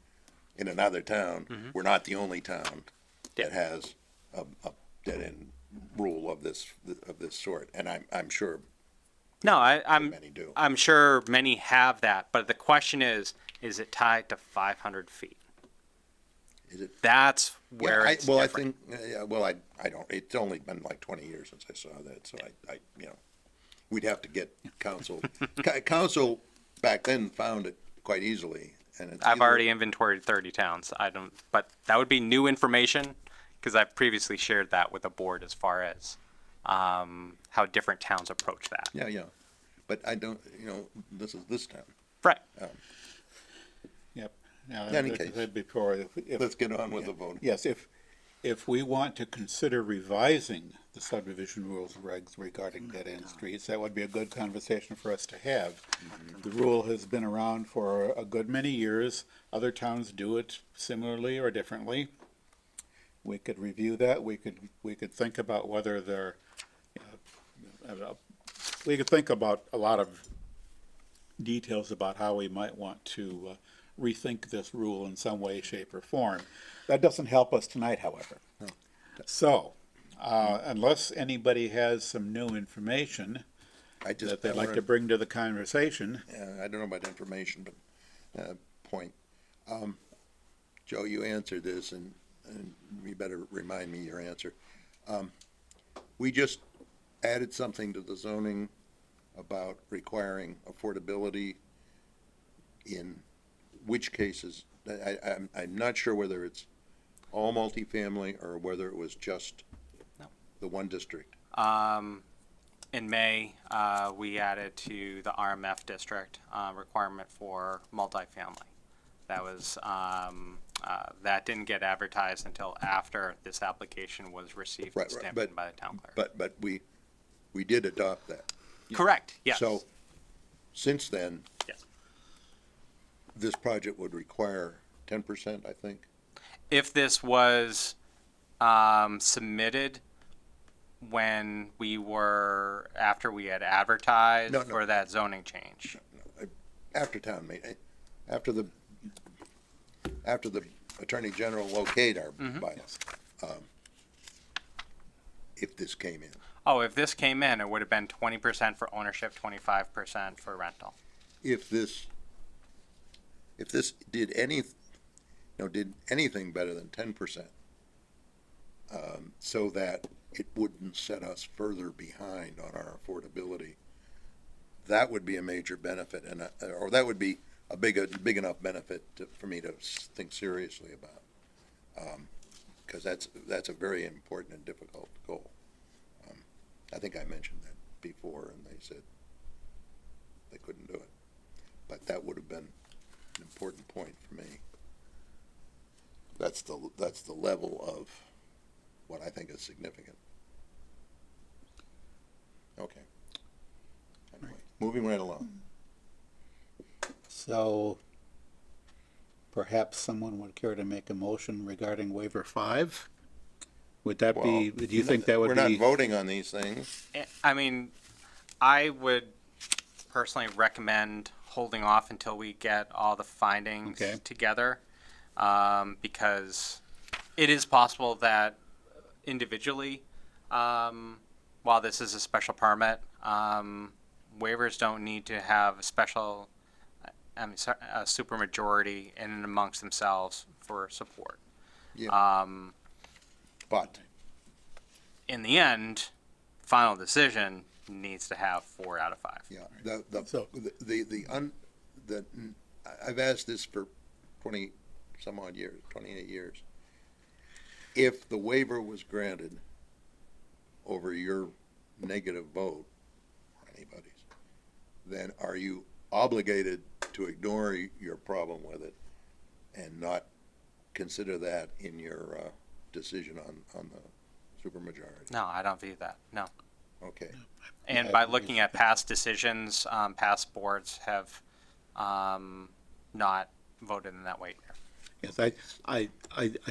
in another town, we're not the only town that has a dead end rule of this sort, and I'm sure No, I'm many do. I'm sure many have that, but the question is it tied to 500 feet? Is it? That's where Yeah, it's well, different. I think, well, I don't, it's only been like 20 years since I saw that, so I, you know, we'd have to get council. Council back then found it quite easily, and it's. I've either- already inventoried 30 towns. I don't, but that would be new information because I've previously shared that with the board as far as how different towns approach that. Yeah, yeah, but I don't, you know, this is this town. Right. Yep. Now, In any as I case, said before, Let's get on with the vote. yes, if we want to consider revising the subdivision rules and regs regarding dead-end streets, that would be a good conversation for us to have. The rule has been around for a good many years. Other towns do it similarly or differently. We could review that. We could think about whether they're, we could think about a lot of details about how we might want to rethink this rule in some way, shape, or form. That doesn't help us tonight, however. So, unless anybody has some new information I just. that they'd I like to wanna- bring to the conversation, I don't know about information, but, point. Joe, you answered this, and you better remind me your answer. We just added something to the zoning about requiring affordability in which cases. I'm not sure whether it's all multifamily or whether it was just the one district. In May, we added to the RMF district requirement for multifamily. That was that didn't get advertised until after this application was received Right, and right, stamped but- in by the town clerk. But we did adopt that. Correct. Yes. So, since then, yes. this project would require 10%, I think. If this was submitted when we were after we had advertised No. for that zoning change. After town meeting, after the Attorney General okayed our bylaws. If this came in. Oh, if this came in, it would have been 20% for ownership, 25% for rental. If this did did anything better than 10%, so that it wouldn't set us further behind on our affordability, that would be a major benefit, and or that would be a big enough benefit for me to think seriously about, because that's a very important and difficult goal. I think I mentioned that before, and they said they couldn't do it, but that would have been an important point for me. That's the level of what I think is significant. Okay. Anyway, moving right along. so perhaps someone would care to make a motion regarding waiver 5? Would that be, do you think that would We're be? not voting on these things. I mean, I would personally recommend holding off until we get all the findings Okay. together, because it is possible that individually, while this is a special permit, waivers don't need to have a special, a supermajority in and amongst themselves for support. Yeah. But In the end, final decision needs to have 4 out of 5. yeah, So- I've asked this for 20 some odd years, 28 years. If the waiver was granted over your negative vote, or anybody's, then are you obligated to ignore your problem with it and not consider that in your decision on the supermajority? No, I don't view that. No. Okay. And by looking at past decisions, past boards have not voted in that way. Yes, I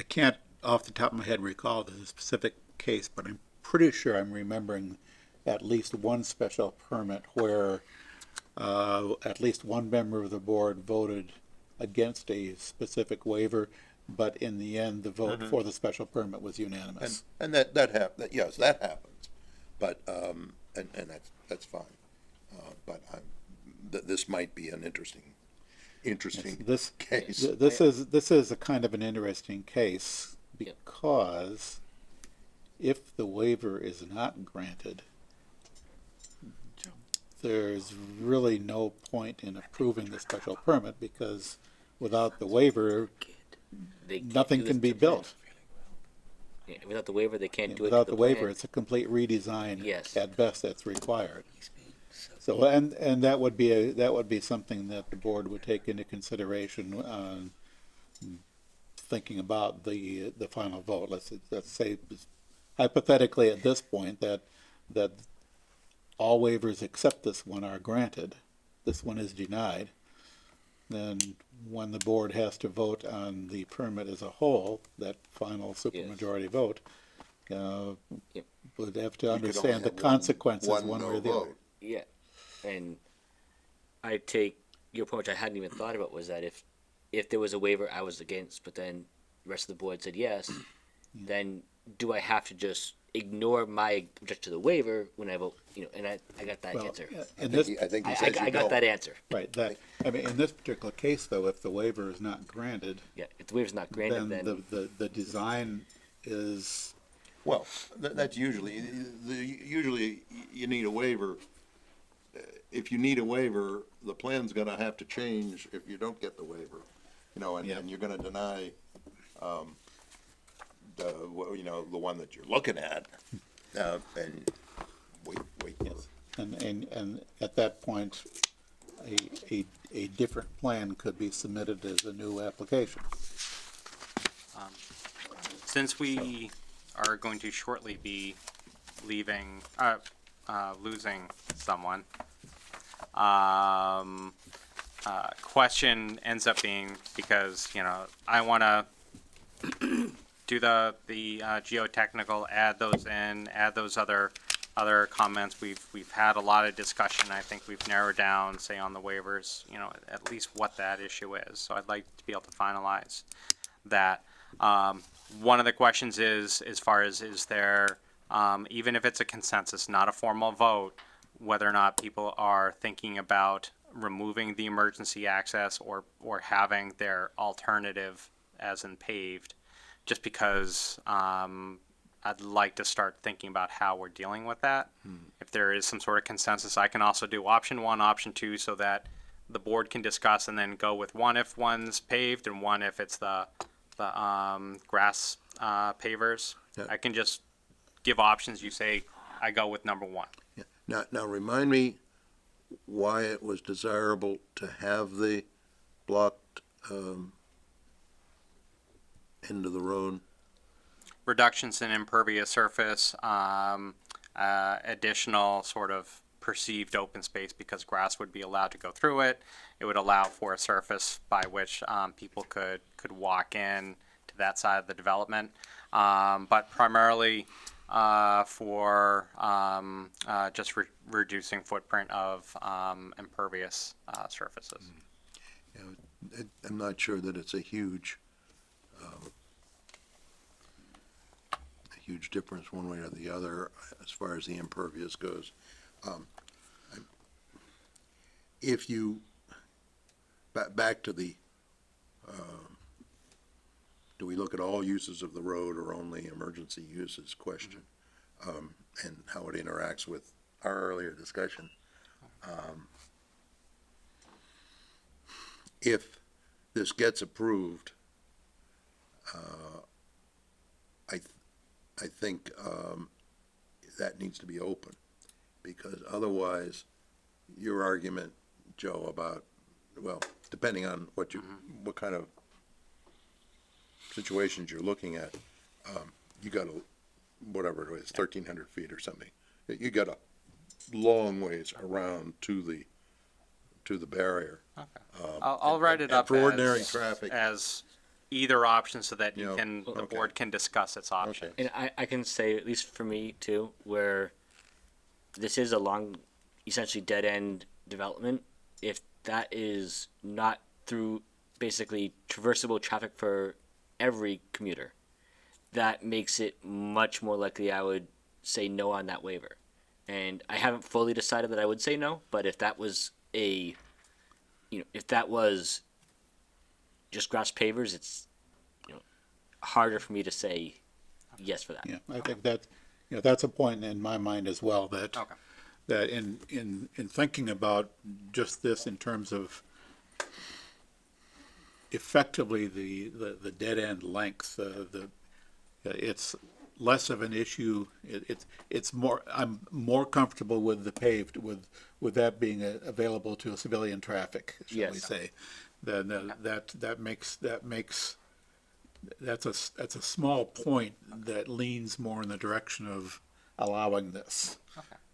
can't off the top of my head recall the specific case, but I'm pretty sure I'm remembering at least one special permit where at least one member of the board voted against a specific waiver, but in the end, the vote for the special permit was unanimous. And that yes, that happens, but, and that's fine. But this might be an interesting interesting This, case. this is a kind of an interesting case Yep. because if the waiver is not granted, there's really no point in approving the special permit because without the waiver, They can't nothing do can this be to the plan. built. Yeah, without the waiver, they can't do it Without to the the waiver, plan. it's a complete redesign. Yes. At best, that's required. So, and that would be something that the board would take into consideration, thinking about the final vote. Let's say hypothetically at this point that all waivers except this one are granted, this one is denied, then when the board has to vote on the permit as a whole, that final supermajority vote, Yep. would have to You could only understand the have consequences one no way or the other. vote. Yeah, and I take your point, which I hadn't even thought about, was that if there was a waiver I was against, but then the rest of the board said yes, then do I have to just ignore my objection to the waiver when I vote? You know, and I got that Well, answer. in this, I think he I, says I you got don't. that answer. right, I mean, in this particular case, though, if the waiver is not granted, Yeah, if the waiver's not granted, then then the design is, Well, that's usually, usually you need a waiver. If you need a waiver, the plan's gonna have to change if you don't get the waiver, you know, Yeah. and you're gonna deny, the one that you're looking at, and wait. and at that point, a different plan could be submitted as a new application. Since we are going to shortly be leaving, losing someone, question ends up being, because, you know, I want to do the geotechnical, add those in, add those other comments. We've had a lot of discussion. I think we've narrowed down, say, on the waivers, you know, at least what that issue is. So I'd like to be able to finalize that. One of the questions is, as far as, is there, even if it's a consensus, not a formal vote, whether or not people are thinking about removing the emergency access or having their alternative as in paved, just because I'd like to start thinking about how we're dealing with that. If there is some sort of consensus, I can also do option one, option two, so that the board can discuss and then go with one if one's paved and one if it's the grass pavers. Yeah. I can just give options. You say I go with number one. Yeah. Now remind me why it was desirable to have the blocked, end of the road. Reductions in impervious surface, additional sort of perceived open space because grass would be allowed to go through it. It would allow for a surface by which people could walk in to that side of the development, but primarily for just reducing footprint of impervious surfaces. I'm not sure that it's a huge difference one way or the other as far as the impervious goes. If you, back to the, do we look at all uses of the road or only emergency uses question, and how it interacts with our earlier discussion. If this gets approved, I think that needs to be open, because otherwise, your argument, Joe, about, well, depending on what kind of situations you're looking at, you got whatever it is, 1,300 feet or something. You got a long ways around to the barrier. I'll write it up for ordinary as, traffic. as either option so that Yeah, the okay. board can discuss its options. And I can say, at least for me too, where this is a long, essentially dead end development, if that is not through basically traversable traffic for every commuter, that makes it much more likely I would say no on that waiver. And I haven't fully decided that I would say no, but if that was if that was just grass pavers, it's, harder for me to say yes for that. Yeah, I think that, that's a point in my mind as well, that, Okay. that in thinking about just this in terms of effectively the dead end length, it's less of an issue. It's more, I'm more comfortable with the paved, with that being available to civilian traffic, shall we Yes. say. Then that makes, that's a small point that leans more in the direction of allowing this.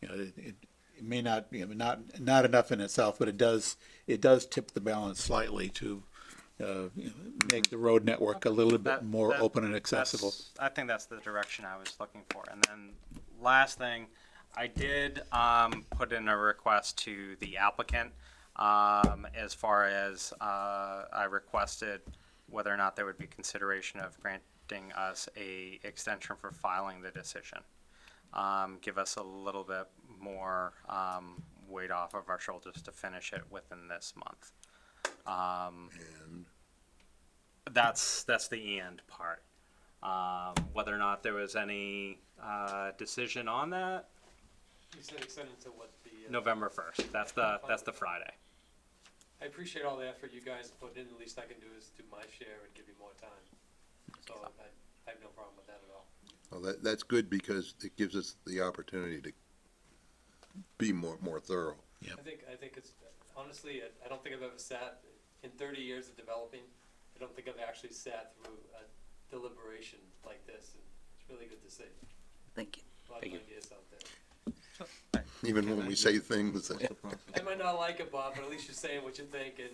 It may not, not enough in itself, but it does tip the balance slightly to, make the road network a little bit more open and accessible. I think that's the direction I was looking for. And then last thing, I did put in a request to the applicant as far as I requested whether or not there would be consideration of granting us a extension for filing the decision. Give us a little bit more weight off of our shoulders to finish it within this month. And That's the and part. Whether or not there was any decision on that, You said extended to what the. November 1st. That's the Friday. I appreciate all the effort you guys put in. The least I can do is do my share and give you more time. So I have no problem with that at all. well, that's good because it gives us the opportunity to be more thorough. I think it's, honestly, I don't think I've ever sat, in 30 years of developing, I don't think I've actually sat through a deliberation like this, and it's really good to see. Thank you. A lot of Thank you. ideas out there. Even when we say things that, I might not like it, Bob, but at least you're saying what you think, and,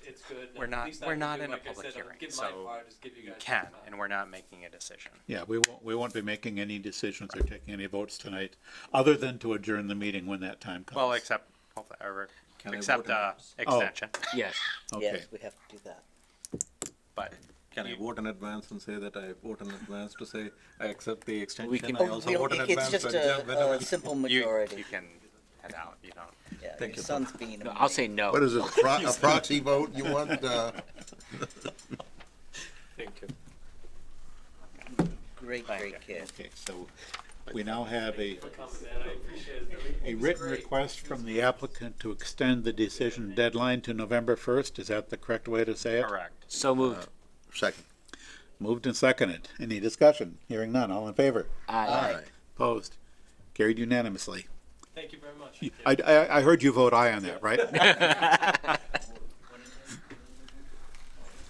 it's good. We're At not least I we're can not do, in a like I public said, I'll hearing, give my so part, just give you you guys can, some time. and we're not making a decision. Yeah, we won't be making any decisions or taking any votes tonight, other than to adjourn the meeting when that time comes. Well, except hopefully, or Can I except vote in extension, Yes. Okay, Yes, we have to do that. but Can I vote in advance and say that I vote in advance to say I accept the extension? We can- I also vote in It's advance just to accept whenever. a simple you majority. you can head out. You don't. Yeah, Thank your you, son's being a. No, I'll say no. what is it, a proxy vote you want? Thank you. Great, great kid. okay, so we now have a For coming, man, I appreciate it. a written request from the applicant to extend the decision deadline to November 1st. Is that the correct way to say it? Correct. So moved. Second. Moved and seconded. Any discussion? Hearing none. All in favor? Aye. Opposed? Carried unanimously. Thank you very much. I heard you vote aye on that, right?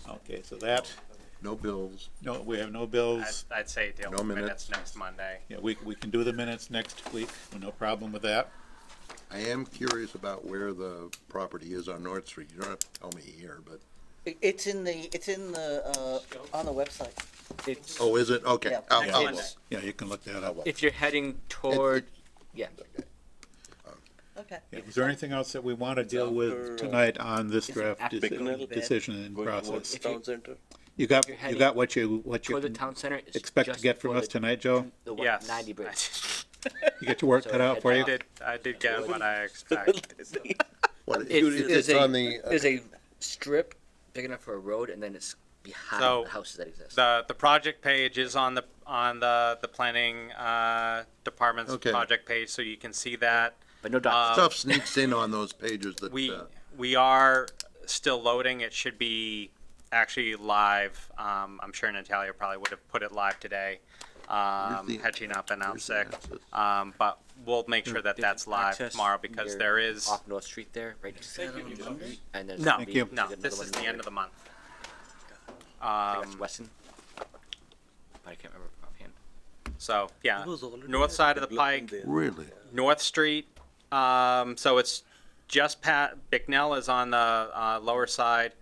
Okay, so that, No bills. no, we have no bills. I'd say deal No with minutes. minutes next Monday. Yeah, we can do the minutes next week. No problem with that. I am curious about where the property is on North Street. You don't have to tell me here, but, It's in the, on the website. It's, oh, is it? Okay. Yeah. I'll Monday. look. Yeah, you can look that up. if you're heading toward, yeah. Okay. Yeah, is there anything else that we want to deal with tonight on this draft Bicknell decision and going towards process? the town center. You got, You're you heading got what you Toward the town center. It's expect to just get from before us tonight, Joe? The Yes. 90 bridge. You get your work So cut out head for I you? down. did get what I expected. What, There's it's on the, There's a strip big enough for a road, and then it's behind So, the houses that exist. The project page is on the planning department's Okay. project page, so you can see that. But no documents. stuff sneaks in on those pages that, We are still loading. It should be actually live. I'm sure Natalia probably would have put it live today. Where's the- Catching up, and I'm where's the sick. access? But we'll make sure that There's that's live access tomorrow because near- there is. off North Street there, right next to Is that on Monday? and there's No, Thank you. no, this is the end of the month. I think that's Weston. But I can't remember offhand. So, yeah, It was already north side of the development pike, there. really? North Street. So it's just Bicknell is on the lower side.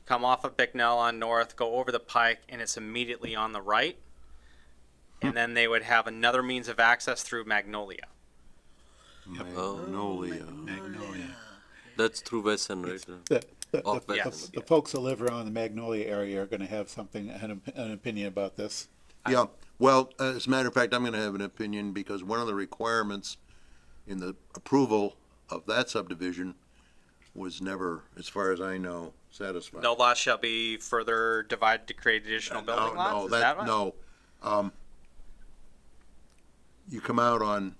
Come off of Bicknell on north, go over the pike, and it's immediately on the right. And then they would have another means of access through Magnolia. Magnolia. Magnolia. That's through Western, right? Off Yes. Western. The folks that live around the Magnolia area are gonna have something, an opinion about this. Yeah, well, as a matter of fact, I'm gonna have an opinion because one of the requirements in the approval of that subdivision was never, as far as I know, satisfied. No lot shall be further divided to create additional building lots? No, Is that what? no. You come out on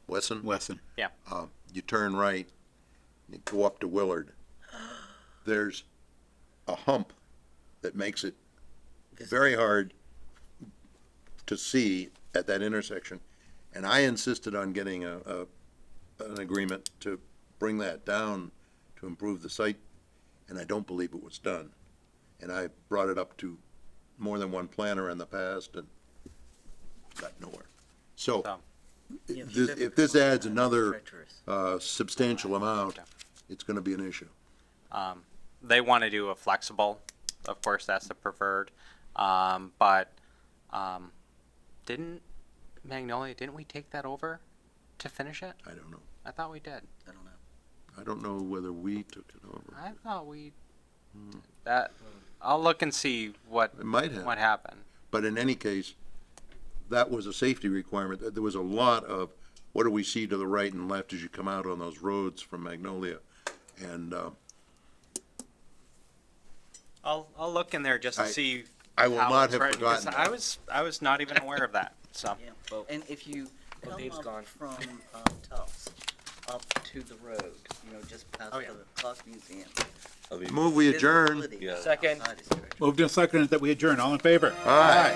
Wesson, Wesson. you turn right, you go up to Willard. There's a hump that makes it very hard to see at that intersection. And I insisted on getting an agreement to bring that down to improve the site, and I don't believe it was done. And I brought it up to more than one planner in the past and got nowhere. So, So- if this adds another substantial amount, it's gonna be an issue. They want to do a flexible, of course, that's the preferred. But didn't Magnolia, didn't we take that over to finish it? I don't know. I thought we did. I don't know. I don't know whether we took it over. I thought we, that, I'll look and see what, It might have. what happened. But in any case, that was a safety requirement. There was a lot of, what do we see to the right and left as you come out on those roads from Magnolia? And, I'll look in there just to I- see. I will how not it's have written, 'cause forgotten. I was not even aware of that, so. Yeah, Well, and if you well, come Dave's up gone. from Tufts up to the road, you know, just past Oh, yeah. the Clock Museum. move we adjourn. visibility Yeah. Second. outside is very- Moved and seconded that we adjourn. All in favor? Aye.